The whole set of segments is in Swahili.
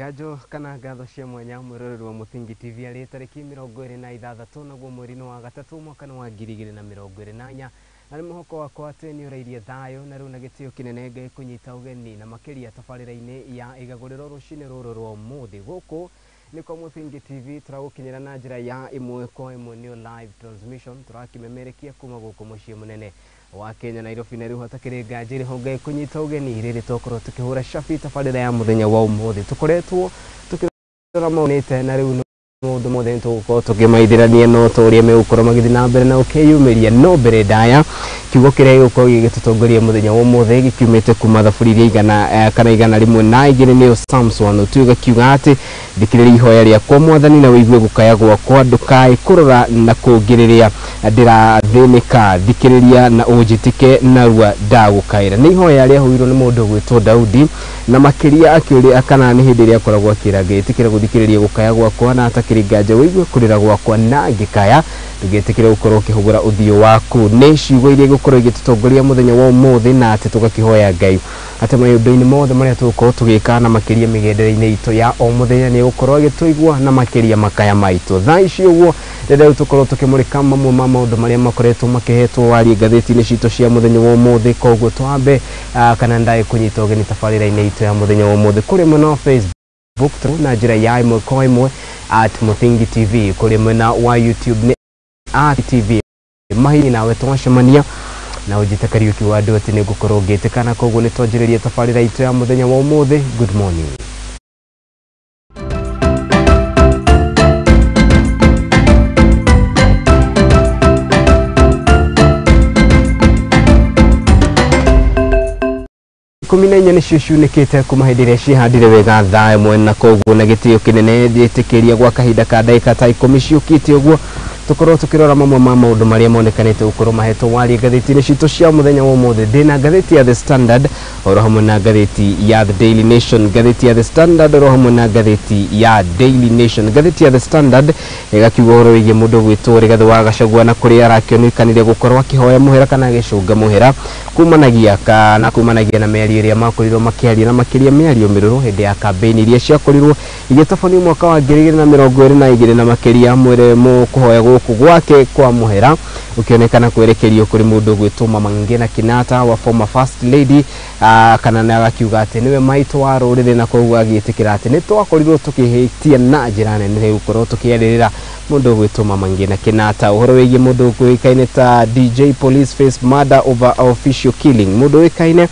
Gajo kana gatho cia mwanya mwirorero wa Muthingi TV ari tariki 26 naguo mweri wa gatatu mwaka wa 2024 ari muhoko wakwa ati ni urairie thayo na riu na gitio kinene ngai kunyita ugeni na makiria tabarira-ini ya Igaguriro rucine ruru rwa muthi guku ni kwa Muthingi TV turagukinyira na njira ya imwe kwa imwe ni live transmission turakimemerekia kuma guku mucii munene wa Kenya Nairobi na riu hatakiri nganjiri ho ngai kunyita ugeni riri tokorwo tukihura shafi tabarira ya muthenya wa umuthi tukoretwo tukirora maunite na riu mundu mothe tuko tukimaithirania no turia megukoro magithi na mbere na ukiyumiria no mbere ndaya kiugo kiria gikuko gigitutongoria muthenya wa umuthi gikiumite kuma thaburi igana kana igana rimwe na igiri ni Samson tuiga kiuga ati thikiriria ihoya ria kwa mwathani na wigue gukaya gwakwa ndukai kurora na kungiriria ndira thinika thikiriria na unjitike narua ndagukaira ni ihoya ria huirwo ni mundu gwitwo Daudi na makiria akiri akana ni hindi ria koragwo akiragetikira guthikiriria gukaya gwakwa na atakiriganja wigue kurira gwakwa na ngikaya tugetikire gukorwo kihugura uthio waku ni ciugo iria gukorwo igitutongoria muthenya wa umuthi na ati tugakihoya Ngai ati maundu-ini mothe maria tuko tugika na makiria migendere-ini itu ya o muthenya ni gukorwo agituigwa na makiria makaya maitu thaa ici uguo rĩrĩa tukorwo tukimurika mamwe ma maundu maria makoretwo makihetwo wari ngatheti-ini citu cia muthenya wa umuthi koguo twambe kana ndai kunyita ugeni tabarira-ini itu ya muthenya wa umuthi kuri mwena wa Facebook na njira ya imwe kwa imwe @Muthingi TV kuri mwena wa YouTube ni @TV mahini nawe twacemania na ujitakario kiwado ati ni gukorwo ngitikana koguo ni twanjiriria tabarira itu ya muthenya wa umuthi. Good morning. Kuminenya ni ciucunĩkĩte kuma hĩndĩ ĩrĩa cihandire wega thaa ĩmwe na koguo na gĩtĩo kĩnene thĩtĩkĩria gwa kahinda ka ndagĩka ta 10 ciũkĩte ũguo tukorwo tukirora mamwe ma maundu maria monekanite gukorwo mahetwo wari ngatheti-ini citu cia muthenya wa umuthi ndina ngatheti ya The Standard oro hamwe na ngatheti ya The Daily Nation ngatheti ya The Standard oro hamwe na ngatheti ya Daily Nation ngatheti ya The Standard igakiuga horo wigie mundu gwitwo Rigathi wa Gachagua na kuria arakionekanirie gukorwo akihoya muhera kana agicunga muhera kumanagia na mĩario iria makorirwo makiaria na makiria mĩario miruru hindi ya kampeni iria ciakorirwo igitabanio mwaka wa 2022 na makiria mwere mu kuhoya guku gwake kwa muhera ukionekana kwerekerio kuri mundu gwitwo Mama Ngina Kinata wa former first lady kana na agakiuga ati niwe maito wa rurire na koguo agitikira ati ni twakorirwo tukihitia na njira nene gukorwo tukiaririra mundu gwitwo Mama Ngina Kinata uhoro wigie mundu gwikaine ta DJ Police Face Murder over Official Killing mundu wikaine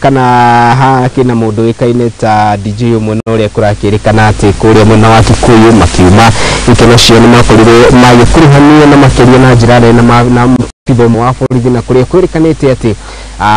kana kina mundu wikaine ta DJ umwe uria kurakirikana ati kuria mwena wa Kikuyu makiuma ikeno cio ni makorirwo magikuruhanio na makiria na njira na kithomo wa borithi na kuria kwirikanite ati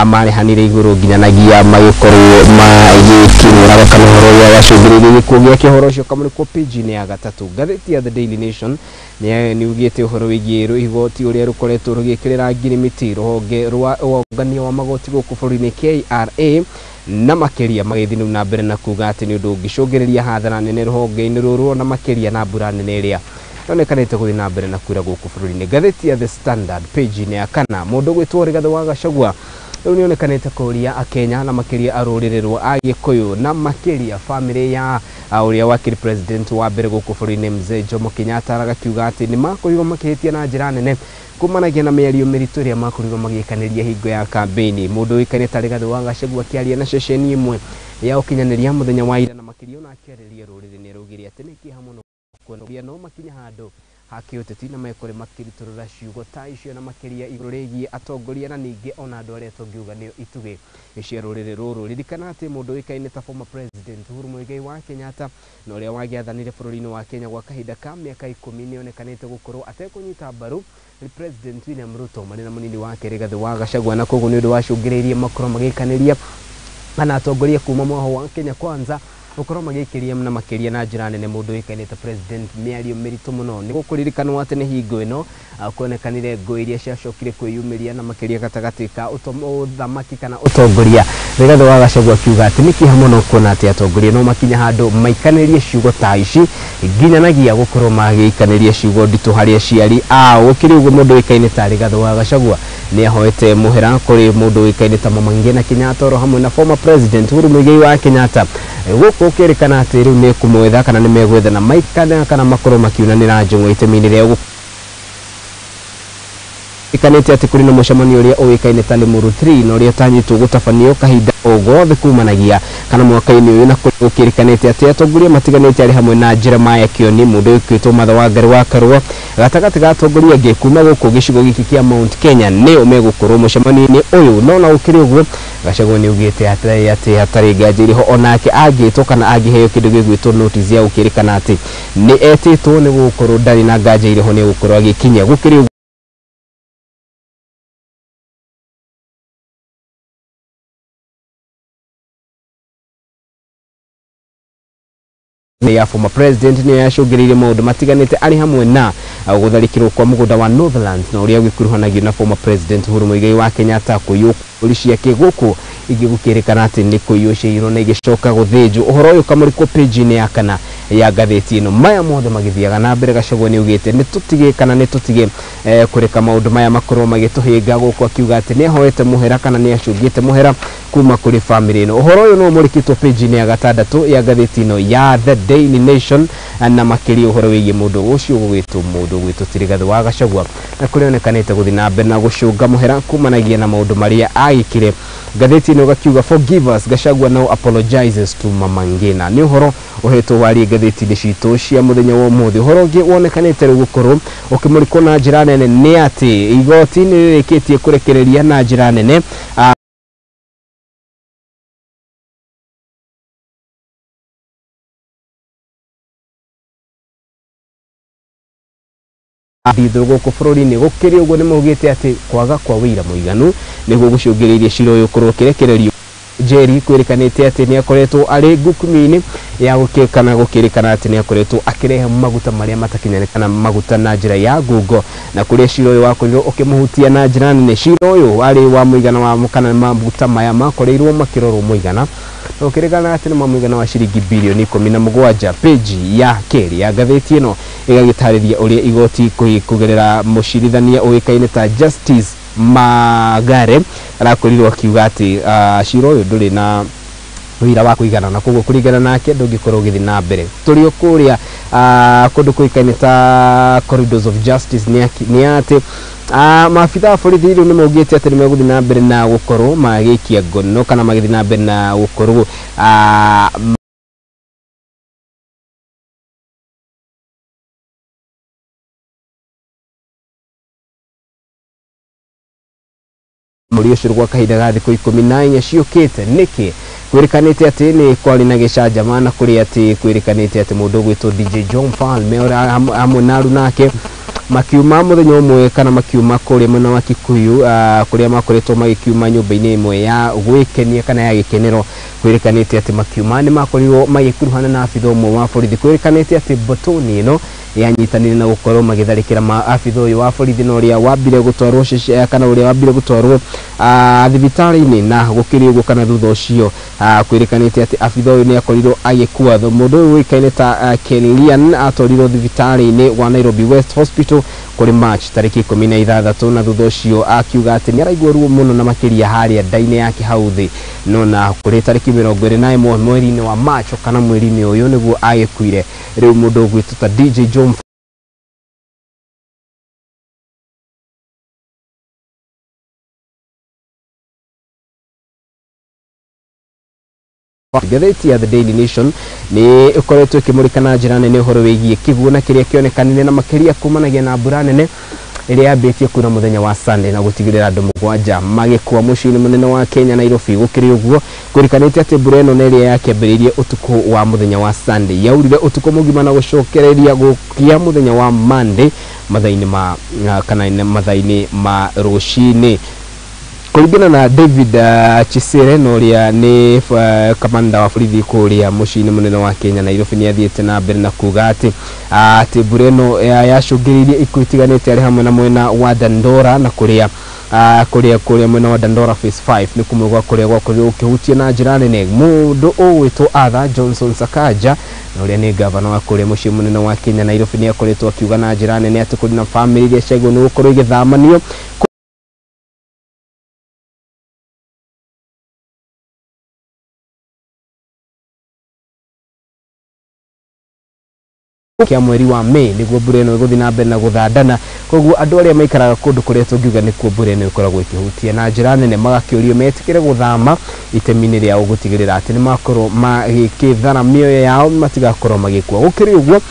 marehanire iguru nginyanagia magikorwo magikirura kana horo ya wacungiririe gikuo gia kihoro ucio kamuri ko page-ini ya gatatu ngatheti ya The Daily Nation ni ugite uhoro wigie igoti uria rukoretwo rugikirira ngirimiti ruhonge rwa ongania wa magoti guku bũrũri-inĩ KRA na makiria magithinu na mbere na kuga ati ni undu ngicungiriria hathara nene ruhonge-ini ruru na makiria na mbura nene iria tonekanite guthi na mbere na kura guku bũrũri-inĩ ngatheti ya The Standard page-ini ya kana mundu gwitwo Rigathi wa Gachagua riu nionekanite kuria akenya na makiria arurirwo agikuyu na makiria family ya uria wakiri president wa mbere guku bũrũri-inĩ Mzee Jomo Kenyatta agakiuga ati ni makorirwo makihitia na njira nene kumanagia na mĩario mĩritũ ĩrĩa makorirwo magĩkanĩria hingo ya kampeni mundu wikaine ta Rigathi wa Gachagua akiaria na ceceni imwe ya ukinyanĩria muthenya wa ira na makiria na akiarĩria rũrĩrĩ rũgĩrĩ ati nĩ kĩha mũno kuona no makinya handu haki Uteti na maikore makiriturura ciugo ta icio na makiria iguru rigie atongoria na ningi ona andu aria tungiuga ni ituge cia ruriri ruru ririkana ati mundu wikaine ta former president Uhuru Muigai wa Kenyatta na uria wagiathanire bũrũri-inĩ wa Kenya gwa kahinda ka mĩaka 10 nionekanite gukorwo atekunyita mbaru President William Ruto mari na munini wake Rigathi wa Gachagua na koguo ni undu wacungiririe makoro magikaniria ana atongoria kuma mwaho wa Kenya Kwanza ukorwo magikiria na makiria na njira nene mundu wikaine ta president mĩario mĩritũ muno ni gukuririkana ati ni hingo ino kuonekanire ngo iria ciacokire kwiyumiria na makiria gatagati ka uthamaki kana utongoria Rigathi wa Gachagua kiuga ati ni kiha muno kuona ati atongoria no makinya handu maikanirie ciugo ta ici nginyanagia gukorwo magikaniria ciugo nditu haria ciari ukiri uguo mundu wikaine ta Rigathi wa Gachagua ni ahoete muhera kuri mundu wikaine ta Mama Ngina Kinyatta ro hamwe na former president Uhuru Muigai wa Kenyatta guko kerekana ati riu ne kumwetha kana ne megwetha na maikana kana makoro makiunanira njung'u itemi-ini ria ikanete ati kuri na mucemanio uria uikaine ta Limuru 3 no ria tanyitwo gutabanio kahinda ogothe kumanagia kana mwaka-ini uyu na gukirikanete ati atongoria matiganite ari hamwe na Jeremiah Kioni mundu ukwitwo Matha wa Ngari wa Karua gatagati ga atongoria angi kuma guku gicigo giki kia Mount Kenya nio megukorwo mucemanio-ini uyu no na ukiri uguo Gachagua ni ugite ati hatari ngaji iriho onake agitwo kana agiheo kindu gigwitwo notice ya ukirikana ati ni etitwo ni gukorwo ndari na ngaji iriho ni gukorwo agikinya gukiri ya former president ni yacungiriire maundu matiganite ari hamwe na gutharikirwo kwa mugunda wa Northlands na uria gwikuruhanagio na former president Uhuru Muigai wa Kenyatta kuyu polisi yake guku igigukirikana ati ni kuyucirwo na igicoka guthinjwo uhoro uyu kamurikwo page-ini ya kana ya gatheti ino maya mothe magithiaga na mbere Gachagua ni ugite ni tutige kana ni tutige kureka maundu maya makorwo magituhinga guku akiuga ati ni ahoete muhera kana ni acungite muhera kuma kuri family ino uhoro uyu no murikitwo page-ini ya gatandatu ya gatheti ino ya The Daily Nation na makiri uhoro wigie mundu ucio gwitwo mundu gwitwo Rigathi wa Gachagua na kurionekanite guthi na mbere na gucunga muhera kumanagia na maundu maria agikire gatheti ino gakiuga forgive us Gachagua now apologizes to Mama Ngina ni uhoro uhetwo wari gatheti-ini citu cia muthenya wa umuthi uhoro ungi wonekanite riu gukorwo ukimurikwo na njira nene ni ati igoti ni ririkitie kurekereria na njira nene thithu guku bururi-ini gukiri uguo ni mugite ati kwaga kwa wira muiganu niguo gucungiriirie cira uyu ukorwo ukirekererio Jerry kwirikanite ati ni akoretwo ari ngukumi-ini ya gukekana gukirikana ati ni akoretwo akirehe maguta maria matakinyanikana maguta na njira ya ngungo na kuria cira uyu wakorirwo ukimuhutia na njira nene cira uyu ari wa muigana wa mukana maguta maya makoreirwo makirorwo muigana ukirikana ati ni muigana wa ciringi bilioni 17 page ya keri ya gatheti ino igagitariria uria igoti kugerera mucirithania uikaine ta Justice Magare arakorirwo akiuga ati cira uyu nduri na wira wa kuigana na koguo kuringana nake ndungikorwo githi na mbere turi okuria kundu kuikaine ta Corridors of Justice ni ati maafitha borithi riu ni maugite ati ni meguthi na mbere na gukorwo magikia ngono kana magithi na mbere na gukorwo muri ucio gwa kahinda ga thiku 14 ciukite niki kwirikanite ati ni kwari na gicanjama kuri ati kwirikanite ati mundu gwitwo DJ John Falme hamwe na runake makiuma muthenya umwe kana makiuma kuri mwena wa Kikuyu kuria makoretwo magikiuma nyumba-ini imwe ya gwikenia kana ya gikenero kwirikanite ati makiuma ni makorirwo magikuruhana na afitha umwe wa borithi kwirikanite ati botoni ino yanyitanire na gukorwo magitharikira afitha uyu wa borithi no ria wambire gutwarwo kana uria wambire gutwarwo thibitari-ini na gukiri uguo kana thutha ucio kwirikanite ati afitha uyu ni akorirwo agikua mundu uyu wikaine ta Kelian atwarirwo thibitari-ini wa Nairobi West Hospital kuri March tariki 16 na thutha ucio akiuga ati ni araigua ruo muno na makiria haria ndaine yake hauthi no na kuri tariki 21 mweri-ini wa March kana mweri-ini uyu niguo agikuire riu mundu gwitwo ta DJ John gatheti ya The Daily Nation ni ukoretwo ikimurikana njira nene uhoro wigie kiguna kiria kionekanire na makiria kumanagia na mbura nene iria yambitie kuna muthenya wa Sunday na gutigirira andu 7 magikua mucii-ini munene wa Kenya Nairobi gukiri uguo kurikanite ati mbura ino neria yakiambiririe utuku wa muthenya wa Sunday yaurire utuku mugima na gucokereria gukia muthenya wa Monday mathaini ma kana mathaini ma rucini kuringana na David Chisere noria ni kamanda wa borithi kuria mucii-ini munene wa Kenya Nairobi ni athiete na mbere na kuga ati mbura ino yacungiririe ikutiganite ari hamwe na mwena wa Dandora na kuria mwena wa Dandora phase 5 ni kumugwa kuria gwakorirwo ukihutia na njira nene mundu ugwitwo Arthur Johnson Sakaja noria ni governor wa kuria mucii munene wa Kenya Nairobi ni akoretwo akiuga na njira nene ati kuri na family iria ciagwo ni gukorwo igithamanio kia mweri wa Mei niguo mbura ino iguthi na mbere na guthandana koguo andu aria maikaraga kundu kuria tungiuga ni kuo mbura ino ikoragwo ikihutia na njira nene magakiurio metikire guthama itemini ria ugutigirira ati ni makorwo magikithana mioyo yao matigakorwo magikua gukiri uguo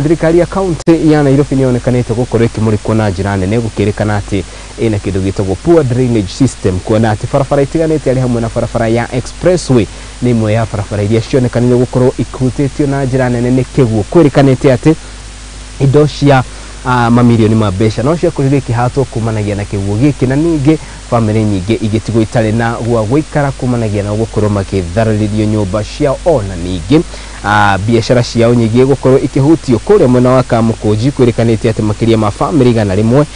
thirikari ya county ya Nairobi ni yonekanite gukorwo ikimurikwo na njira nene gukirikana ati ina kindu gitagwo poor drainage system kuona ati barabara itiganite ari hamwe na barabara ya expressway ni imwe ya barabara iria cionekanire gukorwo ikihutitio na njira nene ni kiguo kwirikanite ati indo cia mamilioni ma mbeca no cia kurire kihatwo kumanagia na kiguo giki na ningi family nyingi igitigo itare na gwa guikara kumanagia na gukorwo makithararirio nyumba cia ona ningi biashara ciao nyingi gukorwo ikihutio kuria mwena wa Kamukunji kwirikanite ati makiria ma family gana rimwe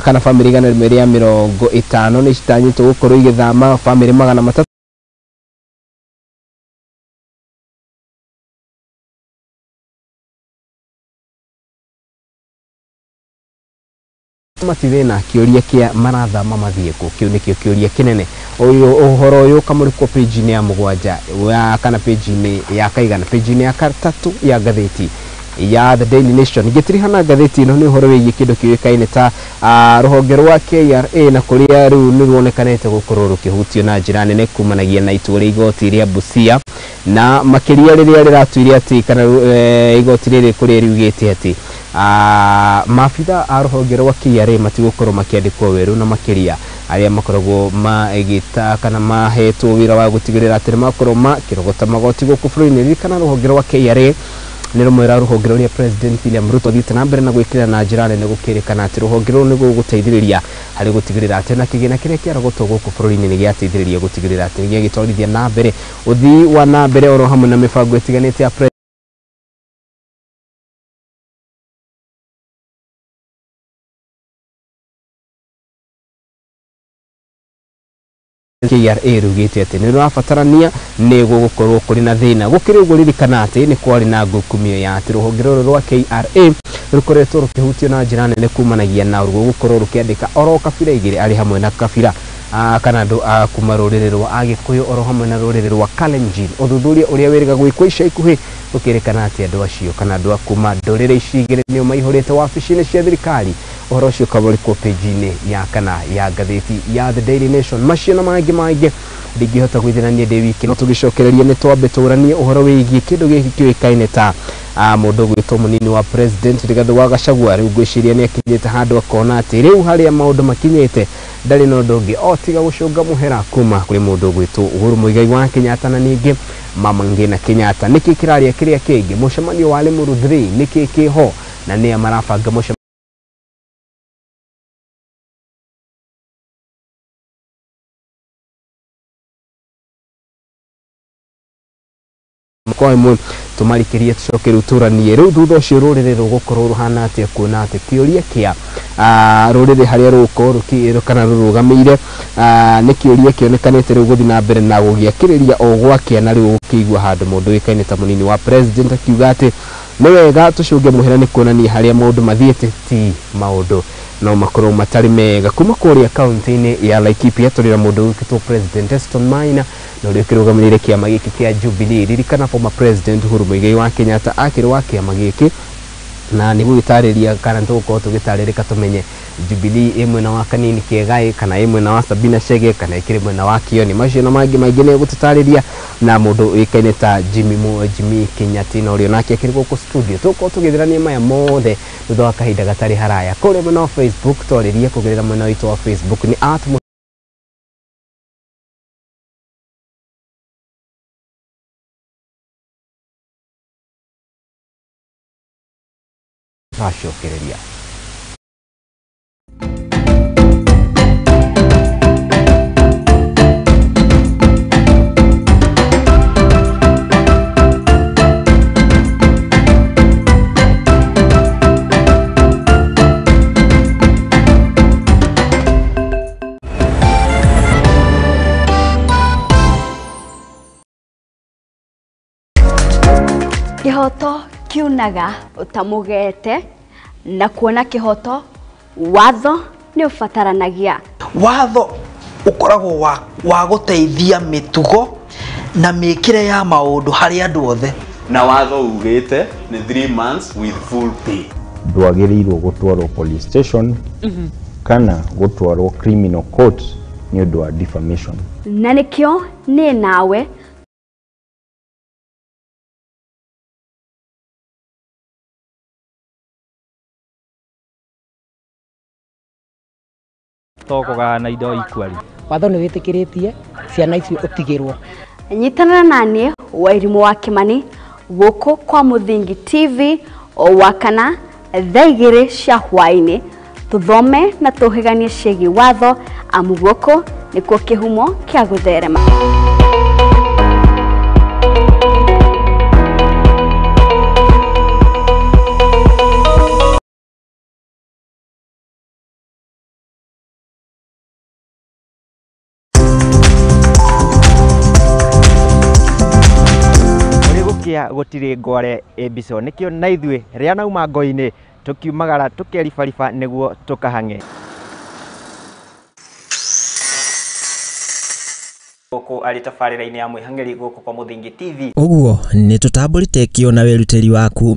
kana family gana rimwe ya 50 ni citanyitwo gukorwo igithama family magana matatu mative na kiuria kia marathama mathieko kiu nikio kiuria kinene uyu uhoro uyu kamurikwo page ni ya 7 kana page ni ya kaigana page ni ya 3 ya gatheti ya The Daily Nation gitirihana gatheti no ni uhoro wigi kindu kiwikaine ta ruhonge rwa KRA na kuria riu ni ruonekanete gukorwo rukihutio na njira nene kumanagia na itua ria igoti ria Busia na makiria riria riratuiria ati kana igoti riri kuria riugite ati mafitha a ruhonge rwa KRA matigukorwo makiandikwo weru na makiria aria makoragwo magita kana mahetwo wira wa gutigirira ati makorwo makirogota magoti guku bũrũri-inĩ kana ruhonge rwa KRA ni rumwe ra ruhonge rwa President William Ruto thite na mbere na gwikira na njira nene gukirikana ati ruhonge rwa ni guguteithiriria hari gutigirira ati na kigina kiria kiarogotwo guku bũrũri-inĩ ni giateithiriria gutigirira ati ni gitwarithia na mbere uthii wa na mbere oro hamwe na mibango itiganite ya KRA rugite ati ni rwafatarania ni gukorwo kuri na thina gukiri ugo ririkana ati ni kwari na ngukumio ya ati ruhonge rwa KRA rukoretwo rukihutio na njira nene kumanagia na rugo gukorwo rukiandika oro kabira igire ari hamwe na kabira kana andu kuma ruriri rwa Agikuyu oro hamwe na ruriri rwa Kalenjin uthuthuria uria wiriga gwikwo ica ikuhi ukirikana ati andu acio kana andu akuma ndurire icigire ni maihurite wabici-ini cia thirikari uhoro ucio ukamurikwo page-ini ya kana ya gatheti ya The Daily Nation macio na mangi ndingihota gwithirania ndi wiki no tugicokereria ni twambe turanie uhoro wigie kindu giki kiwikaine ta mundu gwitwo munini wa president Rigathi wa Gachagua riu gwiciria ni akinyite handu akona ati riu haria maundu makinyite ndari no ndungi otiga gucunga muhera kuma kuri mundu gwitwo Uhuru Muigai wa Kenyatta na ningi Mama Ngina Kenyatta niki kiraria kiria kingi mucemanio wa Limuru 3 niki kiho na ni amarabanga mucemanio kwa imwe tumarikirie tucoke ruturanie riu thutha ucio rurire rugukorwo ruhana atia kuona ati kiuria kia rurire haria ruko rukirukana rurugamire ni kiuria kionekanite riu guthi na mbere na gugiakiriria o gwake na riu ukigwa handu mundu wikaine ta munini wa president akiuga ati ni wega tucunge muhera ni kuonania haria maundu mathiete ti maundu no makorwo matari mega kuma kuria county-ini ya Laikipia turira mundu wikitwo president Eston Maina no rio kirugamirire kiama giki kia Jubilee ririkana former president Uhuru Muigai wa Kenyatta akiri wa kiama giki na ni gwitariria kana ntuko tugitaririka tumenye Jubilee imwe na wa kanini Kiegai kana imwe na wa Sabina Chege kana ikiri na wa Kioni macio na mangi ne gutitariria na mundu wikaine ta Jimmy Kenyatta no rio nake akiri guku studio tuko tugithirania maya mothe thutha wa kahinda gatari haraya kuri mwena Facebook twaririe kugirira mwena witu wa Facebook ni Rashokereria Kihoto kiunaga utamugete na kuona kihoto watho ni ufataranagia watho ukoragwo wa guteithia mitugo na mikire ya maundu hari andu othe na watho ugite ni 3 months with full pay. Ndwagĩrĩirwo gũtwarwo police station kana gũtwarwo criminal court nĩ ũndũ wa defamation. Na nikio ni nawe tokoga na indo ikwari watho nĩ wĩtĩkĩrĩtie ciana icio ũtigĩrwo. Nyitana nanie Wairimu wa Kimani guku kwa Muthingi TV o wakana thaa 2 cia hwaĩ-inĩ tuthome na tuhiganie ciĩgiĩ watho amu guku nĩkuo kĩhumo kĩa gũtherema. gutire ngware ebiso nikio na ithue ria nauma ngo-ini tukiumagara tukeribariba niguo tukahange guku ari tabarira-ini ya mwihangeri guku kwa Muthingi TV. Uguo ni tutamburite kio na weruteri waku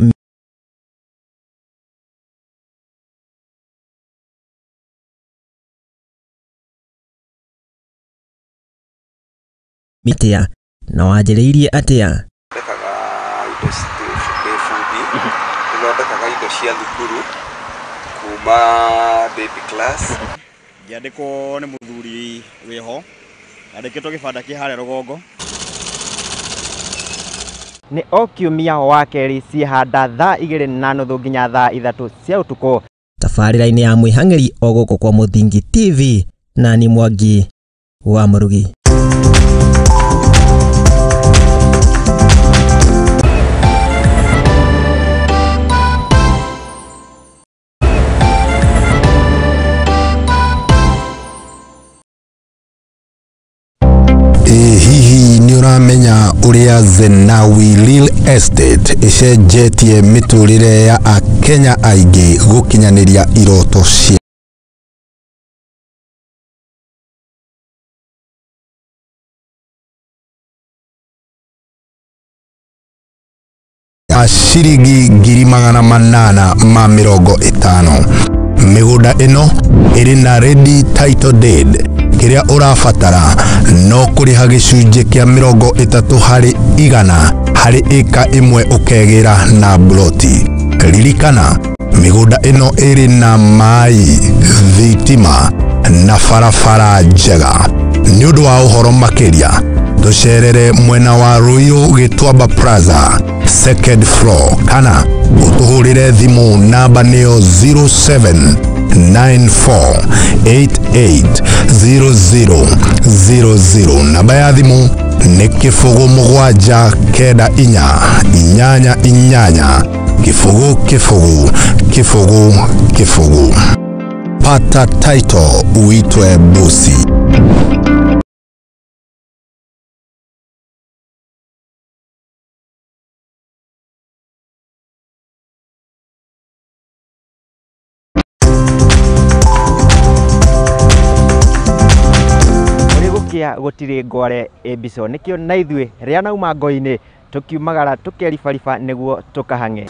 mitia na wanjĩrĩirie atĩa thondekaga indo cia thukuru kuma baby class. Ngĩandĩkwo nĩ mũthuri wĩho andĩkĩtwo gĩbanda kĩ harĩa rũgongo. Nĩ o kiumia wa kerĩ ciĩhanda thaa 2:30 nginya thaa 3 cia ũtukũ tabarĩra-inĩ ya mwĩhang'ĩri o gũkũ kwa Muthingi TV na ni Mwangi wa Mũrugi. Hihi ni uramenya uria Zenawi Real Estate icenjetie miturire ya Akenya aingĩ gukinyaniria iroto cia ciringi 850,000. Migunda ino iri na ready title deed. Kiria urabatara no kuriha gicunjĩ kĩa 30% harĩ eka imwe ukegera na bloti. Ririkana migunda ino iri na mai, thitima na barabara njega. Nĩ ũndũ wa ũhoro makĩria tucerere mwena wa Royal Gitwamba Plaza, second floor, kana utuhurire thimu namba nĩyo 0794880000. Namba ya thimu nĩ 077888 pata title uitwe bosi. gutire ngware ebiso nikio na ithue ria nauma ngo-ini tukiumagara tukeribariba niguo tukahange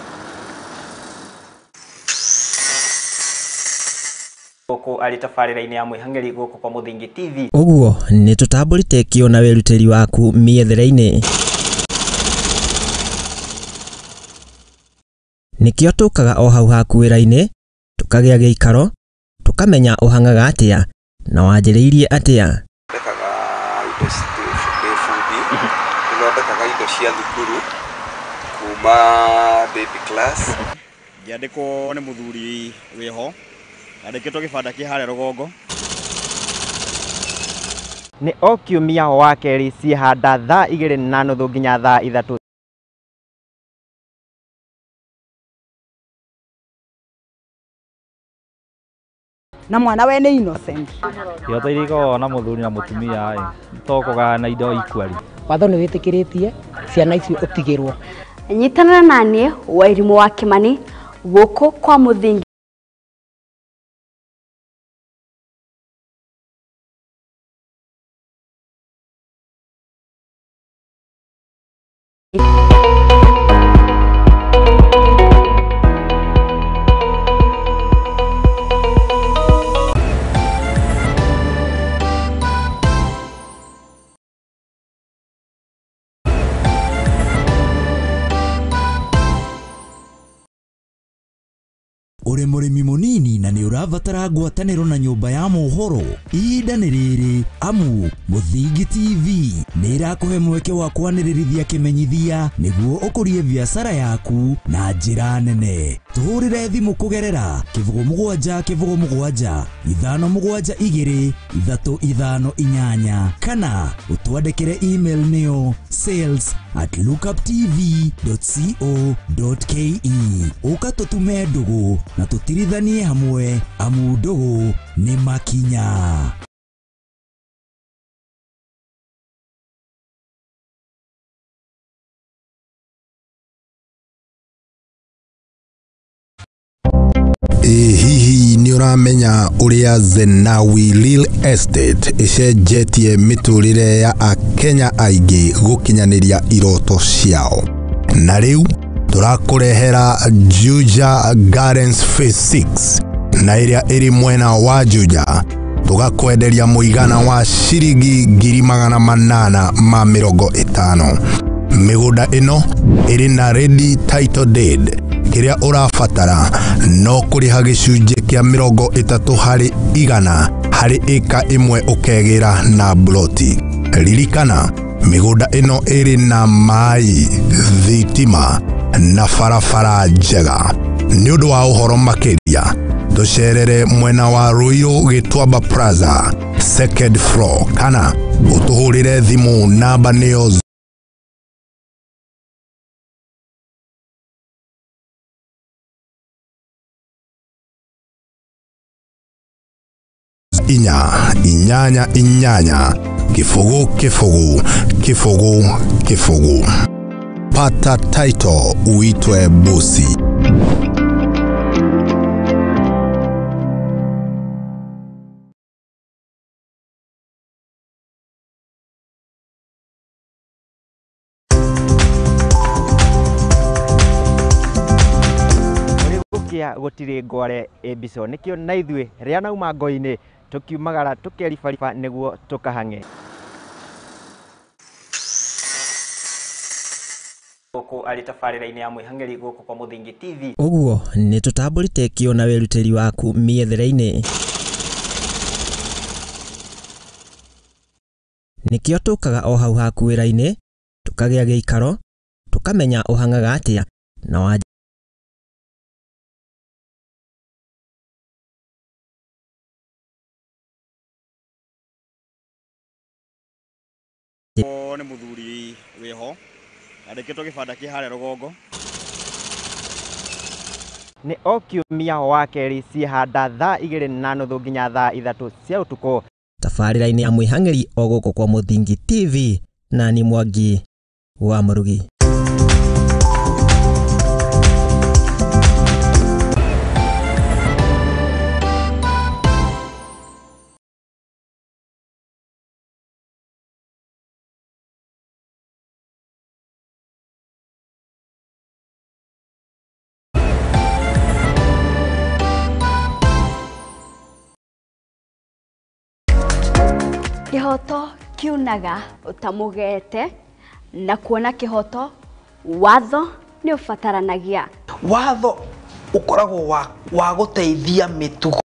guku ari tabarira-ini ya mwihang'eri guku kwa Muthingi TV. Uguo ni tutamburite kio na weruteri waku miethere-ini nikio tukaga o hau haku wĩra-ini tukagia gĩikaro tukamenya uhangaga atia na wanjĩrĩirie atia. Thondekaga indo cia thukuru kuma baby class. Ngĩandĩkwo nĩ mũthuri wĩho andĩkĩtwo gĩbanda kĩ harĩa rũgongo. Nĩ o kiumia wa kerĩ ciĩhanda thaa 2:30 nginya thaa 3 Na mwana we nĩ innocent. Yoto iriko na muthuri na mutumia tokoga na indo ikwari Watho nĩ wĩtĩkĩrĩtie ciana icio ũtigĩrwo. Nyitana nanie Wairimu wa Kimani guku kwa Muthingi uri murimi munini na ni urabatara ngwataniro na nyumba ya mohoro ihinda ni riri amu Muthingi TV ni irakuhe mweke wa kwanirithia kimenyithia niguo ukurie biashara yaku na njira nene. Tuhurire thimu kugerera +7 572 kana utwandikire email niyo sales@lookuptv.co.ke ukatutume ndugu na tutirithanie hamwe amu ndugu ni makinya. Hihi ni uramenya uria Zenawi Real Estate icenjetie miturire ya Akenya aingi gukinyaniria iroto ciao. Na riu turakurehera Juja Gardens Phase 6 na iria iri mwena wa Juja tugakwenderia muigana wa ciringi 850,000. Migunda ino iri na ready title deed. Kiria urabatara no kuriha gicunje kia 30% hari eka imwe ukegira na bloti. Ririkana migunda ino iri na mai, thitima na barabara njega. Ni undu wa uhoro makiria tucerere mwena wa Royal Gitwamba Plaza 2nd floor kana utuhurire thimu namba niyo 488 pata title uitwe bosi. Gutiri ngware ebiso nikio na ithue ria nauma ngoi-ini tukiumagara tukeribariba niguo tukahange guku ari tabarira-ini ya mwihangeri guku kwa Muthingi TV. Uguo ni tutamburite kio na weruteri waku miethere-ini nikio tukaga o hau haku wira-ini tukagia giikaro tukamenya uhangaga atia na wa ni muthuri wiho andikitwo gibanda ki hare rugongo ni okiumia wa keri cihanda thaa 2:30 nginya thaa 3 cia utuko tabarira-ini ya mwihangeri o guku kwa Muthingi TV na ni Mwangi wa Murugi. Kihoto kiunaga utamugete na kuona kihoto watho ni ufataranagia. Watho ukoragwo wa guteithia mitugo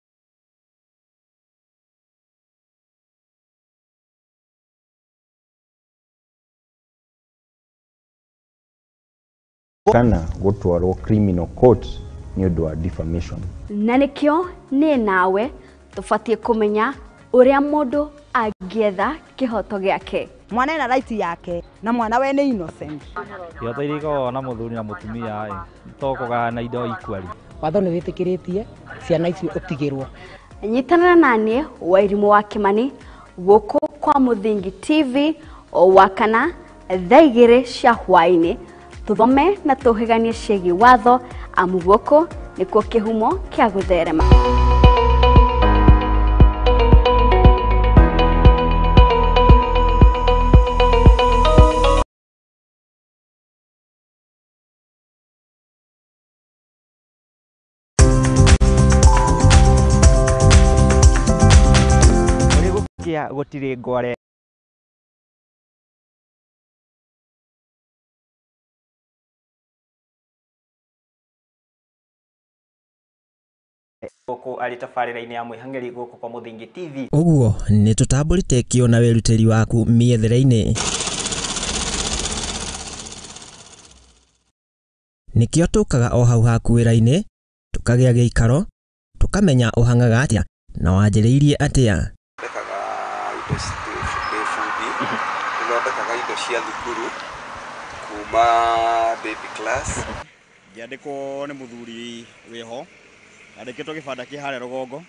kana gutwarwo criminal court ni undu wa defamation. Na nikio ni nawe tufatie kumenya uria mundu angietha kihoto giake. Mwana ena right yake na mwana we ni innocent. Kihoto iriko na muthuri na mutumia tokoga na indo equally. Watho ni witikiritie ciana icio utigirwo. Nyitanana nanie Wairimu wa Kimani guku kwa Muthingi TV o wakana thaa 2 cia hwaini tuthome na tuhiganie ciegi watho amu guku nikuo kihumo kia gutherema. Gutiri ngware Gũkũ arĩ tabarĩra-inĩ ya mwĩhang'ĩri gũkũ kwa Mũthingi TV. Ũguo nĩ tũtambũrĩte kĩo na wĩrutĩri waku mĩethere-inĩ. Nĩkĩo tũkaga o hau haku wĩra-inĩ, tũkagĩa gĩikaro, tũkamenya ũhangaga atĩa na wanjĩrĩirie atĩa. Thondekaga indo cia thukuru kuma baby class. Ngĩandĩkwo nĩ mũthuri wĩho, andĩkĩtwo kĩbanda kĩ harĩa rũgongo.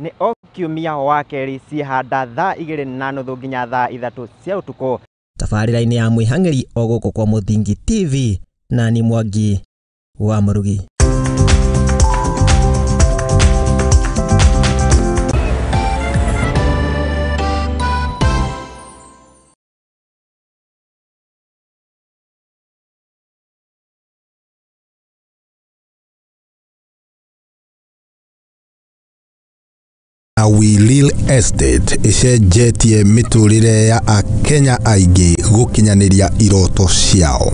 Nĩ o kiumia wa kerĩ ciĩhanda thaa 2:30 nginya thaa 3 cia ũtukũ. Tabarĩra-inĩ ya mwĩhang'ĩri o gũkũ kwa Mũthingi TV na ni Mwangi wa Mũrugi. Real Estate icenjetie miturire ya Akenya aingĩ gukinyanĩria iroto ciao.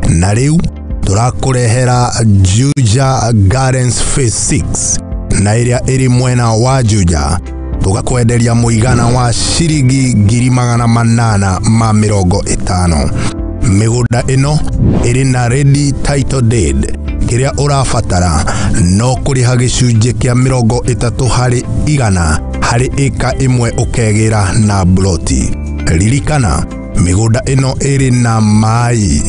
Na rĩu tũrakũrehera Juja Gardens Phase 6 na ĩrĩa ĩrĩ mwena wa Juja. Tũgakwenderia mũigana wa ciringi 850,000. Mĩgũnda ĩno ĩrĩ na ready title deed. Kĩrĩa ũrabatara no kũrĩha gĩcunjĩ kĩa 30% harĩ eka ĩmwe ũkegĩra na bloti. Ririkana, mĩgũnda ĩno ĩrĩ na maĩ,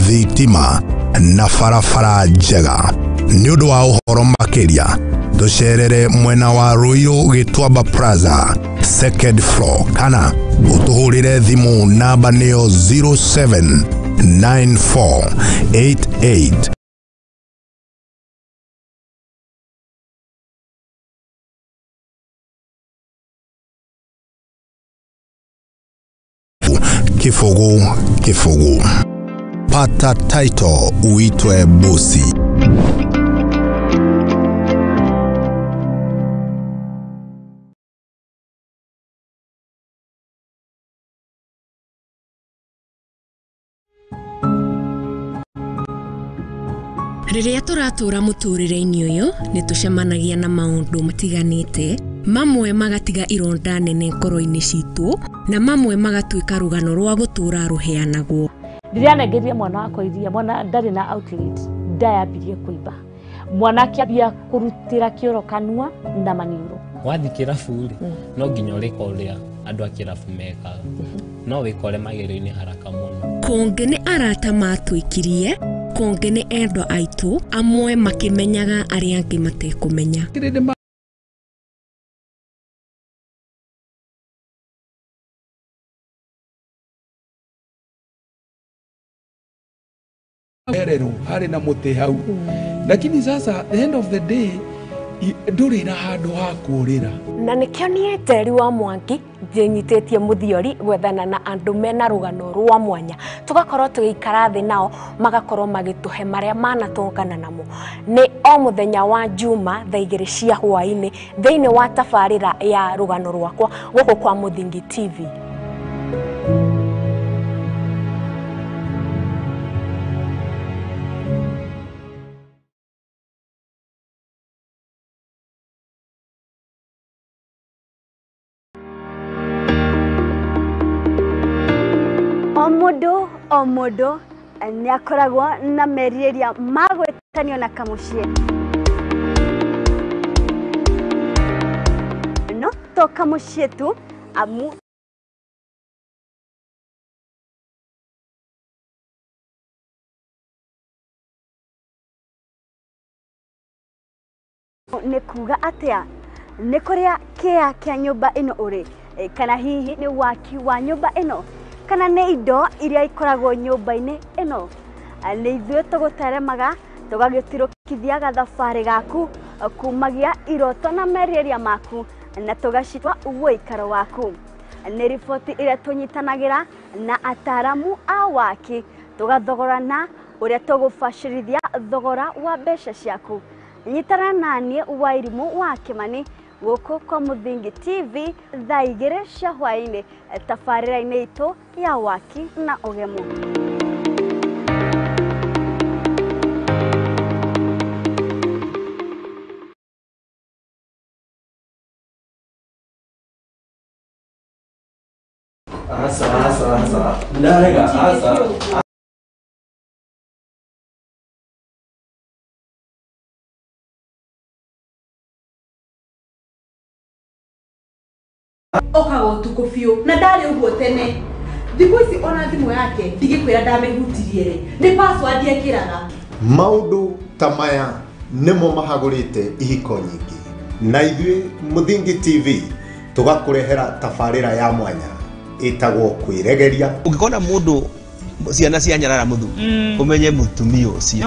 thitima na barabara njega. Nĩ ũndũ wa ũhoro makĩria, tũcerere mwena wa Royal Gĩtuamba Plaza, second floor, kana ũtũhũrĩre thimũ namba nĩyo 079488 Kifogo. Pata title uitwe bosi. Rĩrĩa tũratũra mũtũrĩre-inĩ ũyũ nĩ tũcemanagia na maũndũ matiganĩte. Mamwe magatiga ironda nene ngoro-inĩ citũ na mamwe magatuĩka rũgano rwa gũtũra rũheanagwo. Rĩrĩa nengeria mwana wakwa iria, mwana ndarĩ na outlet, ndayambirie kũimba. Mwana akĩambia kũrutĩra kĩoro kanua na maniũrũ. Wathi kĩrabu no nginya ũrĩka ũrĩa andũ a kĩrabu mekaga. No wĩkore magerio-inĩ haraka mũno. Kũngĩ nĩ arata matwĩkirie, kũngĩ nĩ endwa aitũ, amwe makĩmenyaga arĩa angĩ matekũmenya. Hari na mũtĩ hau. Lakini sasa the end of the day ndũrĩ na handũ ha kũrĩra. Na nĩkĩo niĩ Teri wa Mwangi njĩnyitĩtie mũthiori gwethana na andũ mena rũgano rwa mwanya. Tũgakorwo tũgĩikara thĩ nao magakorwo magĩtũhe marĩa manatũngana namo. Nĩ o mũthenya wa Juma thaa 2 cia hwaĩ-inĩ thĩinĩ wa tabarĩra ya rũgano rwakwa gũkũ kwa Mũthingi TV. O mũndũ nĩ akoragwo na merirĩria magwĩtanio na kamũciĩ. No to kamũciĩ tu amu nĩ kuga atĩa nĩ kũrĩa kĩa kĩa nyũmba ĩno ũrĩ, kana hihi nĩ waki wa nyũmba ĩno, kana nĩ indo iria ikoragwo nyũmba-inĩ ĩno. Nĩ ithuĩ tũgũteremaga tũgagĩtirũkithia gathabarĩ gaku kumagia iroto na merirĩria maku na tũgacitwa ũikaro waku. Nĩ riboti ĩrĩa tũnyitanagĩra na ataramu a waki, tũgathogorana ũrĩa tũgũbacĩrithia thogora wa mbeca ciaku. Nyitana naniĩ Wairimu wa Kimani gũkũ kwa Mũthingi TV thaa 2 cia hwaĩ-inĩ tabarĩra-inĩ itũ ya waki na ũgemu. Ndarega asa. Okaga utuko biũ na ndarĩ ũguo tene. Thikũ ici ona thimũ yake ndigĩkwĩra ndamĩhutirie rĩ, nĩ password ekĩraga. Maũndũ ta maya nĩmo mahagũrĩte ihiko nyingĩ. Na ithuĩ Mũthingi TV tũgakũrehera tabarĩra ya mwanya ĩtagwo kwĩregeria. Ũngĩkona mũndũ ciana cia nyarara mũthu umenye mũtumia ũcio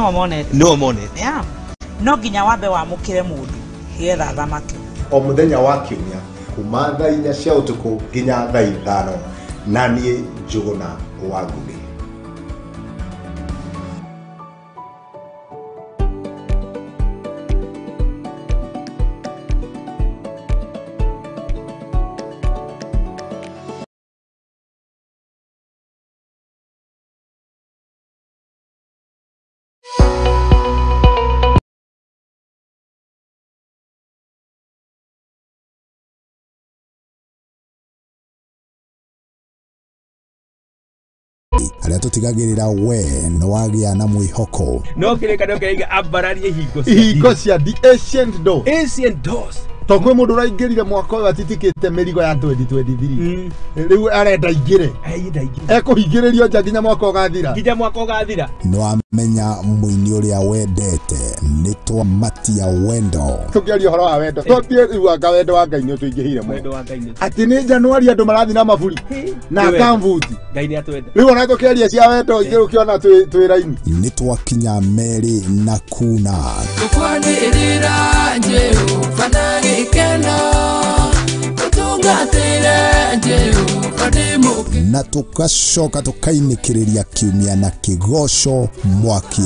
no monete. No nginya wambe wamũkĩre mũndũ getha thamake. O mũthenya wa kiumia kuma thaa 4 cia ũtukũ nginya thaa 5 na niĩ Njũgũna wa Ngugi. Arĩa tũtigagĩrĩra we nĩ wagĩa na mwĩhoko. No kĩrĩkanĩro kĩraiga ambararie hingo cia the ancient doors. Tokwe mũndũ ũraingĩrire mwaka ũyũ atitikĩte mĩrigo ya 2023. Rĩu arenda ingĩre. Ekũhingĩrĩrio nja nginya mwaka ũgathira. Nĩwamenya mũini ũrĩa wendete nĩ twamatia wendo. Tũkĩaria ũhoro wa wendo. Twambie rĩu anga wendo wa Ngai nĩ tũingĩhire mũno. Atĩ nĩ Januari andũ marathi na maburi na kambuti. Ngai nĩ atwenda. Rĩu ona tũkĩaria cia wendo ingĩ ũkĩona twĩ raini. Nĩ twakinya Meri na Kuna. Tukwanĩrĩra Jehova na gĩkeno, ũtungatĩre Jehova ndĩ mũkenu. Na tũgacoka tũkainĩkĩrĩria kiumia na kĩgoco mwaki.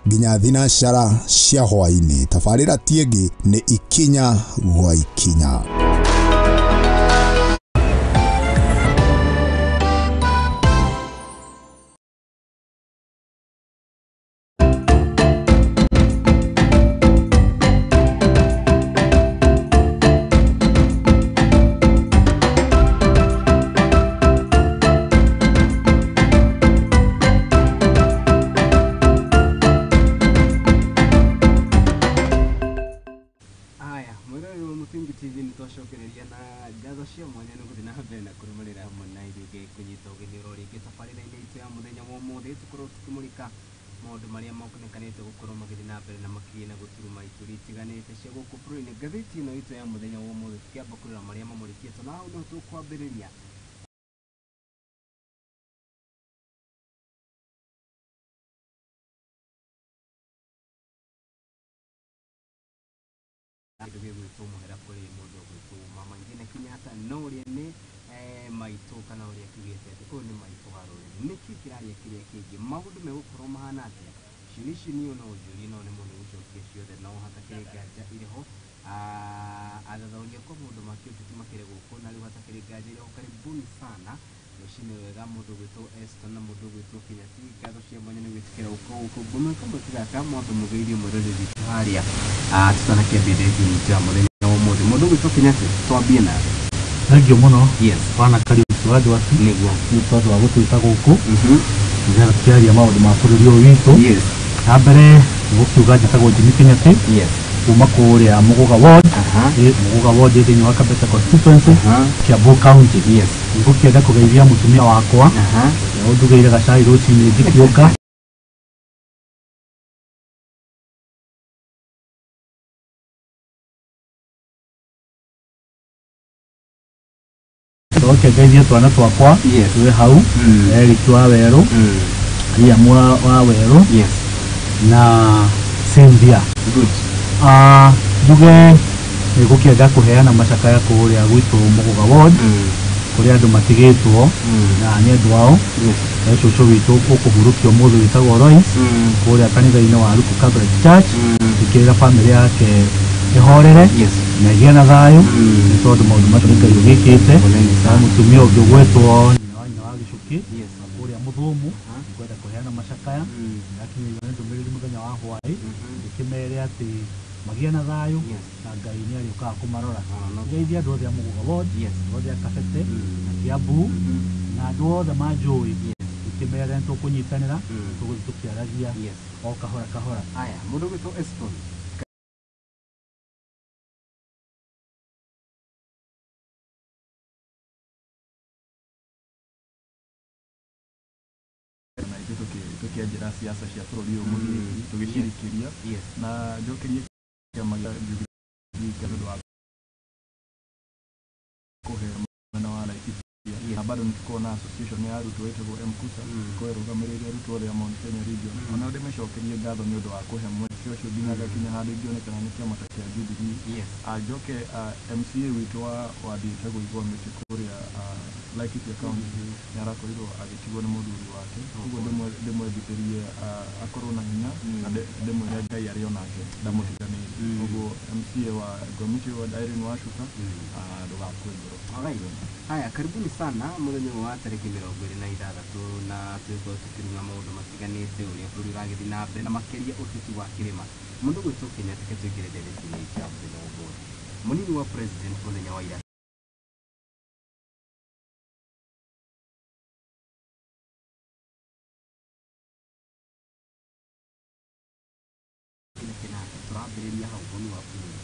Nginya thinacara cia hwainĩ tabarĩra tiĩngĩ nĩ ikinya gwa ikinya. Thank muno. Yes. Bwana karibu tuwaje watu. Niguo. Ni tondũ wa gũtwĩta gũkũ. Nĩgetha tũkĩaria maũndũ ma bũrũri ũyũ witũ. Yes. Na mbere gũkiuga njĩtagwo Jimmy Kenyati. Yes. Kuma kũrĩa Mũgũga Ward. Mũgũga Ward thĩinĩ wa Kabete constituency. Kiambu County. Yes. Ngũkĩenda kũgeithia mũtumia wakwa. Ũndugĩire gacai rũcinĩ ngĩkĩũka. Tũgeithie twana twakwa twĩ hau. Eric wa Werũ, Liam wa Werũ na Cynthia. Good. Nduge nĩgũkĩenda kũheana macakaya kũrĩa gwitũ Mũgũga Ward kũrĩa andũ matigĩtwo na nĩ andũ ao. Cũcũ witũ ũkũhurũkio mũndũ wĩtagwo Royce kũrĩa kanitha-inĩ wa Ruku Catholic Church. Ikĩrĩra bamĩrĩ yake ĩhorere na ĩgĩe na thayũ nĩ tondũ maũndũ macio Ngai ũgĩkĩte. Na mũtumia ũngĩ ũgwĩtwo nyina wa Gicuki kuria Muthumu kwenda kuheana macakaya lakini ndumiriri muthenya wa hwaĩ ndikimere ati magia na thayo na Ngai ni arĩũkaga kũmarora ngeithia andũ othe a Mũguga ward andũ othe a Kabete na Kiambu na andũ othe manjũĩ ndikimere nĩtũkũnyitanĩra tũgũthiĩ tũkĩaragia o kahora kahora. Aya mũndũ gwĩtwo Eston tukianjira siasa cia bũrũri ũyũ mũthii tũgĩcirikĩria na njokerie kĩama gĩa Jubilee wa kũhe mwena wa Laikipia na bado nituko na association ya arutwo wetagwo MKUSA ko ĩrũgamĩrĩire arutwo othe a Mount Kenya region ona ndĩmĩcokerie ngatho nĩ ũndũ wa kũhe mweke ũcio nginya gakinya handũ ingĩonekana nĩ kĩama ta kĩa Jubilee njoke MCA witũ wa Ndĩtagwo Igua Mĩtĩ kũrĩa Laikipia County nĩ arakorirwo agĩtigwo nĩ mũthuri wake ũguo ndĩmwendithĩrie akorwo na hinya na ndĩmwĩre Ngai arĩ onake ndamũtiganĩirie ũguo MCA wa Igua Mĩtĩ wa Irene Wacuka ndũgakue ngoro. Haya, karibuni sana mũthenya wa tarĩki 26 na twĩgwo tũkĩruga maũndũ matiganĩte ũrĩa bũrũri ũragĩthiĩ na mbere na makĩria ũteti wa Kirima. Mũndũ gwĩtwo Kenya twĩkĩre ndereti-inĩ cia mũthenya wa ũmũthĩ. Mũnini wa president mũthenya wa ira turambĩrĩria hau mũnini wa bũrũri.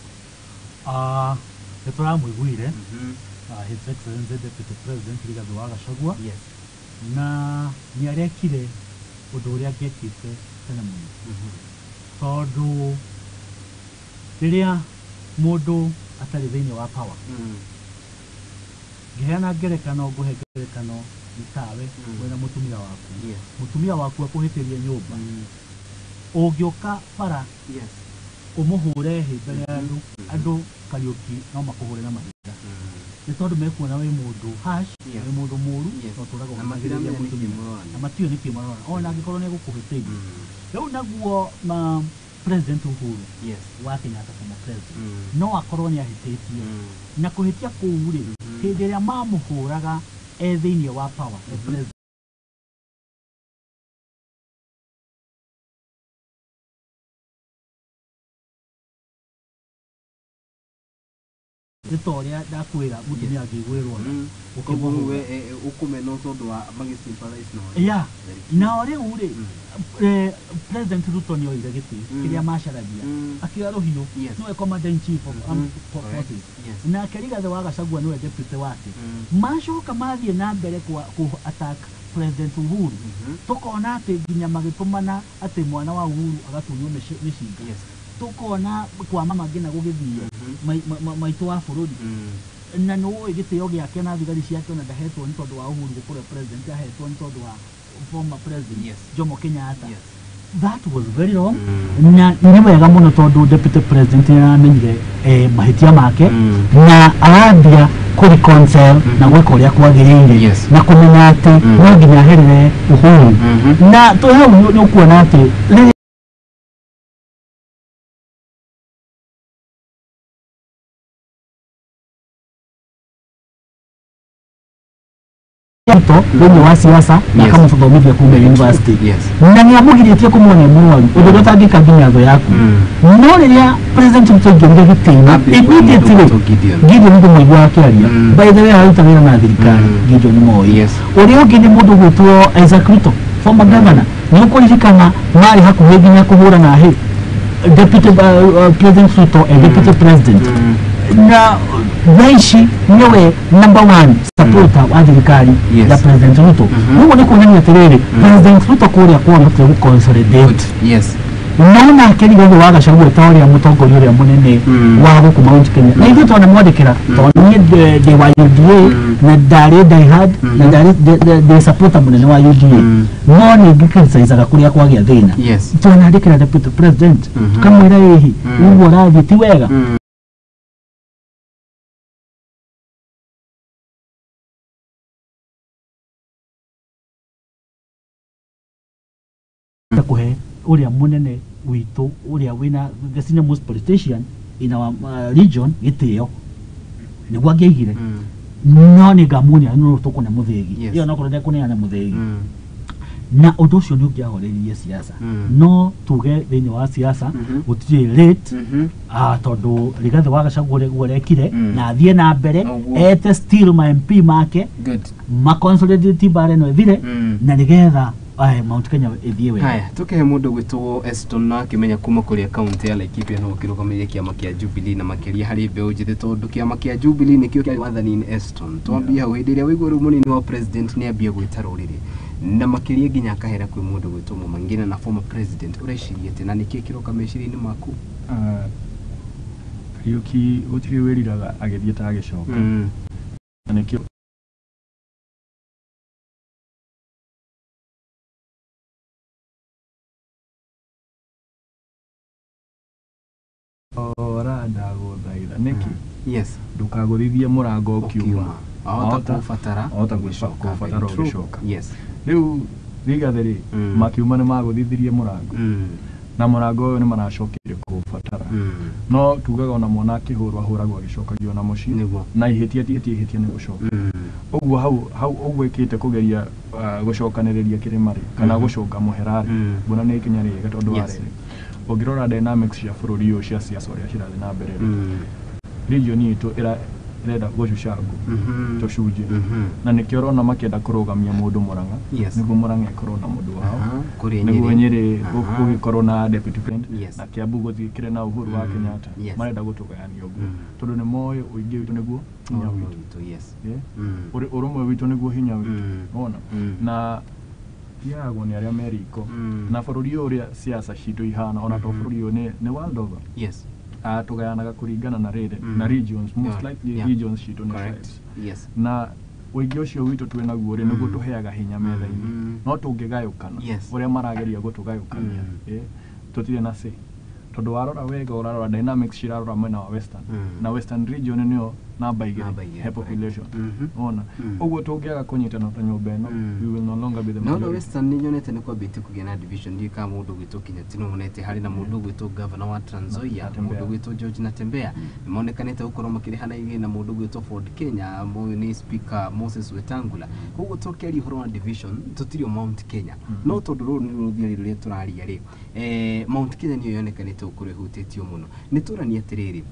Nĩtũramũiguire His Excellency Deputy President Rigathi wa Gachagua na nĩarekire ũndũ ũrĩa angĩkĩte tene mũno tondũ rĩrĩa mũndũ atarĩ thĩinĩ wa power ngĩheana ngerekano ngũhe ngerekano nĩtawe wĩna mũtumia waku akũhĩtĩria nyũmba ũngĩũka bara ũmũhũre hĩ mbere ya andũ Kariũki no makũhũre na mahinda nĩ tondũ mekuona wĩ mũndũ hash wĩ mũndũ mũru no tũraga na matiũ nĩkĩ marora ona angĩkorwo nĩ gũkũhĩtĩria rĩu naguo President Uhuru wa Kenyatta kama president no akorwo nĩ ahĩtĩtie na kũhĩtia kũu rĩ hĩndĩ ĩrĩa mamũhũraga thĩinĩ wa power president Victoria ndakwĩra mũtumia angĩgwĩrwo ũkĩmũwe ũkũmena tondũ wa magĩsympathize na rĩu rĩ President Ruto nĩoire gĩtĩ kĩrĩa macaragia akĩoya rũhiũ nĩwe commander in chief of armed forces nake Rigathĩ wa Gachagua nĩwe deputy wake macoka mathiĩ na mbere attack President Uhuru tũkona atĩ nginya magĩtũmana atĩ mwana wa Uhuru agatunywo mĩcinga tukona kwa mama ngina gũgĩthio maitũ wa bũrũri na nĩũĩ gĩtĩo gĩake na thigari ciake na ndahetwo nĩ tondũ wa Uhuru gũkorwo president ahetwo nĩ tondũ wa former president Jomo Kenyatta. That was very wrong na nĩ wega mũno tondũ deputy president nĩaramenyire mahĩtia make na arambia kũreconcile na gwĩka ũrĩa kwagĩrĩire na kũmenya atĩ no nginya aherere Uhuru na twĩ hau nĩ ũkuona atĩ thĩinĩ wa siasa na akamũthomithia kuma university na nĩamũgirĩtie kũmuonia mũrwaru ũndũ ũrĩa ũtangĩka nginya thũ yaku no rĩrĩa president Ruto aingĩrire gĩtĩ-inĩ immediately Gideon ndĩmũigua akĩaria by the way aruta wĩra na thirikari Gideon Moi ũrĩa ũngĩ nĩ mũndũ gwĩtwo Isaac Ruto former governor nĩ ũkũririkana marĩ hakuhĩ nginya kũhũrana hĩ deputy president Ruto deputy president na Raishi niwe number 1 supporter wa thirikari ya President Ruto. Nĩguo nĩ kuonania atĩrĩrĩ President Ruto kũrĩa kwa mũtwe gũconsolidate. Nona Rigathĩ wa Gachagua ta ũrĩa mũtongoria ũrĩa mũnene wa gũkũ Mount Kenya. Na ithuĩ twanamwandĩkĩra tondũ niĩ ndĩ wa UDA na ndarĩ diehard na ndarĩ supporter mũnene wa UDA. No nĩ ngĩcriticizaga kũrĩa kwagĩa thĩna. Twanandĩkĩra Deputy President tukamwĩra ĩhi ũguo ũrathiĩ ti wega. Kuhe uria munene witũ uria wina the senior most politician in our region gĩtĩo nĩguo angĩigire no nä ngamunia no tå kå ne må thägi ä yo no kå rä kå neana må thägi na å ndå å cio nä å ngä ahoreririe siasa no tuge thä inä wa siasa gå tirä tondå Rigathĩ wa Gachagua guo rekire na athiä na mbere ete still ma MP make ma consolidate bara ĩno ĩthire na nä getha Mount Kenya ĩthiĩ wega. Haya, tuke mũndũ gwĩtwo Eston na akĩmenya kuma kũrĩa kaunti ya Laikipia no kĩrũgamĩrĩre kĩama kĩa Jubilee na makĩria harĩ mbeũ njĩthĩ tondũ kĩama kĩa Jubilee nĩkĩo kĩa wathani-inĩ Eston. Twambie hau hĩndĩ ĩrĩa waigua rĩu mũnini wa president nĩ ambia gwĩta rũrĩrĩ na makĩria nginya akahera kwĩ mũndũ gwĩtwo Mũmangina na former president ũreciria atĩ na nĩkĩĩ kĩroka meciria-inĩ maku? Kariuki gũtirĩ wĩriraga agĩthiĩ ta agĩcoka na nĩkĩo orada gũthaitha nĩkĩ ndũkagũthithie mũrango ũkiuma ahota gwĩcoka ũbatara ũgĩcoka rĩu Rigathĩ makiuma nĩ magũthithirie mũrango na mũrango ũyũ nĩ maracokeire kũũbatara no tugaga ona mwana akĩhũrwo ahũragwo agĩcokagio na mũciĩ na ihĩtia ihĩtia nĩ gũcoka ũguo hau ũgwĩkĩte kũgeria gũcokanĩrĩria Kirima kana gũcoka mũhera mbona nĩ ikinya rĩega tondũ wa rĩrĩ ũngĩrora dynamics cia bũrũri ũyũ cia siasa ũrĩa cirathiĩ na mbere region itũ ĩrenda gũcucangu tũcunjĩ na nĩkĩo ũrona makĩenda kũrũgamia mũndũ Mũrang'a nĩguo Mũrang'a ĩkorwo na mũndũ wao nĩguo Nyĩrĩ gũgĩkorwo na deputy president na Kiambu gũthiĩkĩre na Uhuru wa Kenyatta marenda gũtũgayania ũguo tondũ nĩ moĩ ũingĩ witũ nĩguo hinya witũ ũrũmwe witũ nĩguo hinya witũ wona na tiagwo nĩ arĩa meriko na bũrũri ũrĩa siasa citũ ihana ona to bũrũri ũyũ nĩ world over tũgayanaga kũringana na rĩrĩ na regions most likely regions citũ nĩ tribes na ũingĩ ũcio witũ twĩ naguo rĩ nĩguo tũheaga hinya metha-inĩ no tũngĩgayũkana ũrĩa marageria gũtũgayũkania tũtirĩ na say tondũ warora wega ũrarora dynamics cirarora mwena wa western na western region nĩyo namba igĩrĩ he population ona ũguo tũngĩaga kũnyitana ta nyũmba ĩno we will no longer be the majority. No western nĩ nyonete nĩ kwambĩte kũgĩa na division ndiĩ ka mũndũ gwĩtwo Kinyatino monete harĩ na mũndũ gwĩtwo governor wa Trans Nzoia mũndũ gwĩtwo George Natembea nĩmonekanĩte gũkorwo makĩrĩhana igĩ na mũndũ gwĩtwo Ford Kenya nĩ speaker Moses Wetangula ũguo tũkĩaria ũhoro wa division tũtirĩ Mount Kenya no tondũ rũrũ nĩ rũthiomi rũrĩa tũraria rĩ Mount Kenya nĩyo yonekanĩte gũkorwo ĩhutĩtio mũno nĩ tũrania atĩrĩrĩ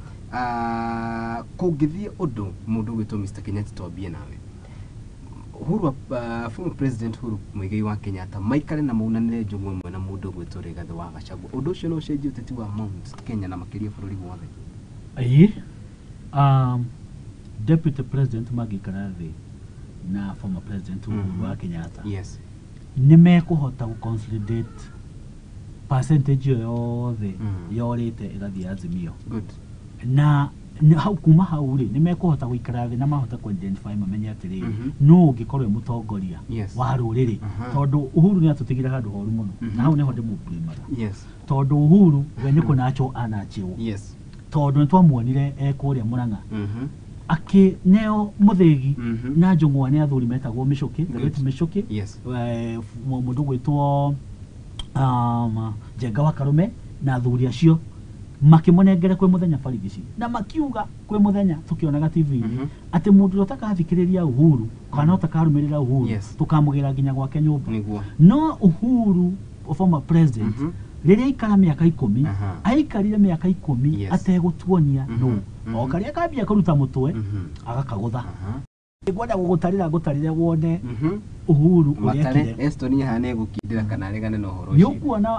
kũngĩthiĩ ũndũ mũndũ gwĩtwo Mr. Kenyatta twambie nawe Uhuru former president Uhuru Muigai wa Kenyatta maikare na maunanĩre njũng'wa ĩmwe na mũndũ gwĩtwo Rigathĩ wa Gachagua ũndũ ũcio no ũcenjie ũteti wa Mount Kenya na makĩria bũrũri wothe? Deputy president magĩikara thĩ na former president Uhuru wa Kenyatta nĩ mekũhota gũ-consolidate percentage yothe yorĩte ĩgathiĩ Azimio na hau kuma hau rĩ nĩ mekũhota gũikara thĩ na mahota ku-identify mamenye atĩrĩrĩ no ũngĩkorwo mũtongoria wa rũrĩrĩ tondũ Uhuru nĩ atũtigire handũ horu mũno na hau nĩho ndĩmũprimaga tondũ Uhuru we nĩ kũnacho anachiwo tondũ nĩ twamuonire kũrĩa Mũrang'a akĩneo mũthĩgi na njũng'wa nĩ athuri metagwo Mĩcũkĩ Mĩcũkĩ mũndũ gwĩtwo Njenga wa Karume na athuri acio makĩmonengere kwĩ mũthenya barigici na makiuga kwĩ mũthenya tũkĩonaga TV-inĩ atĩ mũndũ ũtakathikĩrĩria Uhuru kana ũtakarũmĩrĩra Uhuru tũkamũgĩra nginya gwake nyũmba no Uhuru former president rĩrĩa aikara mĩaka 10 aikarire mĩaka 10 ategũtuonia no o karĩa kambia kũruta mũtwe agakagũtha ngwenda gũgũtarĩra wone Uhuru ũrĩa Estonia hane gũkindĩra kana regane na ũhoro ũcio nĩũkuona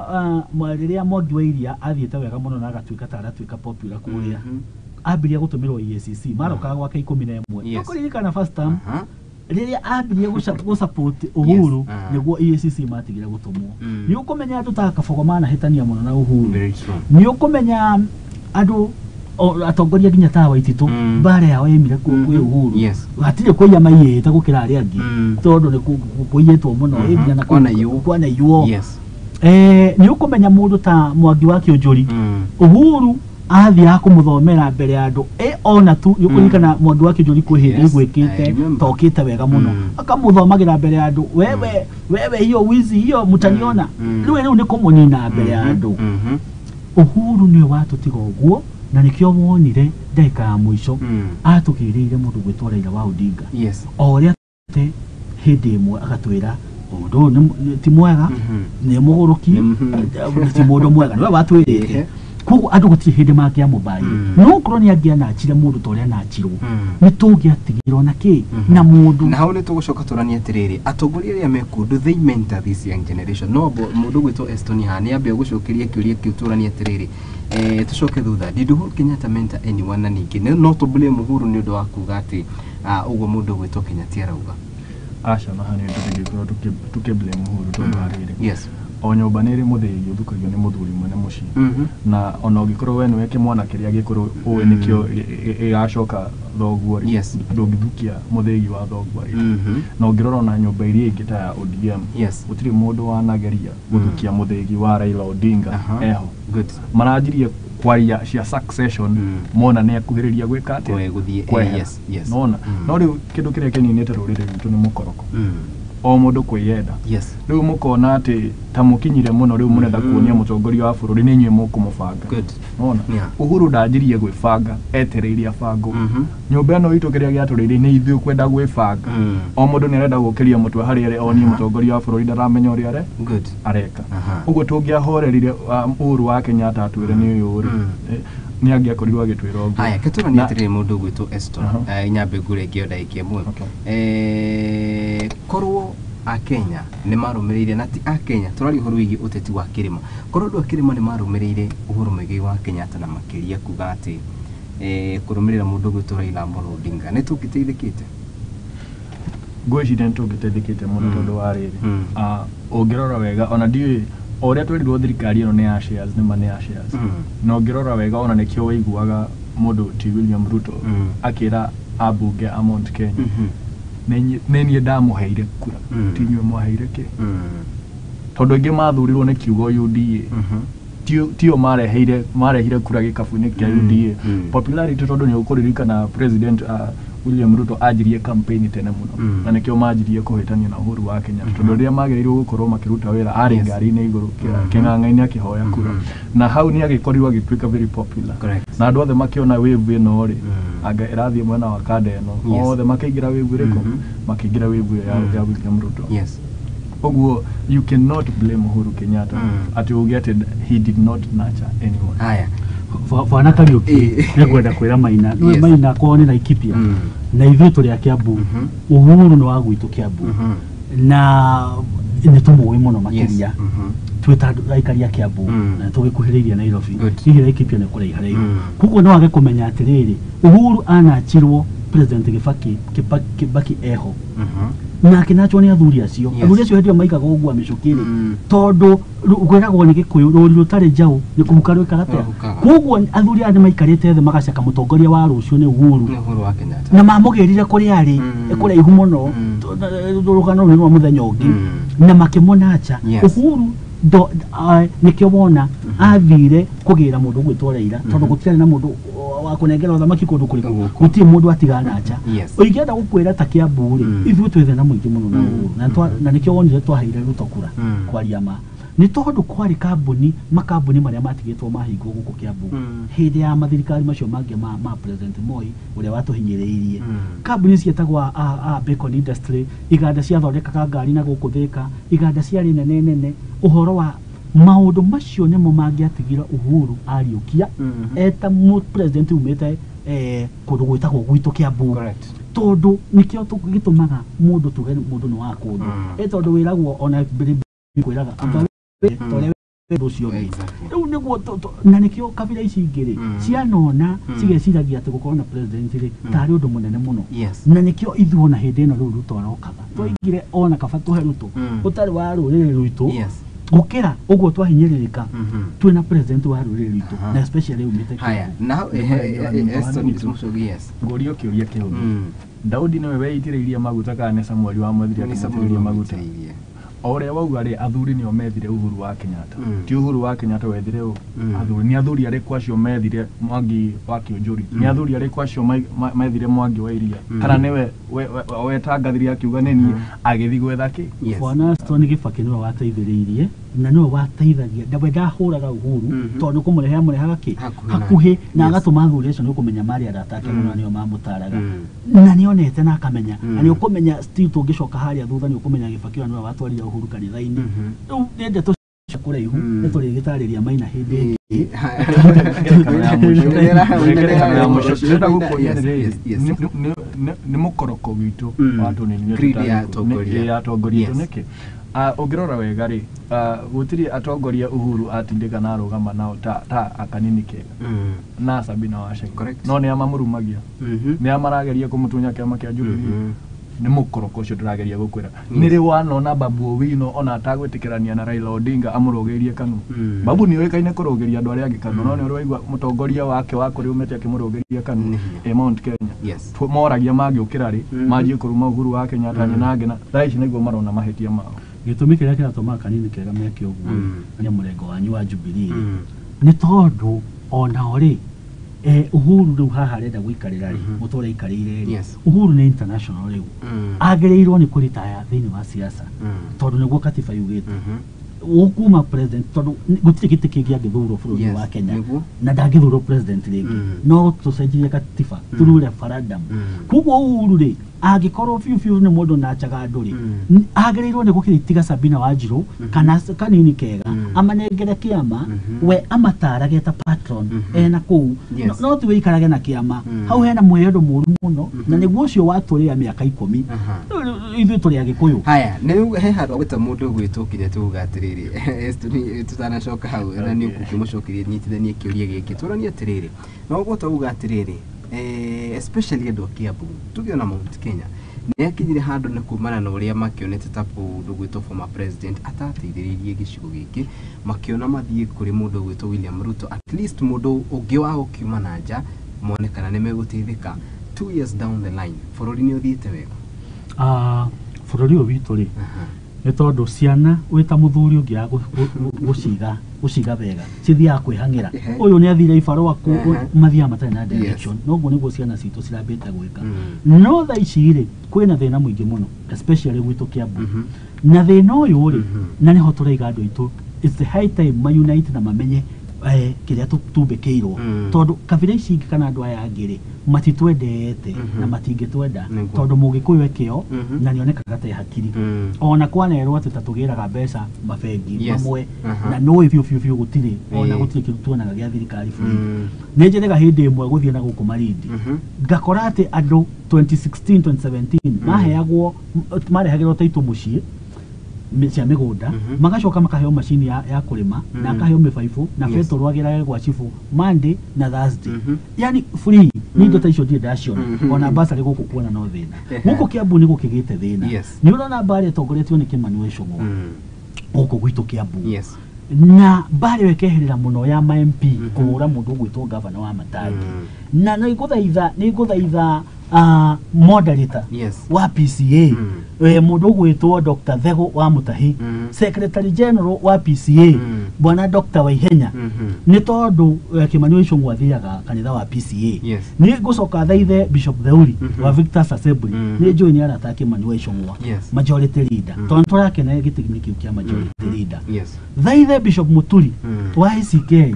rĩrĩa Mwangi wa Iria athiĩte wega mũno na agatuĩka ta aratuĩka popular kũrĩa ambirie gũtũmĩrwo EACC marokaga gwake 11 ũkũririkana first time rĩrĩa ambirie gũsupport Uhuru nĩguo EACC matigire gũtũmwo nĩũkũmenya andũ ta Kabogo manahĩtania mũno na Uhuru nĩũkũmenya andũ atongoria nginya ta Waititũ mbara yao yemire kwĩ Uhuru hatirĩ kũiya maiyĩte gũkĩra arĩa angĩ tondũ nĩ kũiyĩtwo mũno nginya na kwana yuo nĩũkũmenya mũndũ ta Mwangi wa Kĩũnjũri Uhuru athiaga kũmũthomera mbere ya andũ ona tu nĩũkũririkana Mwangi wa Kĩũnjũri kwĩ hĩndĩ gwĩkĩte tokĩte wega mũno akamũthomagĩra mbere ya andũ wewe hiyo wizi hiyo mtaniona rĩu nĩ kũmũnina mbere ya andũ Uhuru nĩwe watũtiga ũguo na nĩkĩo wonire ndeka ya muico atukiriire mundu gwitwa Raila wa Odinga oria te hindi imwe agatwira undu ti mwega ni muguruki ti mundu mwega niwe watwirite koguo andu gutiri hindi makia mubai no korwo ni angia na chire mundu toria na chirwo ni tungiatigirwo na ki na mundu na hau ni tugucoka turania atiriri atongoria aria mekundu they mentor this young generation no mundu gwitwa Estonia ni ambe gucokeria kiuria kiu turania atiriri tucoke thutha did Uhuru Kenyatta mentor anyone na ningi no to blame Uhuru ni undu wa kuga ati uguo mundu gwitwa Kenyatta arauga aca na hani tutigikoro tuke blame Uhuru tondu ariri o nyumba niri muthigi uthukagio ni muthuri mwene muci na ona ugikorwo we niwe kimwana kiria gikuru uwe nikio igacoka thoguo ndungithukia muthigi wa thoguo na ungirora na nyumba iria ingi ta ya ODM gutiri mundu wanageria guthukia muthigi wa Raila Odinga eho marajirie kwaria cia succession mona ne akuhiriria gwika ati guthie nona no riu kindu kiria keninite rurire gitu ni mukoroko o mundu kwiyenda riu mukona ati ta mukinyire muno riu munenda kuonia mutongoria wa bururi ni nywe mukumubanga nona Uhuru ndajirie gwibanga etereire abango nyumba eno itu kiria giaturire ni ithu kwenda gwibanga o mundu ni arenda gukiria mutwe hari ere oni mutongoria wa bururi ndaramenya uri are areka uguo tungiahorerire Uhuru wa Kenyatta atwire ni uyu uri ni angia korirwa gitwira ogu aya ketuna ni atire mundu gwitwo Eston inyambe ngure ngioda ikemwe korwo a Kenya ni marumirire na ti a Kenya turari Uhuru wigi uteti wa Kirima korwo ndu Kirima ni marumirire Uhuru mwigi wa Kenyatta na makiria kuga ati kurumirira mundu gwitwo Raila Odinga ni tukiteithikite gwicire ntungitethikite muno tondu wa riri ungirora wega ona ndiwe oria twerirwo thirikari ino ni ya shares ni mane ya shares no ngirora wega ona nikio waiguaga mundu ti William Ruto akira abunge a Mount Kenya nenie ndamuheire kura tinywe mwaheire ki tondu ingi mathurirwo ni kiugo UDA tio marehire kura gikabu-ini kia UDA popularity tondu ni ukuririkana president William Ruto ajirie campaign tene muno na nikio majirie kuhitania na Uhuru wa Kenyatta tondu ria magerirwo gukorwo makiruta wira ari ngari-ini iguru king'ang'a-ini akihoya kura na hau ni agikorirwo agituika very popular na andu othe makiona wave ino ri anga irathie mwena wa kanda ino othe makiingira wave iriko makiingira wave ya William Ruto oguo you cannot blame Uhuru Kenyatta ati ugetted he did not nurture anyone haya Fana Kariuki nekwenda kwira Maina Maina kwone na Ikipia na ithuĩ tũrĩ a Kiambu Uhuru nĩ wa gwitũ Kiambu na nĩ tũmũĩ mũno makĩria twĩta aikari a Kiambu na tũgĩkuhĩrĩirie Nairobi hihi na Ikipia nĩ kũraiha haraihu koguo no wage kũmenya atĩrĩrĩ Uhuru anachirwo President Kibaki eho na kinachwo ni athuri acio hendio maikaga uguo amicukire tondu gwiragwo ni Gikuyu ruri rutari njau ni kumuka rwikaratea koguo athuri andi maikarite the magacaka mutongoria wa rucio ni Uhuru wa Kenyatta na mamugirire kuri ari kuraihu muno rugano ni rwa muthenya ungi na makimunacha Uhuru nikio wona athire kugira mundu gwitwo Raila tondu gutire na mundu wa kunengera uthamaki kundu kuriku guti mundu atigana nja uigenda gukwira ta Kiambu ri ithuĩ twethe na muingi muno na Uhuru na nikio wonire twaheire Ruto kura kwaria ma ni tondu kwari makambuni maria matigitwo mahingwo guku Kiambu hindi ya mathirikari macio mangi ma president Moi uria watuhinyiriirie kambuni cietagwa bacon industry iganda cia thondekaga ngari na guku Thika iganda cia nene uhoro wa maundu macio nimo mangiatigira Uhuru ariukia eta mu president umete kundu gwitagwo gwitũ Kiambu tondu nikio tugitumaga mundu tuge mundu ni wa kundu tondu wiragwo ona kwiraga tole rucio riu niguo na nikio kabira ici ingiri cianona cigeciragia ati gukorwo na president ri tari undu munene muno na nikio ithuo na hindi ino riu Ruto arokaga twaingire ona kaba tuhe Ruto utari wa ruriri rwitu gukira uguo twahinyiririka twina president wa ruriri rwitu na especially umite haya now ngorio kiuria kiu Daudi niwe weitiriirie maguta kana Samuel wa Mwathiri akitiriirie maguta oria wauga ri athuri nio methire Uhuru wa Kenyatta ti Uhuru wa Kenyatta wethire athuri ni athuri ari kwacio methire Mwangi wa Kĩũnjũri ni athuri ari kwacio methire Mwangi wa Iria kana niwe wetangathirie akiuga neni agithi gwetha ki bwana Stone Kibaki niwe wateithĩrĩirie na no wateithagia ndawe ndahuraga Uhuru tondu kumureha gaki hakuhi na agatuma thuri icio nukumenya mari aratake muno nio mamutaraga na nionete na akamenya na niukumenya still tungicoka haria thutha niukumenya Gibakio no watwarira Uhuru kanitha-ini riu nende kure ihu nituri gitariria maina hindi ni mukoroko witu watu ni atongoria niki ungirora wega ri gutiri atongoria Uhuru atindika na arugama nao ta akanini kega na Sabina Wachira no ni amamurumagia ni amarageria kumutunya kiama kia Jubilee ni mukoroko ucio ndirageria gukwira niri wanona Babu Owino ona atagwitikirania na Raila Odinga amurogerie Kanu Babu ni oikaine kurogeria andu aria angi Kanu no ni urwaigwa mutongoria wake wa kuri umete akimurogeria Kanu Mount Kenya moragia magiukira ri maji kuruma Uhuru wa Kenya tani na ngena thaici niguo marona mahitia mao gitumi kiria kiratuma kanini kega meke uguo ni murengo wanyu wa Jubilee ni tondu ona ori Uhuru riu haha arenda guikarira ri mutore ikarire ri Uhuru ni international riu agereirwo ni kuritaya thiini wa siasa tondu niguo katiba yugite ukuma president tondu gutire giti kingi angithurwo bururi wa Kenya na ndangithurwo president ringi no tucenjie katiba turure referendum kuguo Uhuru ri agikorwo fiu ni mundu na chaga nduri agereirwo ni gukiritiga Sabina Wanjiru kana kanini kega amanengere kiama we amatarage ta patron ena ku no tuwe ikarage na kiama hau hena mwedo muru muno na niguo ucio waturia miaka 10 ithu turi agikuyu haya ni he handu gwita mundu gwitukire tugatiriri tutanacoka hau na ni kukimucokirie nyitithanie kiuria giki turania atiriri no gwita ugatiriri especially andu Kiambu tugiona Mount Kenya ni akinyire handu na kumana na uria makionete ta mundu gwitwo former president atateithiririe gicigo giki makiona mathie kuri mundu gwitwo William Ruto at least mundu ungi wa gukiuma na nja monekana ni meguteithika 2 years down the line bururi ni uthiite wega bururi witu ri ni tondu ciana wita muthuri ungi ya guciga wega cithia kwihangira uyu ni athire ibarua ku mathia matari na direction noguo niguo ciana citu cirambite gwika no tha ici ri kwina thina muingi muno especially gwitu Kiambu na thina uyu ri na niho turaiga andu aitu it's the high time ma unite na mamenye kiria tubekeirwo tondu kabira ici kana andu aya angiri matitwendete na matingitwenda tondu mugikuyu ekio na nionekaga ta hakiri ona kwanerwo ati tatugiraga mbeca mabengi mamwe na no ifyu gutiri ona gutiri kirutuanaga gia thirikari buri ni njirega hindi imwe guthie na guku marindi ngakora ati andu 2016 2017 maheagwo marehagirwo taito mucii cia migunda magacoka makaheo machine ya kurima na akaheo mibaibu na feto rwagiraga gwa chifu Monday na Thursday yani free ni ndo ta icio die dashon ona basa ri guku kuona no thina guku Kiambu ni gukigite thina ni urona bare tongoretio ni Kimani Ichung'wa guku gwitu Kiambu na bare wekeherera muno ya ma MP kuura mundu gwitwo governor wa Matangi na ni guthaitha moderator wa PCA mundu gwitwo Dr. Thego wa Mutahi Secretary General wa PCA bwana Dr. Waihenya ni tondu Kimani Ichung'wa thiaga kanitha wa PCA ni gucoka thaithe Bishop Theuri wa Victor's Assembly ni njui ni arata Kimani Ichung'wa majority leader tondu turakena gitigini kiu kia majority leader thaithe Bishop Muturi wa ICK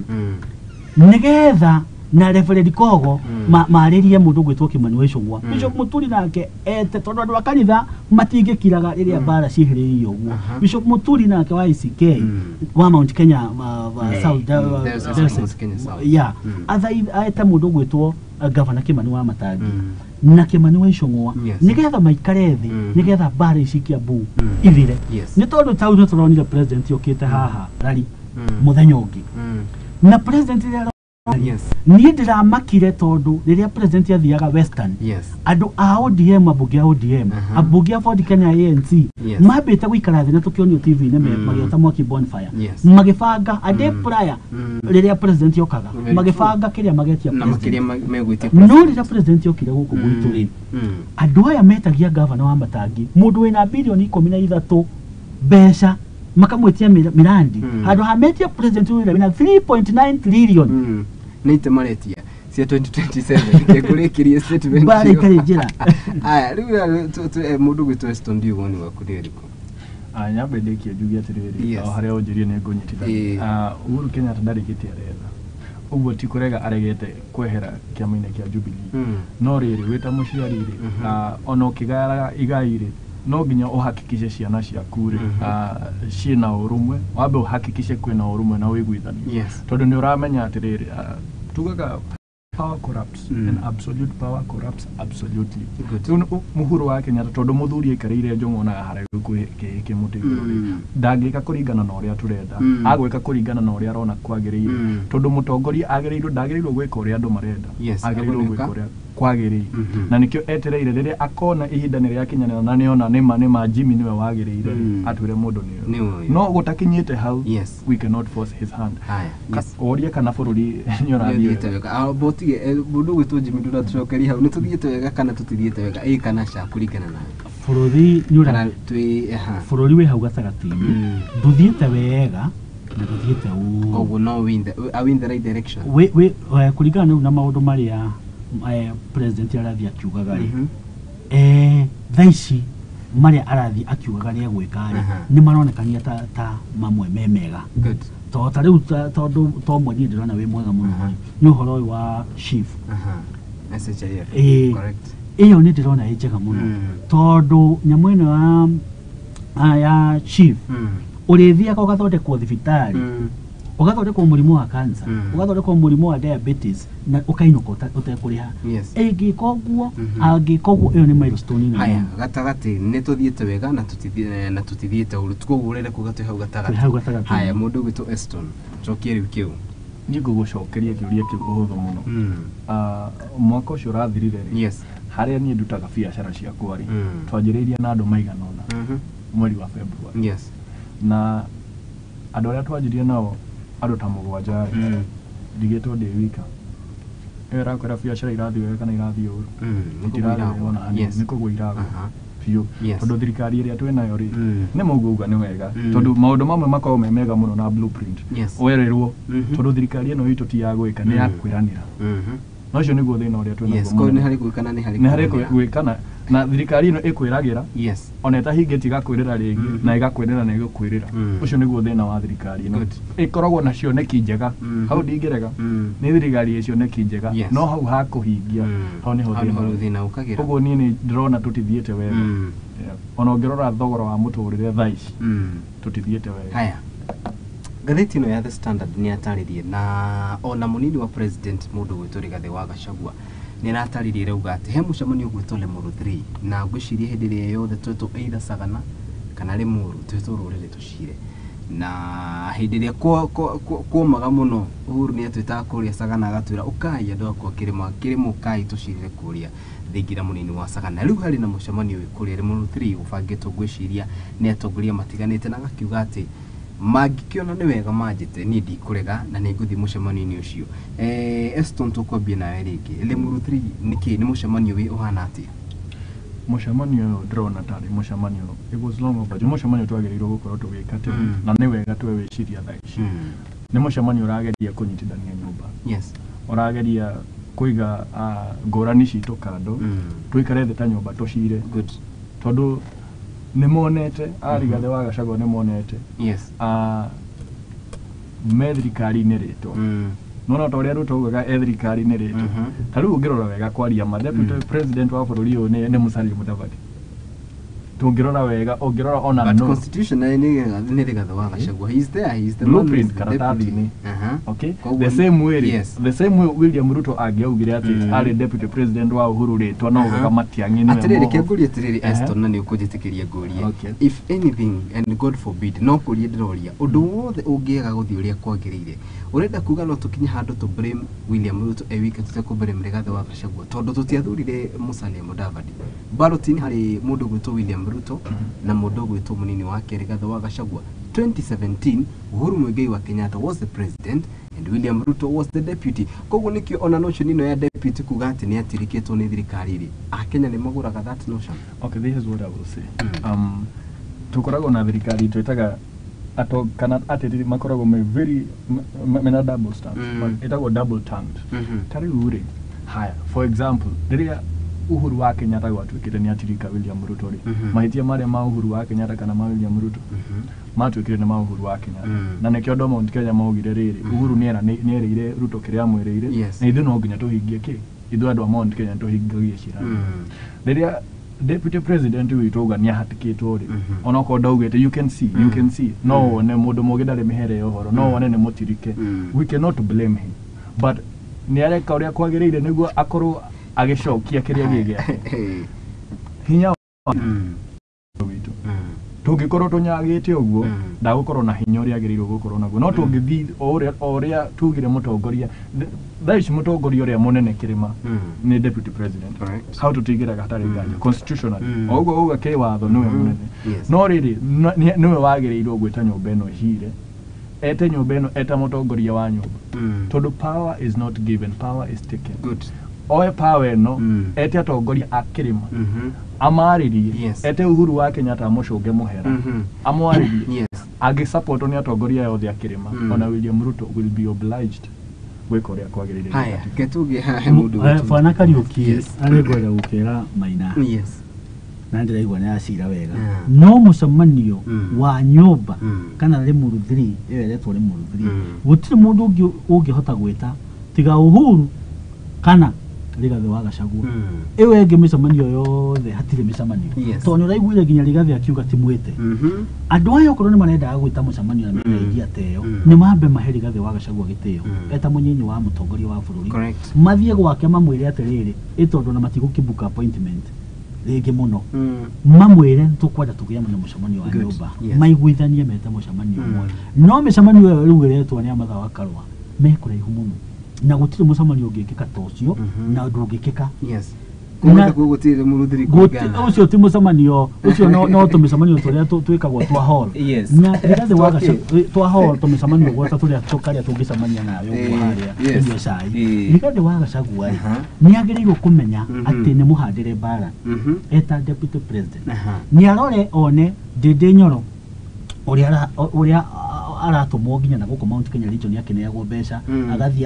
nigetha na Reverend Kogo maririe mundu gwitwo Kimani Ichung'wa Bishop Muturi nake ete tondu andu akanitha matingikiraga riria bara cihiririe uguo Bishop Muturi nake wa ICK wa Mount Kenya South ya aita mundu gwitwo Governor Kimani wa Matangi na Kimani Ichung'wa nigetha maikare thi nigetha bara ici Kiambu ithire ni tondu tau turonire president yokite haha rari muthenya ungi na president ni ndiramakire tondu riria president athiaga Western andu a ODM abunge a ODM abunge a Ford Kenya ANC mabite guikara thina tukionio TV ne magiota mwaki bonfire magibanga ade prior riria president yokaga magibanga kiria magetia no riria president yokire guku gwitu ri andu aya metagia governor wa Matangi mundu wina bilioni 13 mbeca makamwetia mirandi andu hametia president wira wina 3.9 trillion nite maretia cia 2027 kekurekirie statement bari kare jira aya riu mundu gwitwa Eston Diugoni wa kudiriko nyambe ndekie njuge atiriri o haria unjirie ni ngunyitithania Uhuru Kenyatta ndarigite aretha uguo ti kurega aregete kwehera kiama-ini kia Jubilee no riri wita muciari ri ona ukigara igai ri no nginya uhakikishe ciana ciaku ri ciina urumwe wambe uhakikishe kwina urumwe na wiguithania tondu ni uramenya atiriri tugaga power corrupts and absolute power corrupts absolutely. Muhuru wa Kenyatta tondu muthuri ikareire njongona hara ke mutigiro ndangika kuringana na uria turenda agwika kuringana na uria arona kwagiriire tondu mutongoria agiriirwo ndagiriirwo gwika uria andu marenda agiriirwo gwika uria kwagiriire na nikio etereire riria akona ihinda ni ria kinyana na niona nima Jimmy niwe wagiriire atwire mundu niyo no gutakinyite hau we cannot force his hand oria kana bururi nyorathie botige mundu gwitu Jimmy ndura tucokeri hau nituthiete wega kana tutithiete wega kana cha kuringana na bururi nyura bururi we hau gatagati nduthiete wega na nduthiete uguo no win the right direction we kuringana na maundu maria president arathi akiugaga ri thaici maria arathi akiugaga ri gwika ri ni maronekania ta mamwe memega ta riu tondu to mwedi ndirona wi mwega muno ni uhoro wa chief correct iyo ni ndirona ĩ njega muno tondu nyamu ino ya chief ũrĩthiaga ũgathondekwo thibitari ugathondekwo mũrimũ wa cancer ugathondekwo mũrimũ wa diabetes na ũkainũka ũtekũrĩha angĩka ũguo ĩyo nĩ milestone nene haya gatagati nĩ tũthiĩte wega na tutithiĩte ũru tũgũrĩre kũgatũ hau gatagati haya mũndũ gwitũ Eston cokie rĩu kĩu nĩ ngũgũcokeria kĩũria kĩu ũhũthũ mũno mwaka ũcio ũrathirire harĩa niĩ ndutaga biacara ciakwa rĩ twanjĩrĩirie na andũ maigana ũna mweri wa February na andũ arĩa twanjirie nao andũ ta mũgwanja ndigĩtwo ndĩ wika ĩyo ĩrakwĩra biacara irathiĩ wega kana irathiĩ ũru itiragĩrwo ona hanini nĩ kũgũa iragwa biũ tondũ thirikari ĩrĩa twĩnayo rĩ nĩ mauga nĩ wega tondũ maũndũ mamwe makoragwo me mega mũno na blueprint werĩrwo tondũ thirikari ĩno itũ ti ya gwĩka nĩ ya kwĩranĩra no ũcio nĩguo thĩna ũrĩa twĩnaguo nĩ harĩ gwĩkana nĩ harĩ gwĩkana na thirikari ĩno ĩkwĩragĩra ona ĩtahingĩtie igakwĩrĩra rĩngĩ na ĩgakwĩrĩra na ĩgũkwĩrĩra ũcio nĩguo thĩna wa thirikari ĩno ĩkoragwo na cioneki njega hau ndingĩrega nĩ thirikari ĩ cioneki njega no hau ha kũhingia hau nĩho thĩna ũkagĩra koguo niĩ nĩ ndĩrona tũtithiĩte wega ona ũngĩrora thogora wa mũtũrĩre thaa ici tũtithiĩte wega haya gatheti ĩno ya The Standard nĩ atarĩrie na ona mũnini wa president mũndũ gwĩtwo Rigathĩ wa Gachagua nĩ rataririe rauga atĩ he mũcemanio gwĩtwo Lemuru 3 na ngwĩciria hĩndĩ ĩrĩa yothe twĩtwo either Sagana kana Lemuru twĩtwo rũrĩrĩ tũcire na hĩndĩ ĩrĩa kwomaga mũno Uhuru nĩ atwĩtaga kũrĩa Sagana agatwĩra ũkai andũ akwa Kirima ũkai tũcirire kũrĩa thingira mũnini wa Sagana rĩu harĩ na mũcemanio kũrĩa Lemuru 3 ũbangĩtwo ngwĩciria nĩ atongoria matiganĩte na agakiuga atĩ mangĩkĩona nĩ wega manjĩte niĩ ndikũrega na nĩ ngũthiĩ mũcemanio-inĩ ũcio Eston tũkwambia nawe rĩngĩ Lemuru 3 nĩkĩ nĩ mũcemanio wĩ ũhana atĩa mũcemanio ũyũ ndĩrona tarĩ mũcemanio it was long overdue mũcemanio twagĩrĩirwo gũkorwo tũgĩka tene na nĩ wega twĩciria thaa ici nĩ mũcemanio ũrageria kũnyitithania nyũmba ũrageria kũiga ngũrani citũ kando tũikare thĩ ta nyũmba tũcire tondũ nĩ monete Rigathĩ wa Gachagua nĩ monete me thirikari-inĩ rĩtwa nona ta ũrĩa rũtaugaga thirikari-inĩ rĩtwa ta rĩu ũngĩrora wega kwaria ma deputy president wa bũrũri ũyũ nĩ Musalia Mudavadi tungirora wega ungirora ona no constitution nĩ Rigathĩ wa Gachagua he is the blueprint karatathi-inĩ okay the same way William Ruto angiaugire atĩ arĩ deputy president wa Uhuru rĩtwa no ugaga matiang'i nĩwe atĩrĩrĩ kĩngũria atĩrĩrĩ Eston na nĩ ũkũnjĩtĩkĩria ngũrie if anything and God forbid no kũria ndĩroria ũndũ wothe ũngĩaga gũthiĩ ũrĩa kwagĩrĩire urenda kuga no tukinye handu to blame William Ruto wike tuteko blame Rigathĩ wa Gachagua tondu tutiathurire Musalia Mudavadi ballot-inĩ hari mundu gwĩtwo William Ruto na mundu gwĩtwo munini wake Rigathĩ wa Gachagua 2017 Uhuru Muigai wa Kenyatta was the president and William Ruto was the deputy koguo nikio ona notion ino ya deputy kuga atĩ nĩ atirikĩtwo nĩ thirikari ri Akenya nĩ magũraga that notion okay this is what I will say tukoragwo na thirikari twĩtaga ato kana atĩrĩ makoragwo me very mena double standards itagwo double tongued tari ure haya for example rĩrĩa Uhuru wa Kenyatta gwatuikire ni atirika William Ruto ri mahitia mare ma Uhuru wa Kenyatta kana ma William Ruto matuikire ni ma Uhuru wa Kenyatta na nekio ndo Mount Kenya maugire riri Uhuru ni erire Ruto kiria mwirire na ithu no nginya tuhingie ki ithu andu a Mount Kenya tuhingie cira riria Deputy President witauga ni ahatikitwo ri ona ko ndaugite you can see no ne mundu mugi ndari mihere yohoro no one ne mutirike we cannot blame him but ni areka uria kwagirire niguo akorwo agicokia kiria gige hinya witu tungikorwo tunyagite uguo ndagukorwo na hinya uria agirirwo gukorwo naguo no tungithi oria tugire mutongoria thaici mutongoria uria munene Kirima ni Deputy President how to tigira gatari nganja constitutionally oguo uga ke watho niwe munene no riri niwe wagirirwo gwita nyumba eno hire ete nyumba eno eta mutongoria wa nyumba tondu power is not given, power is taken. Good. Oe power eno ete atongoria a Kirima amaririe ete Uhuru wa Kenyatta amucunge muhera amwaririe agi support ni atongoria yothe a Kirima ona William Ruto will be obliged gwika uria kwagirire. Haya ketuge ha mundu Bwana Kariuki aregwera gukira Maina na ndiraigua ni acira wega no mucemanio wa nyumba kana ri muruthiri iyo iretwo ri muruthiri gutire mundu ungihota gwita tiga Uhuru kana Rigathi wa Gachagua iwe ngi micemanio yothe hatire micemanio tondu raiguire ginya Rigathi akiuga timwite andu ayo korwo ni marenda gwita mucemanio na media teo ni mambe mahe Rigathi wa Gachagua giteo eta munyinyi wa mutongoria wa bururi mathie gwake mamwire atiriri itondu na matigukibuka appointment rege muno mamwire tukwenda tugia muno mucemanio wa nyumba maiguithanie meta mucemanio mwe no micemanio yo riugiretwo ni amatha wa Karwa mekuraihu muno na gutire mucemanio ungikika tocio na ndungikika kuna gutire muruthiri kugana ucio ti mucemanio ucio no tumicemanio turia twikagwo twa hall na Rigathi wa Gachagua twa hall tumicemanio gwata turia tukaria tungicemania nayo haria ndio sai Rigathi wa Gachagua ni agirirwo kumenya ati ni muhandire bara eta Deputy President ni arore one Ndindi Nyoro uria aratumwo nginya na guko Mount Kenya region yake ne yago mbeca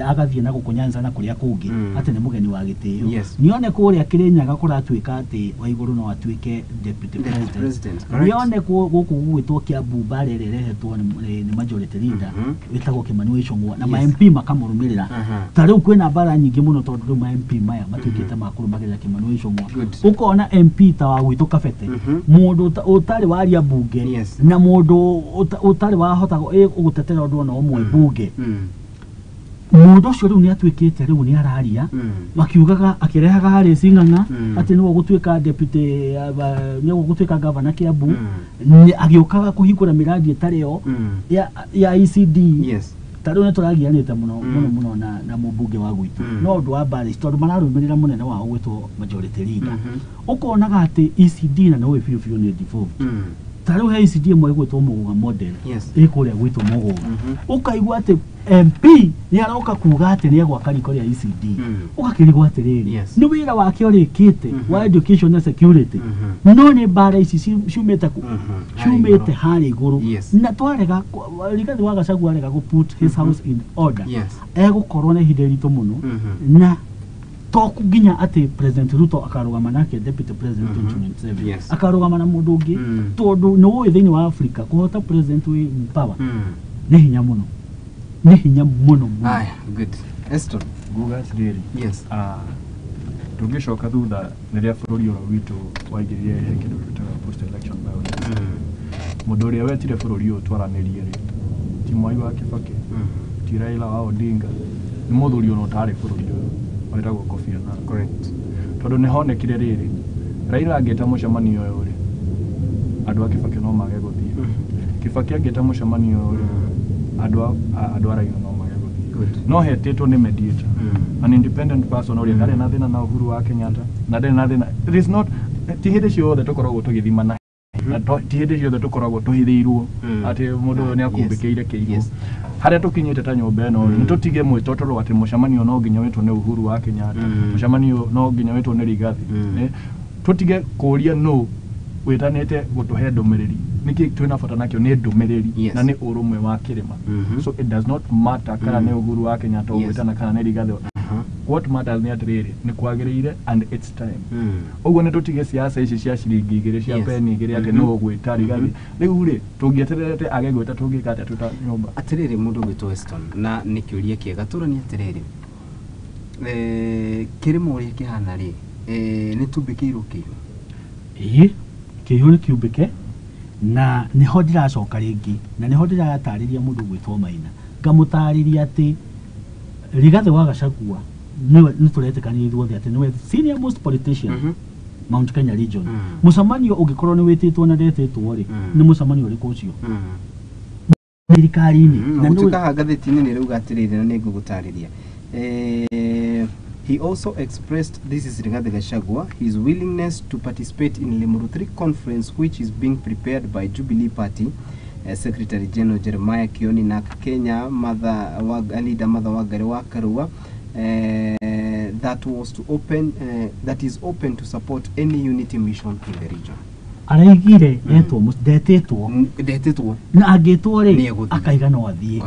agathie na guko Nyanza na kuria kungi ati ni mugeni wa gitio nione kuria Kirinyaga kuratuika ati wa iguru no atuike Deputy President nione guku gwitwo Kiambu bare reretwo ni majority leader witagwo Kimani Ichung'wa na ma MP makamurumirira ta riu kwina bara nyingi muno tondu ma MP maya matuikite makuru magirira Kimani Ichung'wa ukona MP ta wa gwitu Kabete mundu utari waria bunge na mundu utari wahota ugutetera undu ona umwe bunge mundu ucio riu ni atuikite riu ni araria makiugaga akirehaga hari Sing'ang'a ati niwo gutuika deputy niwo gutuika governor Kiambu ni agiukaga kuhingura miradi itareo ya ECD tariu ne turagianite muno na mubunge wa gwitu no ndu wa bari tondu mararumirira munene wa gwitwo majority leader ukonaga ati ECD na no biu ni devolved tariu he ECD mwe gwitwo muguga model ikuria gwitwo muguga ukaigua ati MP ni aroka kuga ati ni egwa kariko ria ECD ukakirigwa atiriri ni wira wake urikite wa education na security no ni bara ici ciumite hari iguru na twarega Rigathi wa Gachagua arega go put his house in order egukorwo na ihinda rito muno na toku ginya ati President Ruto akarugama nake Deputy President 2027 akarugama na mundu ungi tondu no thini wa Africa kuhota president we power ni hinya muno aya good Eston guga siriri tugicoka thutha riria bururi oro witu waigirire kindu gitaga post election violence mundu uria wetire bururi uyu twaranirie ri ti Mwai wa Kibaki ti Raila wa Odinga ni muthuri ono tari bururi uyu wetagwo Kofi Annan correct tondu ni honekire riri Raila ageta mucemanio uyu ri andu a Kibaki no mage guthii Kibaki ageta mucemanio uyu andu a Raila no mage guthii no hetitwo ni mediator an independent person uria ndari na thina na Uhuru wa Kenyatta na ndari na thina it is not ti hindi ciothe tukoragwo tugithima na ti hindi ciothe tukoragwo tuhithiirwo ati mundu ni akumbikiire kiigo haria tukinyite ta nyumba eno ni tutige mwitotoro ati mucemanio no nginya wetwo ni Uhuru wa Kenyatta mucemanio no nginya wetwo ni Rigathi tutige kuria no witanite gutuhe ndumiriri niki twina bata nakyo ni ndumiriri na ni urumwe wa Kirima so it does not matter kana ni Uhuru wa Kenyatta witana kana ni Rigathi what matters ni atiriri ni kwagirire and it's time uguo ni tutige siasa ici cia ciringi igiri cia peni igiri ati no gwita rigathi riu ri tungietererete age gwita tungikata tuta nyumba atiriri mundu gwitwo Weston na nikiuria kiega turani atiriri Kirima uri kihana ri ni tumbikirwo kiyo kiyo ni kiumbike na niho ndiracoka ringi na niho ndiratariria mundu gwitwo Maina ngamutariria ati Rigathi wa Gachagua ni turetekania ithuothe ati niwe senior most politician Mount Kenya region mucamanio ungikorwo ni wititwo na ndetitwo ri ni mucamanio uri kucio thirikari-ini na tukaha gatheti-ini ni rauga atiriri na ningugutariria he also expressed, this is Rigathi Gachagua, his willingness to participate in Limuru 3 conference which is being prepared by Jubilee Party. Secretary General Jeremiah Kioni na Kenya leader Mother Wangari wa Karua that is open to support any unity mission in the region. Araigire ndetetwo na agitwo ri akaiga no athie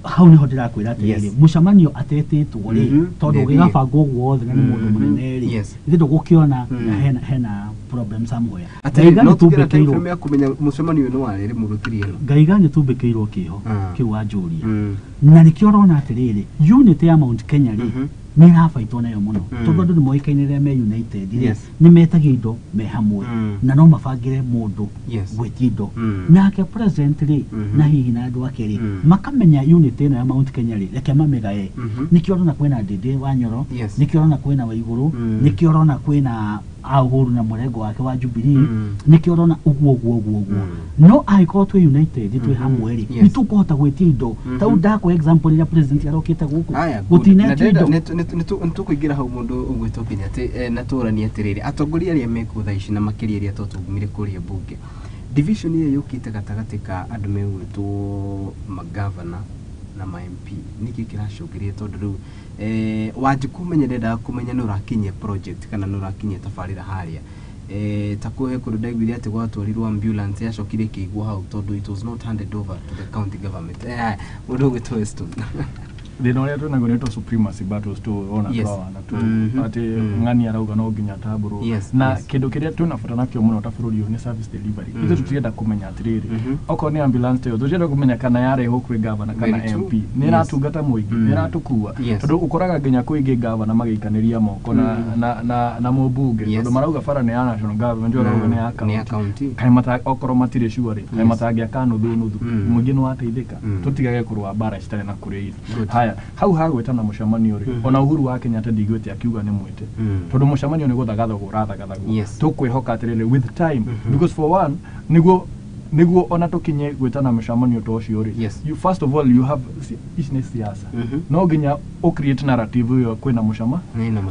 hau niho ndirakwira ati mucamanio atetetwo ri tondu gigabangwo guothe na ni mundu munene ri ithe ndugukiona na hena problem somewhere ataiga no tumbikirwo kumenya mucamanio no wari ri murutirie ngaiga ni tumbikirwo kiho kiu anjuria na nikio rona atiriri unity ya Mount Kenya ri ni rafaitwo nayo muno tondu ndu moikainire me united ni metagia indo me hamwe na no mabangire mundu gwitia indo nake president ri na hihi na andu ake ri makamenya unity ino ya Mount Kenya ri reke mamigae nikio rona kwina Ndindi wa Nyoro nikio rona kwina Waiguru nikio rona kwina Uhuru na murengo wake wa Jubilee nikio rona uguo no aiko twe united twe hamwe ri nitukuhota gwitia indo tau ndako example ya president arokite guku gutina indo nitukuingira hau mundu ugwitwo kinya ati naturani atiriri atongoria aria mekutha ici na makiria aria totungumire kuria bunge division ile yukite gatagati ka andu megwitwo magavana na ma MP niki kirashogirie tondu riu waje kumenyerera kumenya nurakinye project kana nurakinye tafarira haria takuhe kurudagwiri ati gwatwarirwo ambulance yashokire kigwa hau tondu it was not handed over to the county government mundu gwitwo Weston Dino ya tuna goneto supremacy battles to ona kwa na tu ati ngani arauga no ginya taburo na kindu kiria tunafuta nakyo muno tabururi ni service delivery ithu tutienda kumenya atiriri oko ni ambulance yo tutienda kumenya kana yare ho kwi governor kana MP ni ratungata muingi ni ratukua tondu ukoraga ginya kuingi governor magikaniria moko na mubunge tondu marauga fara ni ya national government yo rauga ni ya county kaimata okoro matire sure kaimata kanu nuthu muingi no ateithika tutigage kurwa bara citare na kureira haya hau hagwetana mucamanio ri ona Uhuru wa Kenya tadigwete akiuga ni mwete tondu mucamanio ni guthagatha tukwihoka atiriri with time because for one niguo ona tukinye gwetana mucamanio to cio ri you first of all you have business siasa no ginya o create narrative yo kwina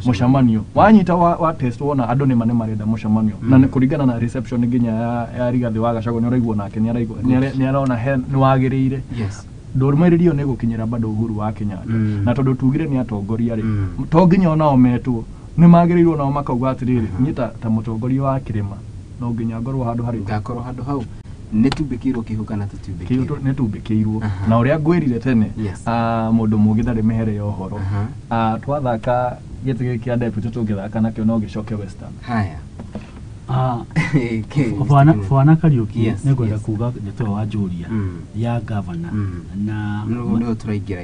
mucamanio wanyita wa test wona andu ni mane marenda mucamanio na kuringana na reception ginya ya Rigathi wa Gachagua ni uraigwo nake ni arona ni wagiriire ndorumiririo ni gukinyira bado Uhuru wa Kenya na tondu tugire ni atongoria ri to nginya onao metwo ni magirirwo nao makauga atiriri nyita ta mutongoria wa Kirima no nginya ngorwo handu hari ngakorwo handu hau nitumbikirwo kihuka na tutumbikirwo nitumbikirwo na uria ngwirire tene mundu mugithari mehere yo horo twathaka gitigi kia deputy tungithaka nakyo no gicoke Western haya Fwana Kariuki negwenda kuga ndeto wa Julia ya governor na ndio turaigira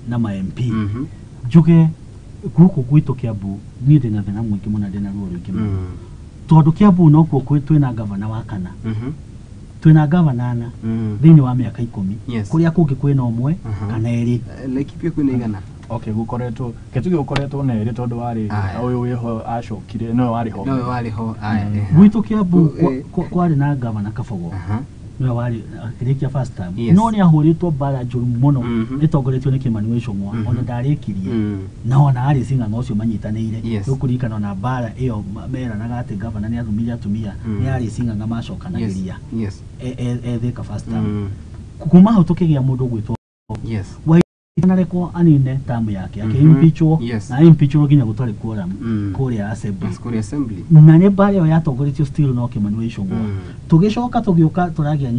na ma MP juge guku gwito Kiambu ni ndina thina mwingi muna ndina ruo rwingi tondu Kiambu no kuo kwitwe na governor wa kana twina governor na thini wa miaka 10 kuria kungi kwina umwe kana eri Laikipia kwina igana okay gukoretwo ketuge gukoretwo na eri tondu wari uyu wiho acokire no wari ho gwito Kiambu kwari na governor Kabogo no wari kirikia first time no ni ahuritwo bara njuru muno nitongoretio ni Kimani Wicung'wa ona ndarikirie na ona ari singa no cio manyitanire ukurikana na bara iyo mera na gate governor ni atumia ni ari singa ngamacokanagiriria etheka first time kuma hau tukigia mundu gwitwo nareko anine tamu yake impeachwo na impeachwo ginya gutari quorum kuria assembly na ne bare ya tongoretio still no Kimani Wicung'wa tugicoka tugiuka turagia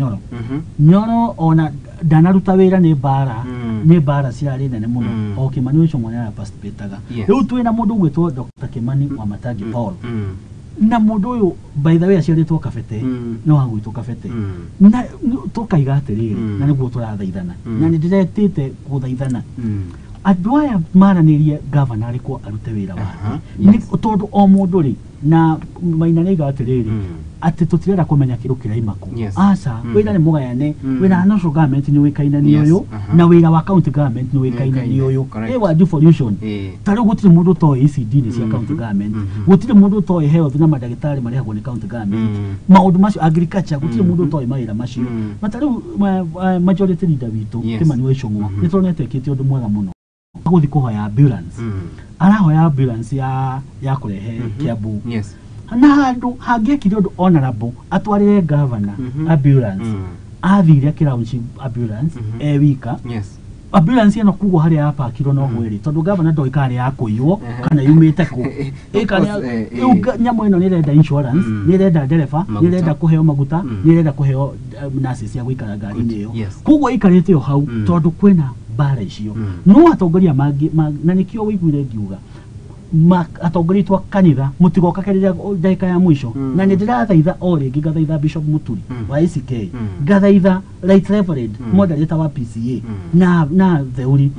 Nyoro ona ndanaruta wira ni bara nä mbara ciarä nene må no o Kimani å mwana ya participateaga rä u twä na må ndå å gwä two Dr. Kimani wa Matangi Paul na må ndå å yå by the way aciarä two Kabete no agwitwo Kabete na tå kaiga atä rä rä na nä guo tå rathaithana na nä ndä retä te gå thaithana andå aya maranä gavana arä ko arute wä ra wake tondå o må ndå rä na Maina nä iga atä rä rä atä tå tirenda kå menya kä rå kä raima kå aca wä ra nä må gayane wä ra national government nä wä kaine nä å yå na wä ra wa county government nä wä kaine nä å yå ä wa devolution ta rä u gå tirä må ndå toä ECD nä cia county government gå tirä må ndå toä health na mandagätarä marä hagwo nä county government maå ndå macio agriculture gå tirä må ndå toä mawä ra macio na ta rä u majority leader witå Kimani wa Icũng'wa nä tåronete kä te å ndå mwega må no gå thiä kå hoya ambulance arahoya ambulance ya kå rehe Kiambu na handå hangĩekire ũndũ honorable atwarĩre governor ambulance athire kĩraunci ambulance wika ambulance ĩno kugwo harĩa yapakirwo no gwĩrĩ tondũ governor ndoĩ kana ya kũiywo kana yumĩte kũ nyamũ ĩno nĩ ĩrenda insurance nĩ ĩrenda ndereba nĩ ĩrenda kũheo maguta nĩ ĩrenda kũheo nurses cia gũikara ngari-inĩ ĩyo kugwo ĩikarĩte o hau tondũ kwĩna mbara icio no atongoria mangĩ na nĩkĩo wĩiguire ngiuga atongoria twa kanitha mutigoka kerera ndagika ya mwisho na nä ndä rathaitha o rä ngä ngathaitha Bishop Muturi wa ACK ngathaitha Right Reverend moderator wa PCA na theuri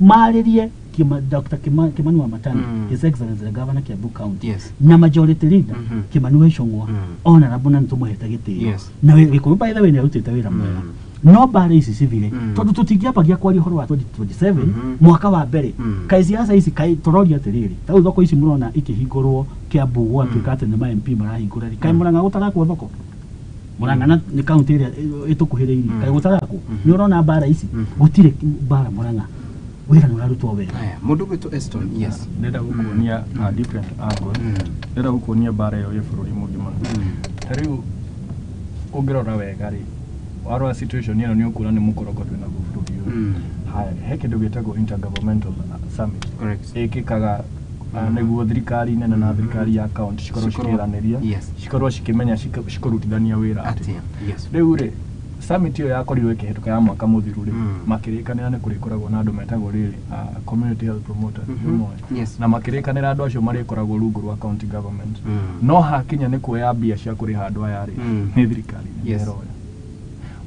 marĩrie Dr. Kimani wa Matangi His Excellency the Governor Kiambu County na majority leader Kimani wa Icũng'wa honorable na tumuhete gĩtĩo na gĩkũyũ by the way nĩ arutĩte wĩra mwega no mbara ici cithire tondũ tũtingĩambagia kwaria ũhoro wa 2027 mwaka wa mbere kaĩ ciaca ici kaĩ tũroria atĩrĩrĩ ta rĩu thoko ici mũrona ikĩhingũrwo Kiambu gwatuĩka atĩ nĩ ma MP marahingũra kaĩ Mũrang'a gũtarakwo thoko Mũrang'a nĩ kaunti ĩrĩa ĩtũkuhĩrĩirie kaĩ gũtarakwo nĩ ũrona mbara ici gũtirĩ mbara Mũrang'a wĩra nĩ ũrarutwo wega mũndũ gwĩtwo Eston ndĩrenda gũkuonia different angle ndĩrenda gũkuonia mbara ĩyo ĩ bũrũri mũgima ta rĩu ũngĩrora wega rĩ warora situation ĩno nĩ ũkuona nĩ mũkoroko twĩna bũrũri ũyũ he kĩndũ gĩtagwo intergovernmental summit ĩkĩkaga nĩguo thirikari nene na thirikari ya county cikorwo cikĩranĩria cikorwo cikĩmenya cikũrutithania wĩra atĩa rĩu rĩ summit ĩyo yakorirwo ĩkĩhetũka ya mwaka mũthiru rĩ makĩrĩkanĩra nĩ kũrĩkoragwo na andũ metagwo rĩrĩ community health promoters na makĩrĩkanĩra andũ acio marĩkoragwo rungu rwa county government no hakinya nĩ kuoya mbia cia kũrĩha andũ aya rĩ nĩ thirikari nĩyeroya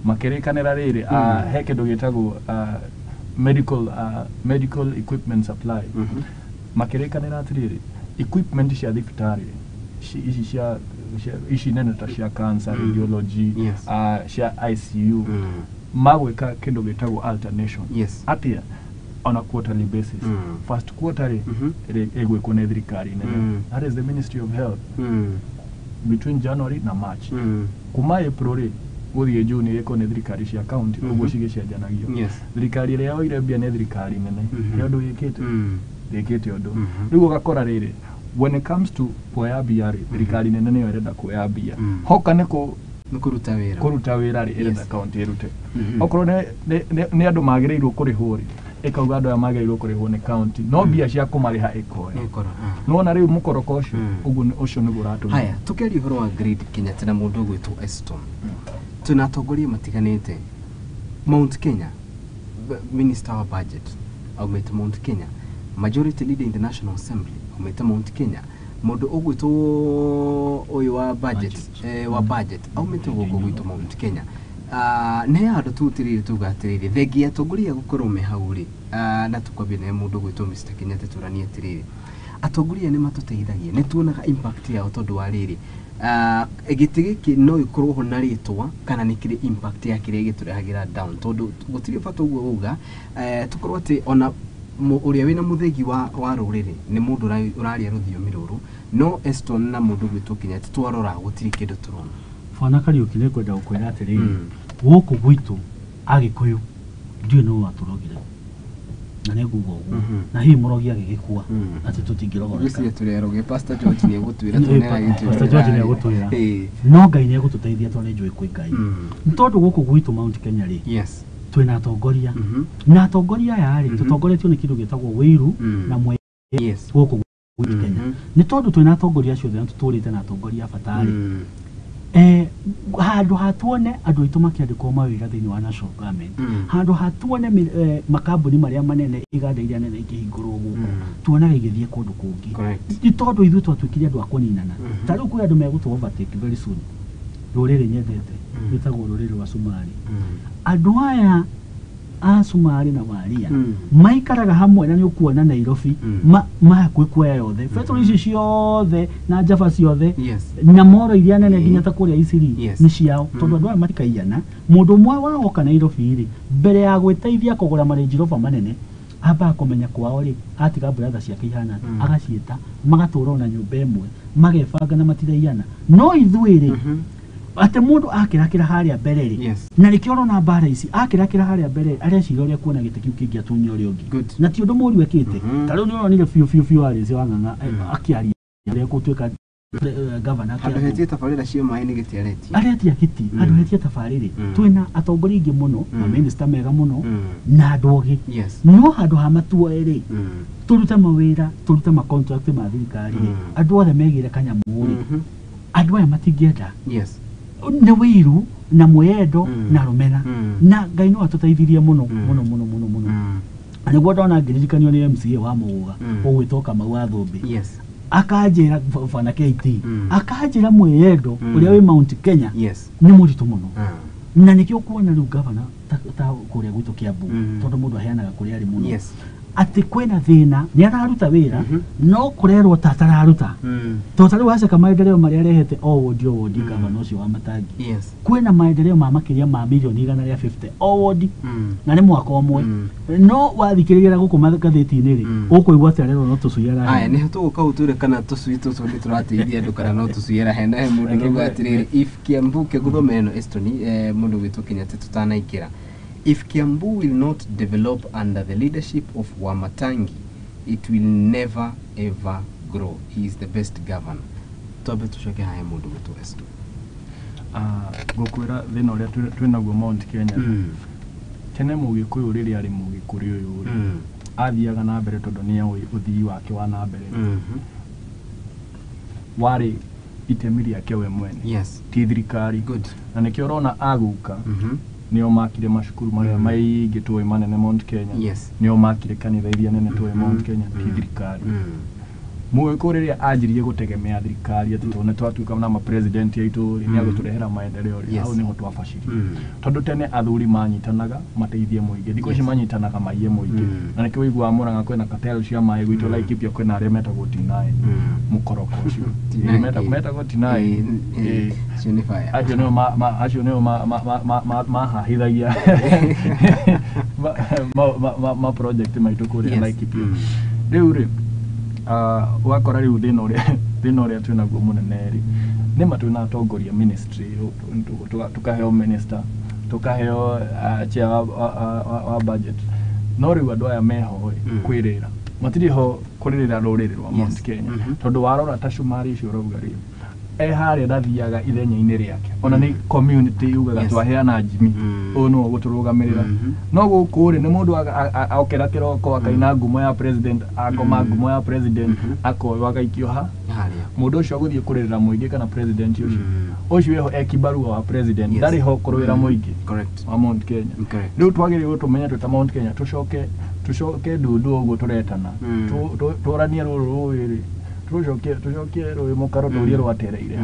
makĩrĩkanĩra rĩrĩ he kĩndũ gĩtagwo medical equipment supply makĩrĩkanĩra atĩrĩrĩ equipment cia thibitarĩ ici nene ta cia cancer radiology cia ICU magwĩka kĩndũ gĩtagwo alternation atĩa on a quarterly basis first quarter ĩgwĩkwo nĩ thirikari nene that is the Ministry of Health between January na March kuma April gũthiĩ June ĩkwo nĩ thirikari cia county ũguo cigĩcenjanagio thirikari ĩrĩa yoire mbia nĩ thirikari nene nĩ ũndũ gĩkĩte ũndũ rĩu ũgakora rĩrĩ when it comes to kuoya mbia rĩ thirikari nene nĩyo ĩrenda kuoya mbia hoka nĩ kũruta wĩra rĩ ĩrenda county ĩrute okorwo nĩ andũ magĩrĩirwo kũrĩhwo rĩ ĩkauga andũ aya magĩrĩirwo kũrĩhwo nĩ county no mbia cia kũmarĩha ĩkoya nĩwona rĩu mũkoroko ũcio ũcio nĩguo ũratũma haya tũkĩaria ũhoro wa grade Kenya tena mũndũ ũgwĩtwo Eston twĩna atongoria matiganĩte Mount Kenya minister wa budget aumĩte Mount Kenya majority leader in the National Assembly aumĩte Mount Kenya mũndũ ũgwĩtwo ũyũ wa budget aumĩte gũkũ gwitũ Mount Kenya nĩ handũ tutĩrĩire tuga atĩrĩrĩ thengia atongoria gũkorwo me hau rĩ na tũkwambia nĩ mũndũ ũgwĩtwo Mr. Kenyatta tũranie atĩrĩrĩ atongoria nĩ matũteithagia nĩ tuonaga impact yao tondũ wa rĩrĩ gĩtĩ gĩkĩ no gĩkorwo ho na rĩtwa kana nĩ kĩrĩ impact ya kĩrĩa gĩtũrehagĩra down tondũ gũtirĩ bata ũguo uga tũkorwo atĩ ona ũrĩa wĩna mũthegi wa rũrĩrĩ nĩ mũndũ ũraria rũthiomi rũrũ no Eston na mũndũ gwĩtwo Kenyatta twarora gũtirĩ kĩndũ tũrona Bwana Kariuki nĩ kwenda gũkwĩra atĩrĩrĩ gũkũ gwitũ Agĩkũyũ ndiũĩ nũ watũrogire na nĩ nguga ũguo na hihi mũrogi agĩgĩkua atĩ tũtingĩrogoreka gwĩciria tũrerogĩ Pastor George nĩ egũtwĩra tũnera Pastor George nĩ egũtwĩra no Ngai nĩ egũtũteithia tondũ njũĩ kwĩ Ngai nĩ tondũ gũkũ gwitũ Mount Kenya rĩ twĩna atongoria na atongoria aya rĩ tũtongoretio nĩ kĩndũ gĩtagwo wĩiru na mwĩ gũkũ gwitũ Kenya nĩ tondũ twĩna atongoria acio othe na tũtũrĩte na atongoria bata rĩ handu hatuone andu aitu makiandikwo mawira thiini wa national government handu hatuone makambuni maria manene iganda iria nene ikihingurwo guku tuonaga igithie kundu kungi ti tondu ithu twatuikire andu akuninana tariu kwi andu megutwo overtake very soon ruriri nyendete bitagwo ruriri rwa Somali andu aya a Somali na Waria maikaraga hamwe na ni ukuona Nairobi makwikuya yothe fetro ici ciothe na Java ciothe na moro iria nene nginya ta kuria Isiri ni ciao tondu andu aya matikaiyana mundu mwe wao kana Nairobi ri mbere ya gwiteithia kugura marenji rofa manene aba kumenya kwao ri atiga brother ciake ihana agacieta magatura na nyumba imwe magebanga na matiraiyana no ithuiri ate mundu akirakira haria mbere ri na nikio na mbara ici akirakira haria mbere arecira uria kuona gite kiu kingi atunya uria ungi na ti undu muri wekite tariu ni onire fiu ari zi wanganga akiaria uria gutwika governor andu hetie tafarira cio mai ni gitiareti aretia kiti andu hetie tafariri twina atongori ingi muno na minister mega muno na andu ogi no handu ha matuo eri turute mawira turute ma contract ma thirikari andu othe megire kanyamuri andu aya matingienda ne wiru na mwendo na rumena na Ngai no atuteithirie muno ani gwona ngirikanio ni MCA wa Muga ogwitoka mawa thombe akajira fana KT akajira mwendo uria wi Mount Kenya ni muritu muno na nikio kuona ru governor ta kuria gwitu Kiambu tondu mundu aheanaga kuria ari muno ati kwena thina ni araruta wira no kurerwo tatararuta totari wase kama maendeleo maria rehete wodi governor ucio wa Matangi kwena maendeleo ma makiria ma milioni 150 wodi na ni mwaka omwe no wathikiriria guku magatheti-ini ri ukuigwa terero no tusuira aya ni tuguka uture kana tusui tutu ndi turateithia andu kana no tusuira hena mundu ngiuga atiriri if Kiambu keguthomeno Estoni mundu witu Kenyate tutanaikira. If Kiambu will not develop under the leadership of Wamatangi, it will never ever grow. He is the best governor. Tobe tushoke haya mundu witu Esto. Gukwira thina uria twinaguo Mount Kenya. Tene mugikuyu riri ari mugikuri uyu athiaga na mbere tondu ni uthii wake wa na mbere. Wari itemi riake we mwene ti thirikari na nikio urona aguka nio makire mashukuru maria maingi tuwe manene Mount Kenya nio makire kanitha iria nene tuwe Mount Kenya ti thirikari muwikuriria anjirie gutegemea thirikari ati tone twatuika na ma president yaitu ni aguturehera maendeleo ri au niho twafashiri tondu tene athuri manyitanaga mateithie muingi thiko ci manyitanaga maiye muingi na nikio igwa muranga kwena cartel cia mai gwitu like ipia kwena aria metagwo tinai mukoroko ucio metagwo tinai Unify acio nio mahahithagia ma project maitu kuria like ipia riu ri wakora riu thina uria twinaguo munene ri ni matwina atongoria ministry tukaheo minister tukaheo chair wa budget no riu andu aya meho kwirira matiriho kuririra ruriri rwa Mount Kenya tondu warora ta Shumari icio rauga ri haria ndathiaga ithenya-ini riake ona ni community yugaga twaheana njimi no guturugamirira no guku ri ni mundu aokera kiroko akaina ngumo ya president akoma ngumo ya president akoywa gaikio mundu ucio guthie kuririra muingi kana president ucio weho ekibarua wa president ndari ho kuruira muingi wa Mount Kenya riu twagiriwe tumenya tuta Mount Kenya tucoke ndudu uguo turetana turanie ruru tucokie rui mukaro turie rwatereire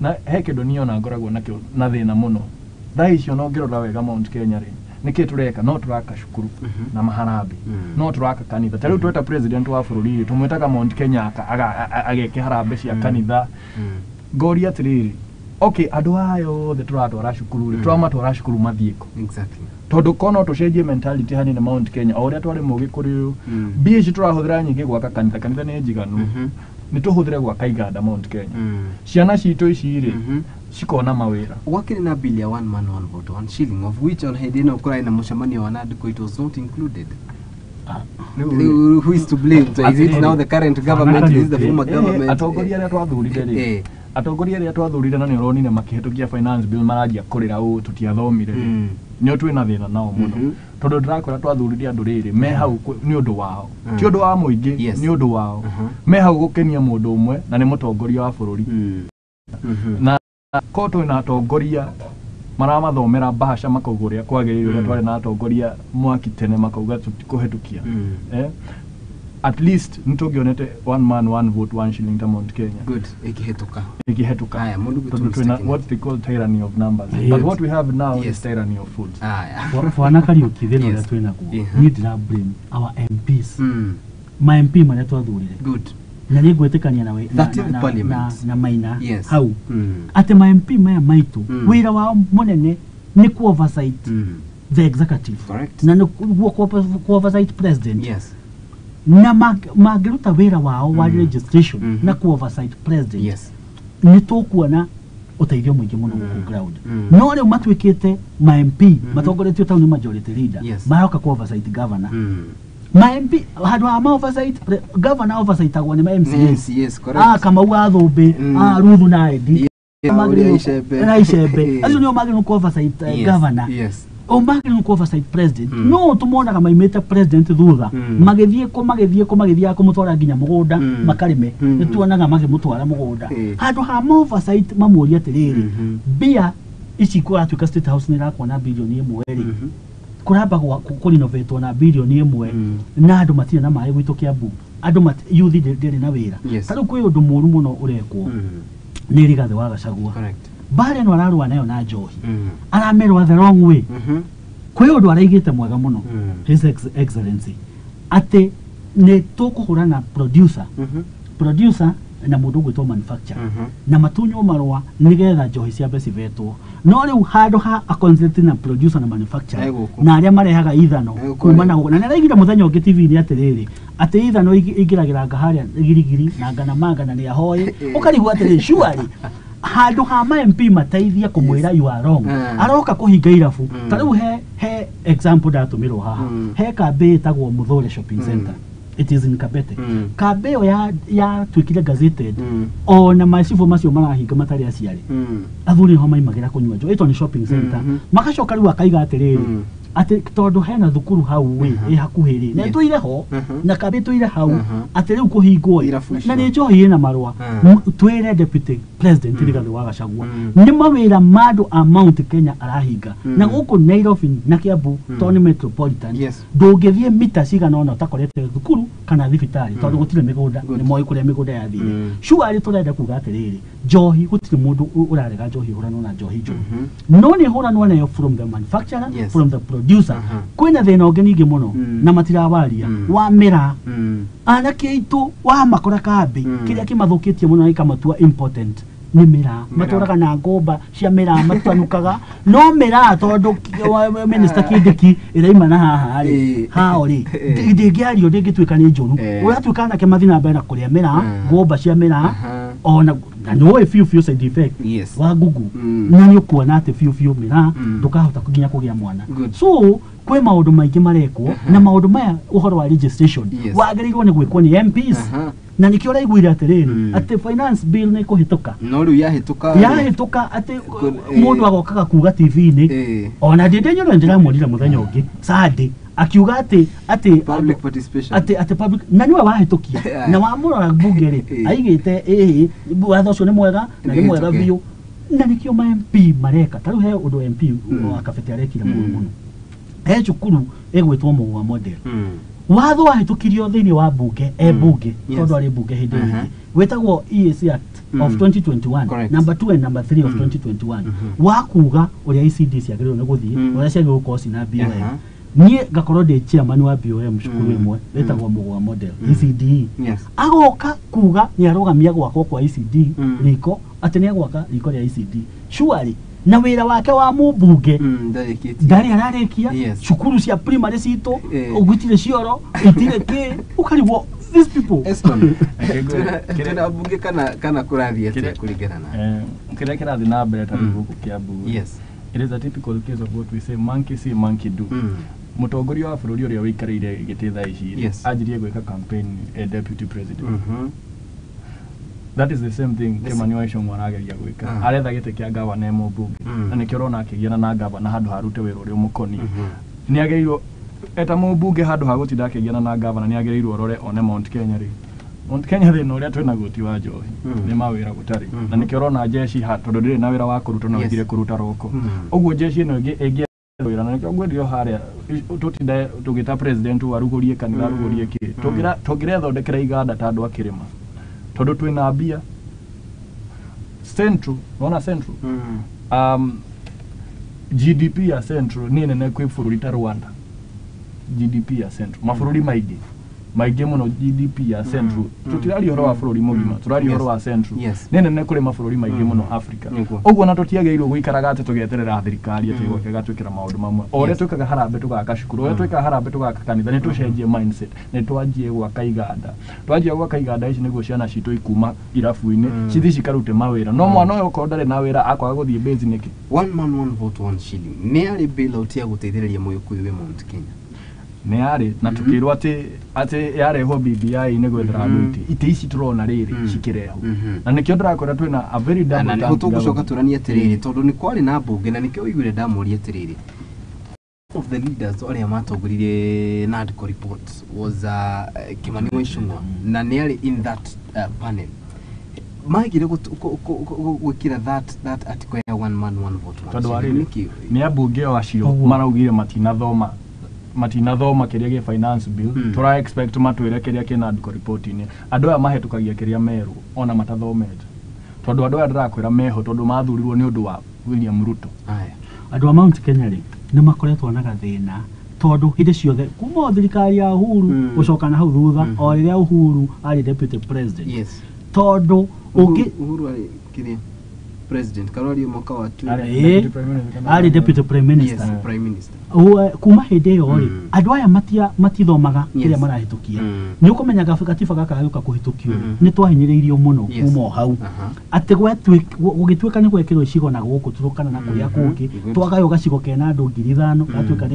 na he kindu niona ngoragwo nakio na thina muno thaa icio no ngirora wega Mount Kenya ri niki tureka no turaka cukuru na maharambi no turaka kanitha tariu tweta president wa bururi tumwetaga Mount Kenya ageke harambe cia kanitha ngoria atiriri okay andu ayo the turatwara cukuru ri twamatwara cukuru mathieko tondu kono tucenjie mentality hanini Mount Kenya oria twari mugikuri mbia ici turahuthira nyingi gwaka kanitha ni njiganu ni tuhuthire gwaka iganda Mount Kenya ciana citu ici ri cikona mawira wakiri na bill ya one man one vote 1 shilling of which on hedina ukura ina mushamanio wa NADCO it was not included. Who is to blame? So is it now the current government? Is the former government? Atongoria aria twathurire ri atongoria aria twathurire na ni uronire makihitukia finance bill marajia kurira u tutiathomire nio twina thina nao muno tondu ndirakora twathurire andu riri me hau ni undu wao ti undu wa muingi ni undu wao me hau gukenia mundu umwe na ni mutongoria wa bururi na koto na atongoria maramathomera bahasha makauguria kwagiririo ria twari na atongoria mwaki tene makauga tutikuhetukia at least nitugionete one man one vote one shilling ta Mount Kenya. Good. Ikihetuka. Haya, mundu what they call tyranny of numbers. But what we have now is tyranny of food. Fwana Kariuki thino ria twina ku. Need na blame our MPs. My MP mane twathurire. Good. Na ni gwetekania na maina hau. Ate my MP maya maitu wira wao munene ni ku oversight the executive. Correct. Na ni ku oversight president. Yes. Na magiruta wira wao wa registration na ku oversight president. Yes. Ni tukuona uteithio mwingi muno ku ground. No riu matwikite ma MP matongoretio town majority leader maroka ku oversight governor. Ma MP hadu ama oversight governor oversight agwa ni ma MCs. Yes, correct. Kama ugathumbe Ruthu na Edi na Icembe acio nio magiru ku oversight governor. Yes. O magiru ku oversight president no tumona kama imeta president thutha magithie ko mutwara nginya mugunda makarime nituonaga magimutwara mugunda handu ha oversight mamuria atiriri bia ici kwatuika state house ni rakwana bilioni 1 kuramba ku renovate na bilioni 1 na andu matire na mai gwitu Kiambu andu youth ndiri na wira tari kwi undu muru muno urekwo ni Rigathi wa Gachagua. Correct. Bare no ararua nayo na Njohi aramerwa the wrong way kwi undu araigite mwega muno his excellency ate ne tukuhura na producer na mundu gwitwo manufacturer na matunyo marwa nigetha Njohi cia besi vetwo no riu handu ha a concentrate na producer na manufacturer na aria marehaga ithano kuma na naraigire muthenya ungi TV ni atiriri ate ithano ingiragira ngaharia girigiri na ngana magana ni ahoye ukarigwa atiriri shuari handu ha ma MP mateithia kumwira you are wrong aroka kuhinga irafu tariu he example datumirwo haha he kambe tagwo Muthore shopping center. It is in Kabete. Kabeo ya twikire gazetted ona macifu macio marahinga matari aciari. Athuri ho maimagira kunywa njo. Ito ni shopping center. Makacoka riu akaiga atiriri. Ati tondu hena thukuru hau we hakuhiri. Na tuire ho na kabe tuire hau ati riu kuhingwo. Na ni Njohi ina marwa. Twire deputy president Rigathi wa Gachagua. Ni mawira madu amount Kenya arahinga. Na guku Nairobi na Kiambu toni metropolitan. Ndungithie mita cigana ona utakorete thukuru kana thibitari tondu gutire migunda ni moi kuria migunda ya thire. Shuari turenda kuga atiriri Njohi gutire mundu urarega Njohi hurano na Njohi njo. No ni hurano nayo from the manufacturer from the producer kwina thina ungi ningi muno na matirawaria wa mira anake itu wa makora kambi kiria kimathukitie muno ikamatua important ni mira maturaga na ngomba cia mira matanukaga no mira tondu minister Kindiki iraima na haha ri haori ndingiario ndingituika ni njuru uratuika na kemathina mbere na kuria mira ngomba cia mira ona no few side effect wa gugu na ni kuona ati few mira ndukahota kuginya kugia mwana so kwe maundu maingi marekwo na maundu maya uhoro wa registration wagiriirwo ni gwikwo ni MPs na nikio raiguira atiriri ati finance bill ni kuhituka no riu yahituka ati mundu agokaga kuga TV ni ona ndindenyo ndiramurira muthenya ungi Sunday akiuga ati public participation ati public na niwe wahitukia na wamurora bunge ri aigite watho ucio ni mwega na ni mwega biu na nikio ma MP mareka tariu he undu MP akafete arekira muno he cukuru egwitwo Mugwa model watho wahitukirio thini wa bunge bunge tondu ari bunge hindi wetagwo EAC Act of 2021 number 2 and number 3 of 2021 wakuga uria ICD ciagirwo ni guthie uria ciagirwo kosi na BOM nie gakorwo ndi chairman wa BOM cukuru imwe wetagwo Mugwa model ECD agoka kuga ni arogamia gwakwo kwa ECD riko ati ni gwaka riko ria ECD surely na wira wake wa mubunge ndari ararekia cukuru cia primary cito ugwitire cioro itire ke ukarigwo these people kira bunge kana kurathia tia kuringana na kira kirathi na mbere tari guku Kiambu. Yes, it is a typical case of what we say monkey see monkey do. Mutongoria wa bururi uria wikarire giti thaa ici ajirie gwika campaign deputy president. That is the same thing Kimani wa Ichung'wa arageria gwika aretha gite kia gavana emo bunge na nikio rona akigiana na gavana handu harute wira uria mukoni ni ageirwo eta mu bunge handu hagutinda akigiana na gavana ni ageirwo rore one Mount Kenya ri Mount Kenya thina uria twina guti wa njohi ni mawira gutari na nikio rona jeshi tondu ndiri na wira wa kuruta no ngire kuruta roko uguo jeshi ino ingi wira na nikio ngwendio haria tutinde tugita president warugurie kanitha rugurie ki tugire thondekera iganda ta andu a Kirima tondu twina mbia Central wona Central GDP ya Central ni nene kwi bururi ta Rwanda GDP ya Central mabururi maigi muno GDP ya Central tutirari horo wa bururi mugima turari horo wa Central nene ne kuri mabururi maigi muno Africa uguo na tutiageirwo guikaraga ate tugeterera thirikari ate goke gatwikira maundu mamwe ore twikaga harambe tugaka cukuru ore twikaga harambe tugaka kanitha ni tucenjie mindset ni twanjie gwaka iganda ici niguo ciana citu ikuma irafu-ini cithi cikarute mawira no mwana uyu ko ndari na wira akwaga guthie base niki one man one vote one shilling ni ari bailout ya guteithĩrĩria Mũgĩkũyũ we Mount Kenya ni ari na tukirwo ati yareho BBI ni gwethera andu ite ici turona riri cikireho na nikio ndirakwira twina a very double na gutugucoka turania atiriri tondu ni kwari na mbunge na nikio igwire ndamuri atiriri of the leaders aria matongoririe NADCO report was Kimani Waicung'wa na ni ari in that panel magire gwikira that article ya one man one vote tondu ari ni abunge acio maraugire matinathoma kiria ge finance bill tura expect matwire kiria ke NADCO report ini andu aya mahetukagia kiria meru ona matathomete tondu andu aya ndirakwira meho tondu mathurirwo ni undu wa William Ruto aya andu a Mount Kenya ri ni makoretwo na gathina tondu hinde ciothe kuma thirikari ya Uhuru gucokana hau thutha o riria Uhuru ari deputy president tondu Uhuru ari kiria president Karoli mwaka wa 2 ari deputy prime minister yes prime minister kuma hinde yo ri andu aya matithomaga kiria marahitukia ni ukumenyaga katiba gaka yuka kuhitukio ni twahinyiriirio muno kuma hau ati gugitwika ni gwekirwo icigo na guku turukana na kuria kungi twagayo gacigo kena andu 5,000 gatwika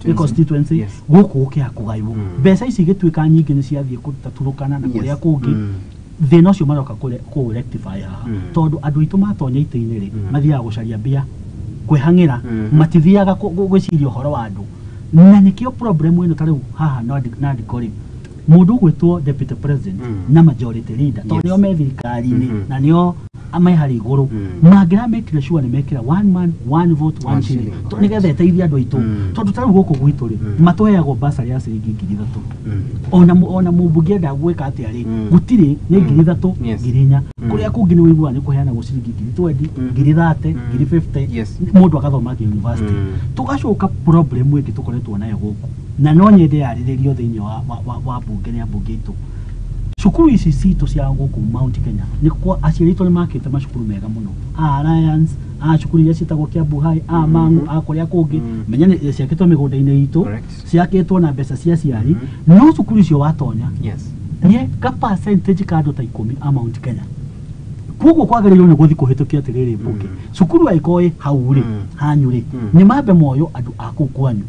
ni constituency guku ukia kugaiwo mbeca ici gitwika nyingi ni ciathie kuturukana na kuria kungi thina ucio maroka ku rectify haha tondu andu itu matonya ite-ini ri mathiaga gucaria mbia kwehangira matithiaga gwiciria horo wa andu na nikio problem ino tariu haha na ndikori mundu gwitwo deputy president na majority leader tondu nio me thirikari-ini na nio amai hari iguru magira mekire sure ni mekira one man one vote one shilling to nigetha eteithia andu aitu tondu tariu guku gwitu ri matuheagwo basari ya ciringi 3,000 ona mubunge ndagwika ati ari gutiri ni 3,000 4,000 kuria kungi ni wigwa ni kuheana go ciringi 20 30 50 mundu akathoma ki university tugacoka problem ĩngĩ tukoretwo nayo guku na no nyende yarĩrĩrio thĩinĩ wa bunge ni bunge itu cukuru ici citu cia guku Mount Kenya ni kwa aciari to ni makite macukuru mega muno Alliance cukuru iria cietagwo Kiambu High Mangu kuria kungi menya ni ciakitwo migunda-inĩ itu ciakitwo na mbeca cia ciari no cukuru icio watonya ni ka percentage ka andu ta 10 Mount Kenya kuguo kwagĩrĩirwo ni guthi kuhitukia atiriri bunge cukuru aikoi hauri hanyuri ni mambe moyo andu aku kwanyu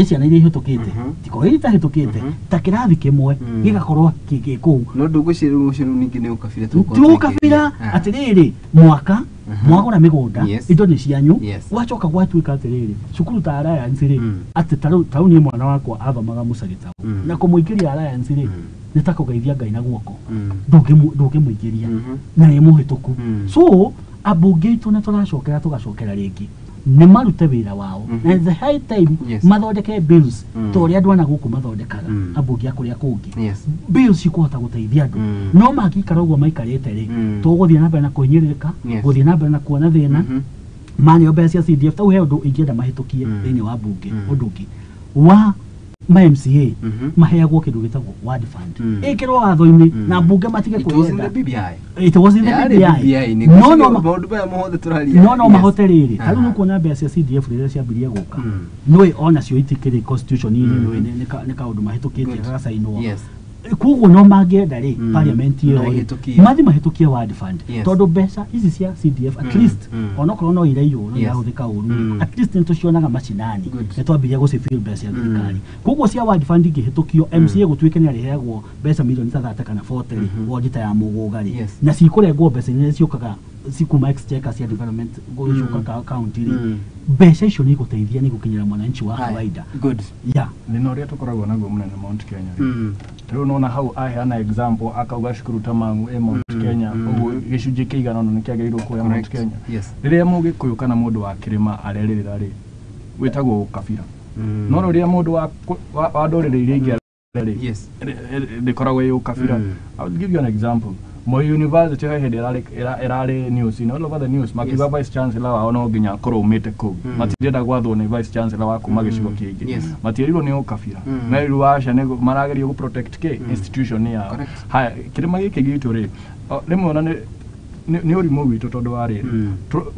ciana iria ihitukite tiko iri tahitukite ta kirathi kimwe gigakorwo kuu no ndugwiciru ningi ni ukabira tukabira atiriri mwagura migunda indo ni cianyu wacoka gwatuika atiriri cukuru ta Alliance ri ati tarau ni mwana wakwa athomaga Musagitau na kumuikiria Alliance ri nitakugeithia Ngai na guoko ndungimuikiria na ni muhituku so abunge itu na tugacokera ringi ni marute wira wao and the high time mathondeke bills tori andu ana guku mathondekaga abunge akuria kungi bills cikuhota guteithia andu no magikara uguo maikarite ri tuguthie na mbere na kuhinyiririka guthie na mbere na kuona thina mani obecia CDF tau he undu ingienda mahitukie thini wa bunge undu ungi wa ma MCA maheagwo kindu gitagwo ward fund ikirwo watho-ini na bunge matige kuenda it was in the BBI no mahoteriri taru no kuona mbeca CDF rĩrĩa ciambirie guka no ona cio itikiri constitution-ini ni kaundu mahitukitie gacainwo kuguo no mangĩenda rĩ parliament ĩyo mathi mahĩtũkie ward fund tondu mbeca ici cia CDF at least onokorwo no iraiywo no yahũthĩka ũru at least nĩtũcionaga macinani nĩtwambirie gũcibĩl mbeca cia thirikari kuguo cia ward fund ingĩhĩtũkio MCA gũtuĩke nĩ arĩheagwo mbeca milioni ta 30 kana 40 ward ta ya mũgũga rĩ na cikũrengwo mbeca nĩ ciũkaga sikuma exchequer cia development gojuka county mbeca icio ni guteithia ni gukinyira mwananchi wa kawaida. Good. Yeah. Nino ria tukoragwo naguo munene Mount Kenya. Riu nona hau aheana example akauga cukuru ta mangu Mount Kenya uguo gicunji kiigana no nikiagĩrĩirwo kuoya Mount Kenya. Riria mugikuyu kana mundu wa Kirima areririra ri witagwo kabira. No riria mundu wa ndũrĩrĩ iria ingĩ ndikoragwo ĩ kabira. I will give you an example. Moi University hĩndĩ ĩrarĩ news all over the news makiuga vice chancellor wao no nginya akorwo umĩte kũu matirenda gwathwo nĩ vice chancellor wa kuma gĩcigo kĩngĩ matiĩrirwo nĩ ũkabira merirwo waca nĩ maragerio protect institution yao. Haya kĩrĩma gĩkĩ gitũ rĩ rĩmwe ona nĩ ũrimũ witũ tondũ wa rĩrĩ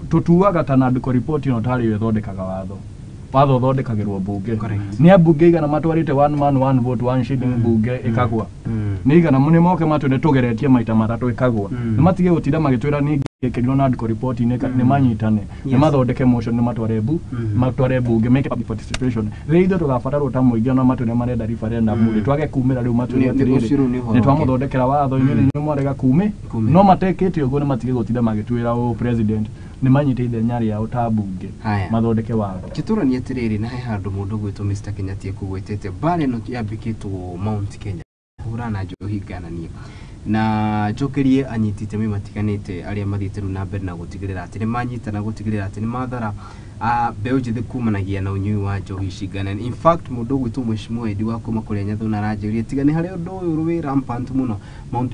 tũtuaga ta nandĩko report ĩno tarĩ yo ĩthondekaga watho thondekagĩrwo mbunge nĩ ambunge igana matwarĩte one man one vote one shilling mbunge ĩkagwa nĩ igana nĩ moke matwĩre tũgeretie maita matatũ ĩkagwa nĩ matige gũtinda magĩtwĩra nĩ ĩkĩrirwo na andĩko report nĩ manyitane nĩ mathondeke motion nĩ matware mbunge make public participation rĩu ithuĩ tũgabatarwo ta mũingĩ na matwĩre marenda referendum rĩ twage kumĩra rĩu matwĩre atĩrĩrĩ nĩ twamũthondekera watho nĩ mwarega no matekĩte ũguo nĩ matige gũtinda magĩtwĩra president ni manyite ithenya rĩao ta mbunge mathondeke watho. Kiturania atiriri na he handu mundu gwitwo Mr. Kenyatta kugwetete bare no yambikitwo Mount Kenya hurana njohi ganania na njokerie anyitite matiganite aria mathite ru na mbere na gutigirira ati ni manyitana gutigirira ati ni mathara mbeu njithi kumanagia na unyui wa njohi ciganani. In fact mundu gwitwo Mheshimiwa Edi wa kuma kuria Nyathu na ranjiria tigani hari undu uyu ruwi rampant muno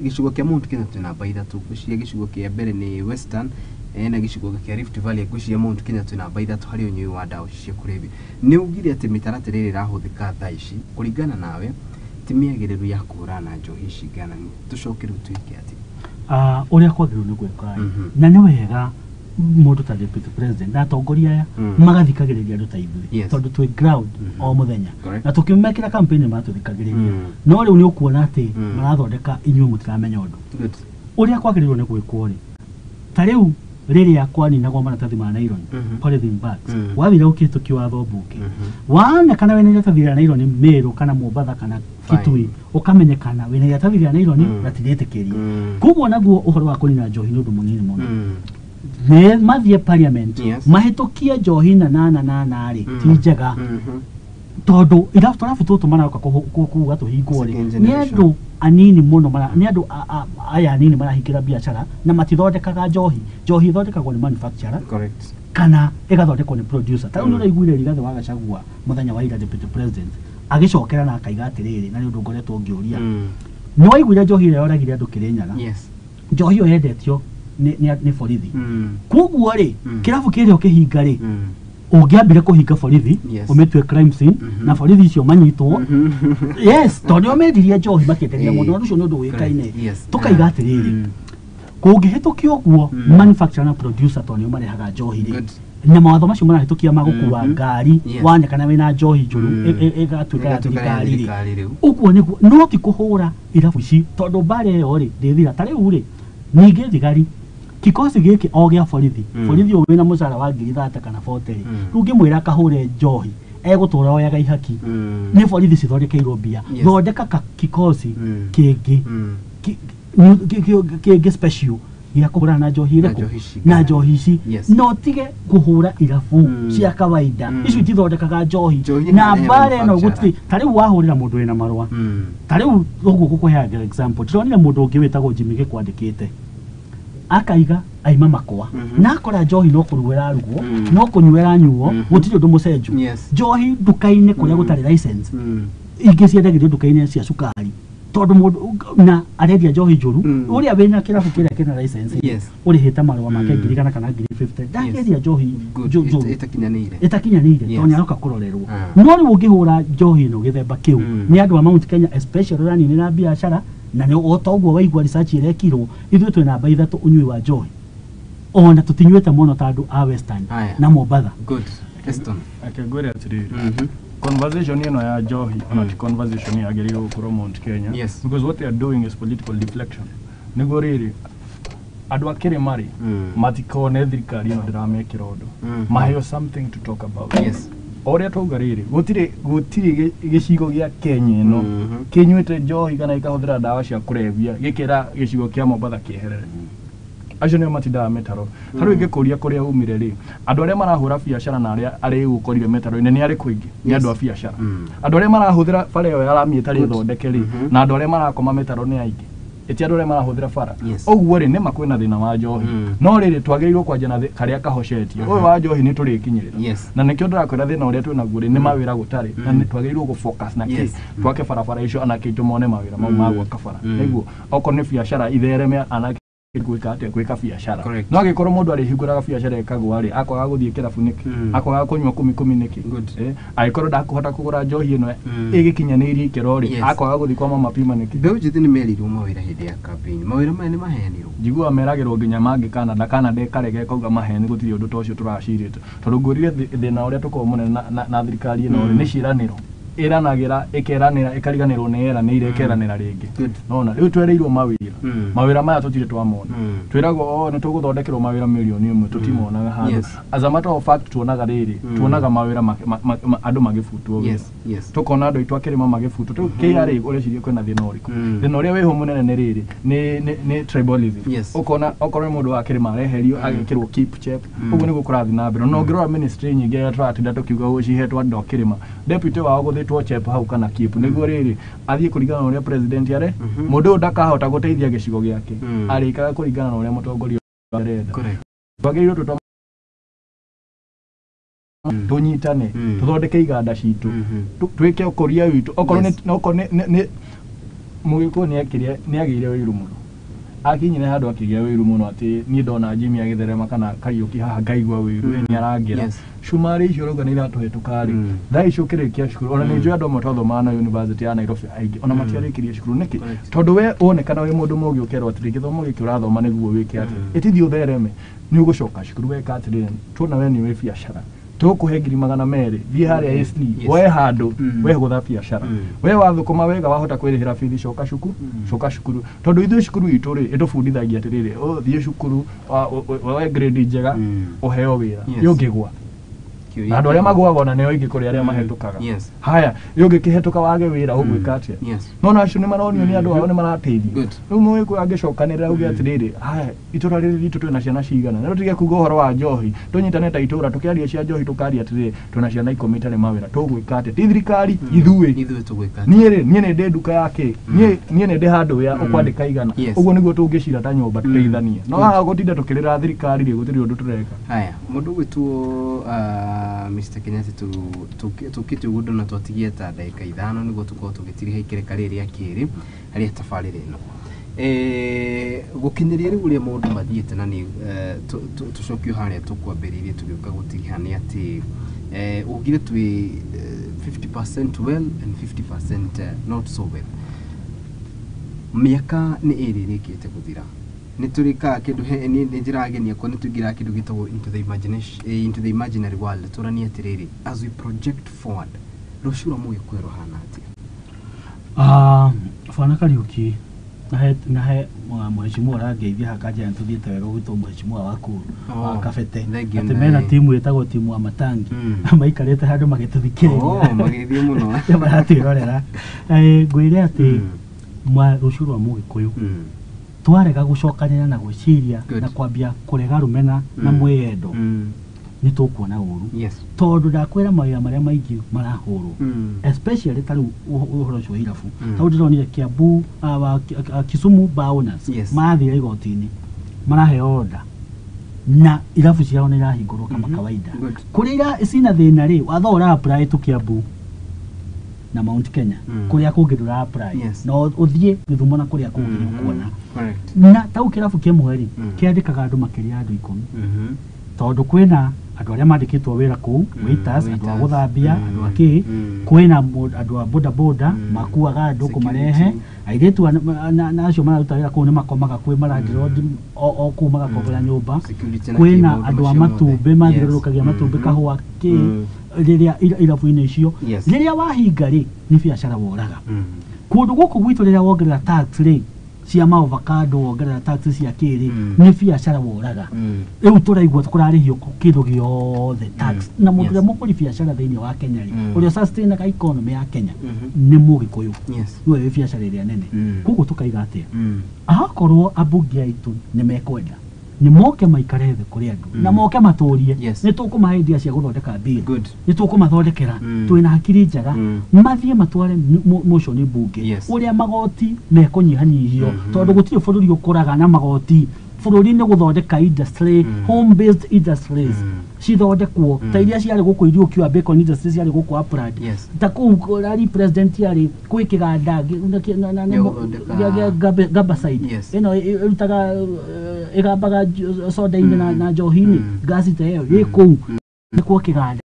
gicigo kia Mount Kenya twina baitha tukucia gicigo kia mbere ni Western na gicigo kia Rift Valley gucia Mount Kenya twina baitha tu hari unyui wa ndawa cia kurebia ni ugire ati mitaratara iri rahuthika thaa ici kuringana nawe timiagiriru ya kurana njohi ciganani tucokeru twike ati uria kwagiriru ni gweka na ni wega mundu ta deputy president na tongoria aya magathikagiriria andu ta ithuĩ tondu twi ground o muthenya na tukimekira campaign matuthikagiriria no riu ni ukuona ati marathondeka inyuĩ mutikamenya undu uria kwagiriru ni gwikwo ri ta riu riria kwaninagwo maratathi ma nylon polythene bags wathira ukihĩtũkia watho mbunge wana kana wena iratathi rĩa nylon Meru kana Mombatha kana Kitui ukamenyekana wena iratathi rĩa nylon ratirĩtĩkĩrio koguo naguo ũhoro wa kũnina njohi nĩ ũndũ mũnini mũno ne mathie parliament mahĩtũkie njohi na rĩ ti njega tondu irafu tutumana kuga tuhingwo ri ni andu anini muno ni andu aya anini marahingĩra biacara na matithondekaga njohi ithondekagwo ni manufacturer kana igathondekwo ni producer ta nĩ ũraiguire Rigathĩ wa Gachagua muthenya wa ira deputy president agicokera na akaiga atĩrĩrĩ na nĩ ũndũ ngoretwo ngĩũria nĩ waiguire njohi ĩrĩa yoragire andũ Kĩrĩnyaga njohi ĩyo yendetio ni borithi koguo ri kirabu kĩrĩa ũkĩhinga ri ungiambire kuhinga borithi umetwe crime scene na borithi icio manyitwo tondu omedirie njohi makĩenderia mũndũ ũcio nĩ ũndũ wĩkaine tukaiga atĩrĩrĩ kũngĩhĩtũkio ũguo manufacturer na producer tondu marehaga njohi rĩ na mawatho macio marahĩtũkia magũkua ngari wonekana wĩna njohi njũru ĩgatuĩka ya thirikari rĩ ũguo nĩguo no ti kũhũra irabu ici tondu mbara ĩyo rĩ ndĩthira ta rĩu rĩ ningĩ thigari kikosi giki o gĩa borithi ũyũ wĩna mũcara wa 30 kana 40 rĩu ngĩmwĩra akahure njohi egũtũra oyaga ihaki nĩ borithi cithondekeirwo mbia thondeka kikosi kĩngĩ special gĩa kũhũrana na njohi ĩrĩkũ na njohi ici no tige kũhũra irabu cia kawaida icio itithondekaga njohi na mbara ĩno gũtirĩ ta rĩu wahũrĩra mũndũ wĩna marũa ta rĩu ũguo gũkũheaga example tũronire mũndũ ũngĩ wĩtagwo Jimmy Gĩkwandĩkĩte akaiga aima makwa na akora njohi no kũruga rugwo no kũnyuera nyuo gũtirĩ ũndũ mũcenju njohi nduka-inĩ kũrĩa gũtarĩ license ingĩ ciendagĩrio nduka-inĩ cia cukari tondu mũndũ na arendia njohi njũru ũrĩa wĩna kĩrabu kĩrĩa kĩna license ũrĩhĩte marũa make 1,000 kana 50 ndakendia njohi ĩtakinyanĩire tondu nĩaroka kũrorerwo no rĩu ũngĩhũra njohi ĩno gĩthemba kĩu nĩ andũ a Mount Kenya especially ranini na biacara na nĩ otoguo waigua research irekirwo ithuĩ twĩ namba 3 ũnyui wa njohi ona tũtinyuĩte mũno ta andũ a Western na Mombatha akĩngwĩre atĩrĩrĩ conversation ĩno ya njohi ona ti conversation yagĩrĩirwo gũkorwo Mount Kenya because what they are doing is political deflection nĩguo rĩrĩ andũ a Kirima rĩ matikone thirikari ĩno ndĩramekĩra ũndũ maheo something to talk about oria twauga rĩrĩ gũtirĩ gĩcigo gĩa Kenya ĩno kĩnyuĩte njohi kana ĩkahũthĩra ndawa cia kũrebia gĩkĩra gĩcigo kĩa Mombatha kĩeherere acio nĩo matindaga mĩtaro ta rĩu ingĩkũria kũrĩa umire rĩ andũ arĩa marahũra biacara na arĩa arĩ gũkorire mĩtaro-inĩ nĩ arĩ kũingĩ nĩ andũ a biacara andũ arĩa marahũthĩra bara ĩyo ya rami ĩtarĩ thondeke rĩ na andũ arĩa marakoma mĩtaro nĩ aingĩ eti andũ arĩa marahũthĩra bara ũguo rĩ nĩma kwĩna thĩna wa njohi no rĩrĩ twagĩrĩirwo kwanja na karĩa kahocetio ũyũ wa njohi nĩ tũrĩkinyĩrĩra na nĩkĩo ndĩrakwĩra thĩna ũrĩa twĩnaguo rĩ nĩ mawĩra gũtarĩ na nĩ twagĩrĩirwo gũ-focus na kĩ twake barabara icio anake tũmone mawĩra mau ma gwaka bara nĩguo okorwo nĩ biacara ithereme anake gwĩka biacara no agĩkorwo mũndũ arĩhingũraga biacara ĩkagwa rĩ akwaga gũthiĩ kĩrabu nĩkĩ akwaga kũnyua kumi nĩkĩ agĩkorwo ndakũhota kũgũra njohi ĩno ĩgĩkinyanĩirie ikĩro rĩ akwaga gũthiĩ kwa mama pima nĩkĩ mbeũ njĩthĩ nĩ merirwo mawĩra hĩndĩ ya campaign mawĩra maya nĩ maheanirwo njiguaga meragĩrwo nginya mangĩ Canada ĩkarega ĩkauga maheni gũtirĩ ũndũ ta ũcio tũracirĩte tondũ ngũrire thĩna ũrĩa tũkoragwo mũnene na thirikari ĩno rĩ nĩ ciĩranĩro ĩranagĩra ĩkeranĩra ĩkariganĩrwo nĩ eranĩire ĩkeranĩra rĩngĩ nona rĩu twereirwo mawĩra maya tũtirĩ twamona twĩragwo nĩ tũgũthondekerwo mawĩra mirioni ĩmwe tũtimonaga handũ as a matter of fact tuonaga rĩrĩ tuonaga mawĩra andũ magĩbutwo wĩra tũkona andũ aitũ a Kirima magĩbutwo tũ KRA ũreciria kwĩna thĩna ũrĩkũ thĩna ũrĩa wĩho mũnene nĩ rĩrĩ nĩ tribalism ũkona okorwo nĩ mũndũ wa Kirima areherio agĩkĩrwo keep check ũguo nĩguo kũrathiĩ na mbere no ngĩrora ministry nyingĩ ya tũratinda tũkiuga ũcihetwo andũ a Kirima deputy wao gũthĩtwo chep hau kana keep nĩguo rĩrĩ athiĩ kũringana na ũrĩa president are mũndũ ũyũ ndakahota gũteithia gĩcigo gĩake arĩkaga kũringana na ũrĩa mũtongoria arenda twagĩrĩirwo tũnyitane tũthondeke iganda citũ twĩke ũkũria witũ okorwo nĩ mũgĩkũyũ nĩ agĩire wĩru mũno akinyire handũ akĩgĩa wĩru mũno atĩ niĩ ndona Jimmy agĩtherema kana Kariũki haha ngaigua wĩru nĩ arangĩra cumarĩ icio rauga nĩ iratũhetũka rĩ thaa icio ũkĩrĩkia cukuru ona nĩ njũĩ andũ amwe twathomaga na university ya Nairobi aingĩ ona matiarĩkirie cukuru nĩkĩ tondũ we wonekana wĩ mũndũ mũgĩ ũkerwo atĩrĩ gĩthomo gĩkĩ ũrathoma nĩguo wĩke atĩ ĩtithie ũthereme nĩ ũgũcoka cukuru weka atĩrĩ tuona we nĩ wĩ biacara tũkũhe ngiri 200 thiĩ harĩa SD woe handũ we gũtha biacara we wathũkũma wega wahota kwĩrĩhĩra bithi coka cukuru tondũ ithuĩ cukuru itũ rĩ ĩtũbundithagia atĩrĩrĩ thiĩ cukuru woe grade njega ũheo wĩra yũngĩgwa na andũ arĩa magũaga ona nĩo aingĩ kũrĩ arĩa mahetũkaga haya yũngĩkĩhetũka wage wĩra ũgwĩka atĩa no acio nĩ maronio nĩ andũ ao nĩ marateithio rĩu mũgĩkũyũ angĩcokanĩrĩra auge atĩrĩrĩ haya itũra rĩrĩ ritũ twĩna ciana cigana na tũtige kuuga ũhoro wa njohi tũnyitane ta itũra tũkĩaria cia njohi tũkaria atĩrĩrĩ twĩna ciana 10 itarĩ mawĩra tũgwĩka atĩa ti thirikari ithuĩ niĩ nĩ ndĩ nduka yake niĩ nĩ ndĩ handũ ya ũkwandĩka igana ũguo nĩguo tũngĩcira ta nyũmba tũteithanie no haha gũtinda tũkĩrĩra thirikari rĩ gũtirĩ ũndũ tũreka haya mũndũ gwĩtwo Mr. Kenyati tukite uguo ndona twatigie ta ndagĩka 5 nĩguo tũkorwo tũgĩtiriha ikereka rĩrĩa kĩrĩ harĩa tabarĩra ĩno gũkinyĩria rĩu ũrĩa maũndũ mathiĩte na nĩ tũcokio harĩa tũkwambĩrĩirie tũgĩũka gũtiriha nĩ atĩ ugire twĩ 50% well and 50% not so well mĩaka nĩ ĩrĩ ĩrĩkĩte gũthira nĩ tũrĩkaga kĩndũ nĩ njĩragenia kwa nĩ tũingĩraga kĩndũ gĩtagwo into the imaginary world tũranie atĩrĩrĩ as we project forward rũciũ rwa mũgĩkũyũ rũhana atĩa bwana Kariũki nahe mheshimiwa arangeithia hakanja nĩtũthiĩte wega gwitũ mheshimiwa waku wa Kabete atĩ mena timu ĩtagwo timu wa Matangi maikarĩte handũ magĩtũthikĩrĩria magĩthiĩ mũno maratwĩrorera ngwĩre atĩ rũciũ rwa mũgĩkũyũ twarega gũcokanĩra na gwĩciria na kwambia kũrega rũmena na mwĩyendo nĩ tũkuona ũru tondũ ndakwĩra mawĩra marĩa maingĩ marahũrwo especially tarĩu ũhoro ũcio wa irabu tondũ ndĩronire Kiambu Kisumu Baonas mathire igoti-inĩ maraheo order na irabu ciao nĩ irahingũrwo kama kawaida kũrĩa cina thĩna rĩ watho ũra apply to Kiambu na Mount Kenya kũrĩa kũngĩ ndũra apply no ũthiĩ Gĩthumo na kũrĩa kũngĩ kuona na tau kĩrabu kĩa mweri kĩandĩkaga andũ makĩria andũ 10 tondũ kwĩna andũ arĩa mandĩkĩtwo wĩra kũu waiters andũ a gũthambia andũ akĩ kwĩna andũ a boda boda makuaga andũ kũmarehe airĩtu na acio mararuta wĩra kũu nĩ makomaga kwĩ marangĩro o kũu magakombora nyũmba kwĩna andũ a matumbĩ mathiũrũrũkagia matumbĩ kahũa kĩ rĩrĩa irabu-inĩ icio rĩrĩa wahinga rĩ nĩ biacara woraga kũndũ gũkũ gwitũ rĩrĩa wongerera tax rĩ cia avocado wongerera tax cia kĩrĩ nĩ biacara woraga rĩu tũraigua kũrarĩhio kĩndũ gĩothe tax na mũndũ ũrĩa mũkũri biacara thĩinĩ wa Kenya rĩ ũrĩa sustainaga economy ya Kenya nĩ mũgĩkũyũ nĩwe wĩ biacara ĩrĩa nene koguo tũkaiga atĩa akorwo ambunge aitũ nĩ mekwenda ni moke maikare thĩ kũrĩ andũ na moke matũrie nĩ tũkũmahe idea cia gũthondeka bill nĩ tũkũmathondekera twĩna hakiri njega mathiĩ matware motion bunge ũrĩa magoti mekũnyihanyihio tondũ gũtirĩ bũrũri ũkũraga na magoti bũrũri nĩ gũthondeka industry home based industries cithondekwo ta iria ciarĩ gũkũ Iriũkiwa bacon industries ciarĩ gũkũ Upland ta kũu rari president yarĩ kwĩ kĩganda Gabaside ĩno ĩrutaga ĩgambaga soda-inĩ na njohi-inĩ gasi ta ĩyo ĩ kũu nĩkuo kĩganda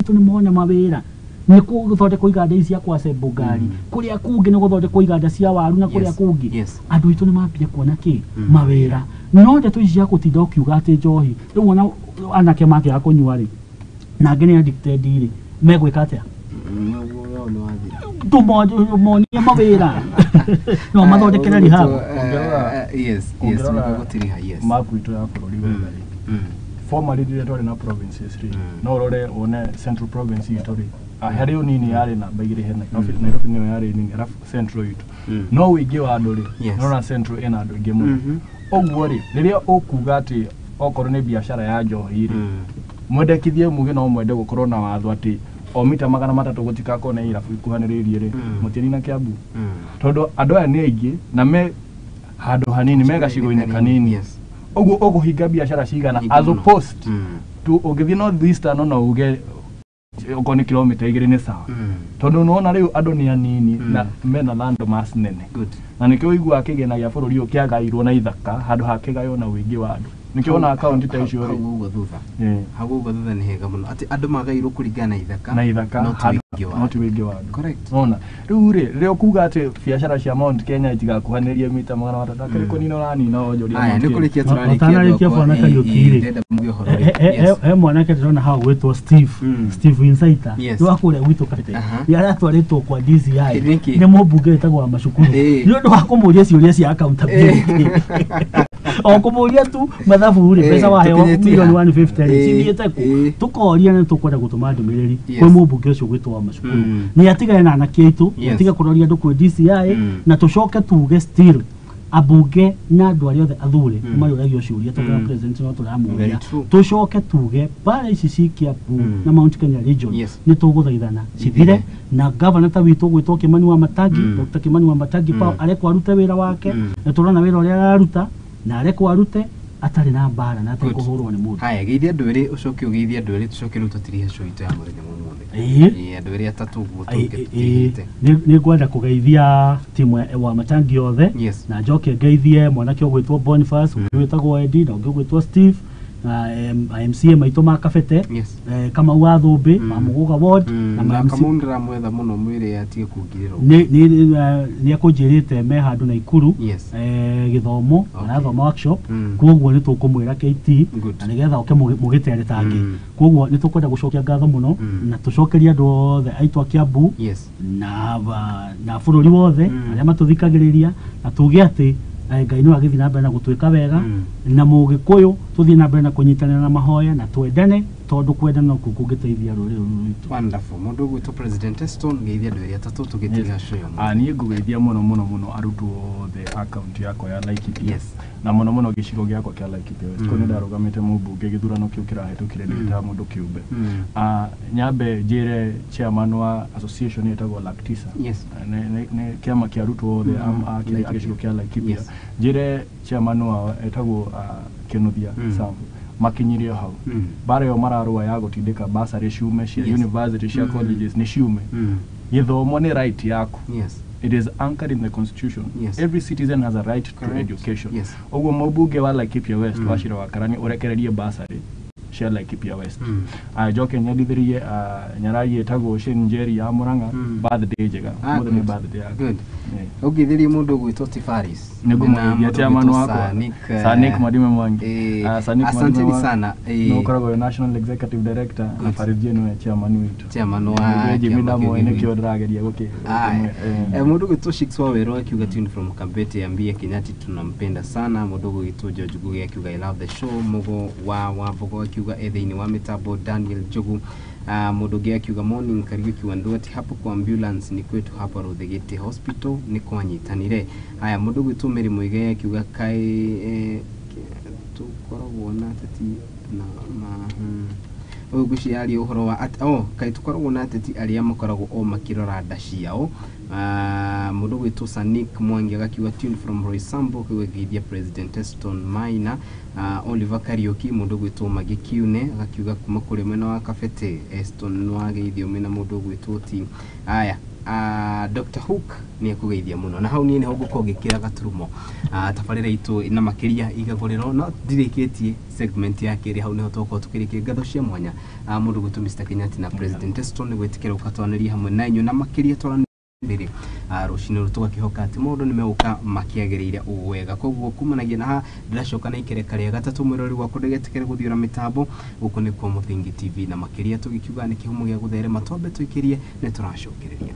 nĩ mona mawĩra nĩ gũthondekwo iganda ici cia kwacembo ngari kũrĩa kũngĩ nĩ gũthondekwo iganda cia waru na kũrĩa kũngĩ andũ aitũ nĩ mambire kuona kĩ mawĩra no ndeto ici cia gũtinda ũkiuga atĩ njohi rĩu ona anake make akũnyua rĩ na angĩ nĩ addicted rĩ megwĩka atĩa tũmonie mawĩra no mathondekere rehab mapu itũ ya bũrũri wega rĩ formerly rĩrĩa twarĩ na provinces rĩ no ũrore one central province itũ rĩ harĩ ũnini yarĩ namba igĩrĩ he Nairobi nĩyo yarĩ nini arabu central itũ no ũingĩ wa andũ rĩ nona central ĩna andũ aingĩ mũno ũguo rĩ rĩrĩa ũkuga atĩ okorwo nĩ biacara ya njohi rĩ mwendekithie muge no mwende gũkorwo na watho atĩ o mita 300 gũtikakorwo na irabu ikuhanĩrĩirie rĩ mũtieni na Kiambu tondũ andũ aya nĩ aingĩ na me handũ hanini me gacigo-inĩ kanini ũguo ũkũhinga biacara cigana as opposed to ũgĩthiĩ North Eastern no uge okorwo nĩ kilomita 2 nĩ sawa tondũ unaona rĩu andũ nĩ anini na mena land mass nene na nĩkĩo ũigua kĩgĩna gĩa bũrũri ũyũ kĩagairwo na ithaka handũ hakĩgayo na ũingĩ wa andũ nĩkĩo ona akaunti ta icio rĩ hau ũguo thutha nĩ hega mũno atĩ andũ magairwo kũringana na ithaka no ti ũingĩ wa andũ correct ona rĩu rĩ rĩo kuga atĩ biacara cia Mount Kenya itigakuhanĩrie mita 300 akĩrĩ kũnina ũranina onjoria aya nĩ kũrĩkia tũrarĩkia bwana Kariũki he mwanake ndĩrona hau gwĩtwo Steve Insaita nĩ wa kũrĩa gwitũ Kabete nĩ aratwarĩtwo kwa DCI nĩ mũmbunge wĩtagwo wa macukuru nĩ ũndũ wa kũmũria ciũria cia accountability o kũmũria tu mathabu rĩ mbeca waheo milioni 150 cithiĩte kũ tũkoria nĩ tũkwenda gũtũma ndũmĩrĩri kwĩ mũmbunge ũcio gwĩtwo wa macukuru nĩ atigane na anake aitũ atige kũroria andũ kwĩ DCI na tũcoke tuge still abunge na andũ arĩa othe athure marĩũragio ciũria tondũ president no tũramũria tũcoke tuge bara ici ci Kiambu na Mount Kenya region nĩ tũgũthaithana cithire na governor ta witũ gwĩtwo Kimani wa Matangi Dr. Kimani wa Matangi arekwo arute wĩra wake na tũrona wĩra ũrĩa araruta na arekwo arute atarĩ na mbara na atakũhũrwo nĩ mũndũ haya geithia andũ erĩ ũcoke ũgeithia andũ erĩ tũcoke rĩu tũtirihe show itũ ya mũthenya mũthĩ andũ erĩ atatũ ũguo tũngĩtũtigĩte nĩ ngwenda kũgeithia timu wa Matangi yothe na njoke ngeithie mwanake ũgwĩtwo Boniface ũngĩ wĩtagwo Eddie na ũngĩ ũgwĩtwo Steve MCA maitũ ma Kabete kama wa Thũmbĩ ma Mũgũga ward na kamundra mwetha mũno mwĩrĩ atige kungirĩrwo nĩ akũnjĩrĩte me handũ na Ikuru gĩthomo arathoma workshop koguo nĩ tũkũmwĩra KT na nĩgetha oke mũgĩtere tangĩ koguo nĩ tũkwenda gũcokia ngatho mũno na tũcokerie andũ othe aitũ a Kiambu na bũrũri wothe arĩa matũthikagĩrĩria na tuge atĩ Ngai no agĩthiĩ na mbere na gũtwĩka wega na Mũgĩkũyũ tũthiĩ na mbere na kũnyitanĩra na mahoya na twendane tondũ kwendana no kũngĩteithia rũrĩrĩ rwitũ wonderful mũndũ ũgwĩtwo President Eston geithia andũ erĩ atatũ tũgĩtiga show niĩ ngũgeithia mũno arutwo othe account yakwa ya Laikipia na mũno gĩcigo gĩakwa kĩa Laikipia ko nĩ ndarũgamĩte mũmbunge gĩthurano kĩu kĩrahĩtũkire ndĩta mũndũ kĩũmbe nyambe njĩre chairman wa association yetagwo Lactisa nĩ kĩama kĩa arutwo othe a gĩcigo kĩa Laikipia njĩre chairman wa etagwo Kĩnuthia Sam makinyirio hau bara yo mararũa ya gũtindĩka basarĩ ciume cia university cia colleges nĩ ciume gĩthomo nĩ right yaku it is anchored in the constitution every citizen has a right to education ũguo mũmbunge wa Laikipia West Wachira wa Karani ũrekererie basarĩ cia Laikipia West njoke nyendithĩrie nyarari ĩtagwo Shenjeri ya Murang'a birthday njega mũthenya nĩ birthday yake ũgeithĩrie mũndũ ũgwĩtwo Tifaris nĩngũmũgeithia chairman wakwa Sanik Madime Mwangi asanteni sana no ũkoragwo national executive director na Farid Jenu chairman witũ Jimmy Damo nĩkĩo ndĩrageria mũndũ ũgwĩtwo Shix Waweru akiuga tune from Kabete ambie Kenyati tunampenda sana mũndũ ũgwĩtwo George Ngugi akiuga I love the show Mugo wa Mbogo akiuga ethĩinĩ wa mitambo Daniel Jogu mũndũ ũngĩ akiuga morning Kariũki wa Ndwati hapo kwa ambulance ni kwetu hapa Rũthĩgĩte hospital ni kwanyitanire haya mũndũ ũgwĩtwo Mary Muigai akiuga kai tukoragwo na ateti na ugushi ari uhoro wa kai tukoragwo na ateti aria makoragwo o makirora nda ciao mundu gwitu Sanik Mwangi agakiuga tune from Roysambu kwigithia President Eston Maina Oliver Kariuki mundu gwitu Magikiune agakiuga kuma kuri mwena wa Kafete Eston wageithio mena mundu gwitu ti aya Dr. Hook ni akugeithia muno na hau ni ho gukogekira gaturumo tabarira itu ina makiria Igaguriro no ndirikitie segment yake ri hau ni ho toko tukirikie ngatho cia mwanya mundu gwitu Mr. Kenyatta na President Eston gwetikira ukatwaniriria hamwe na inyu na makiria twana mbere rushino rutugakihoka ati mundu nimeuka makiagereire uwega koguo kumanagia na ha ndiracoka na ikereka ria gatatu mwirori wa kudegetekere guthiura mitambo guku ni kwa Muthingi TV na makiria tugikiuga ni kihumo gia gutherema twambe tuikirie ni turacokereria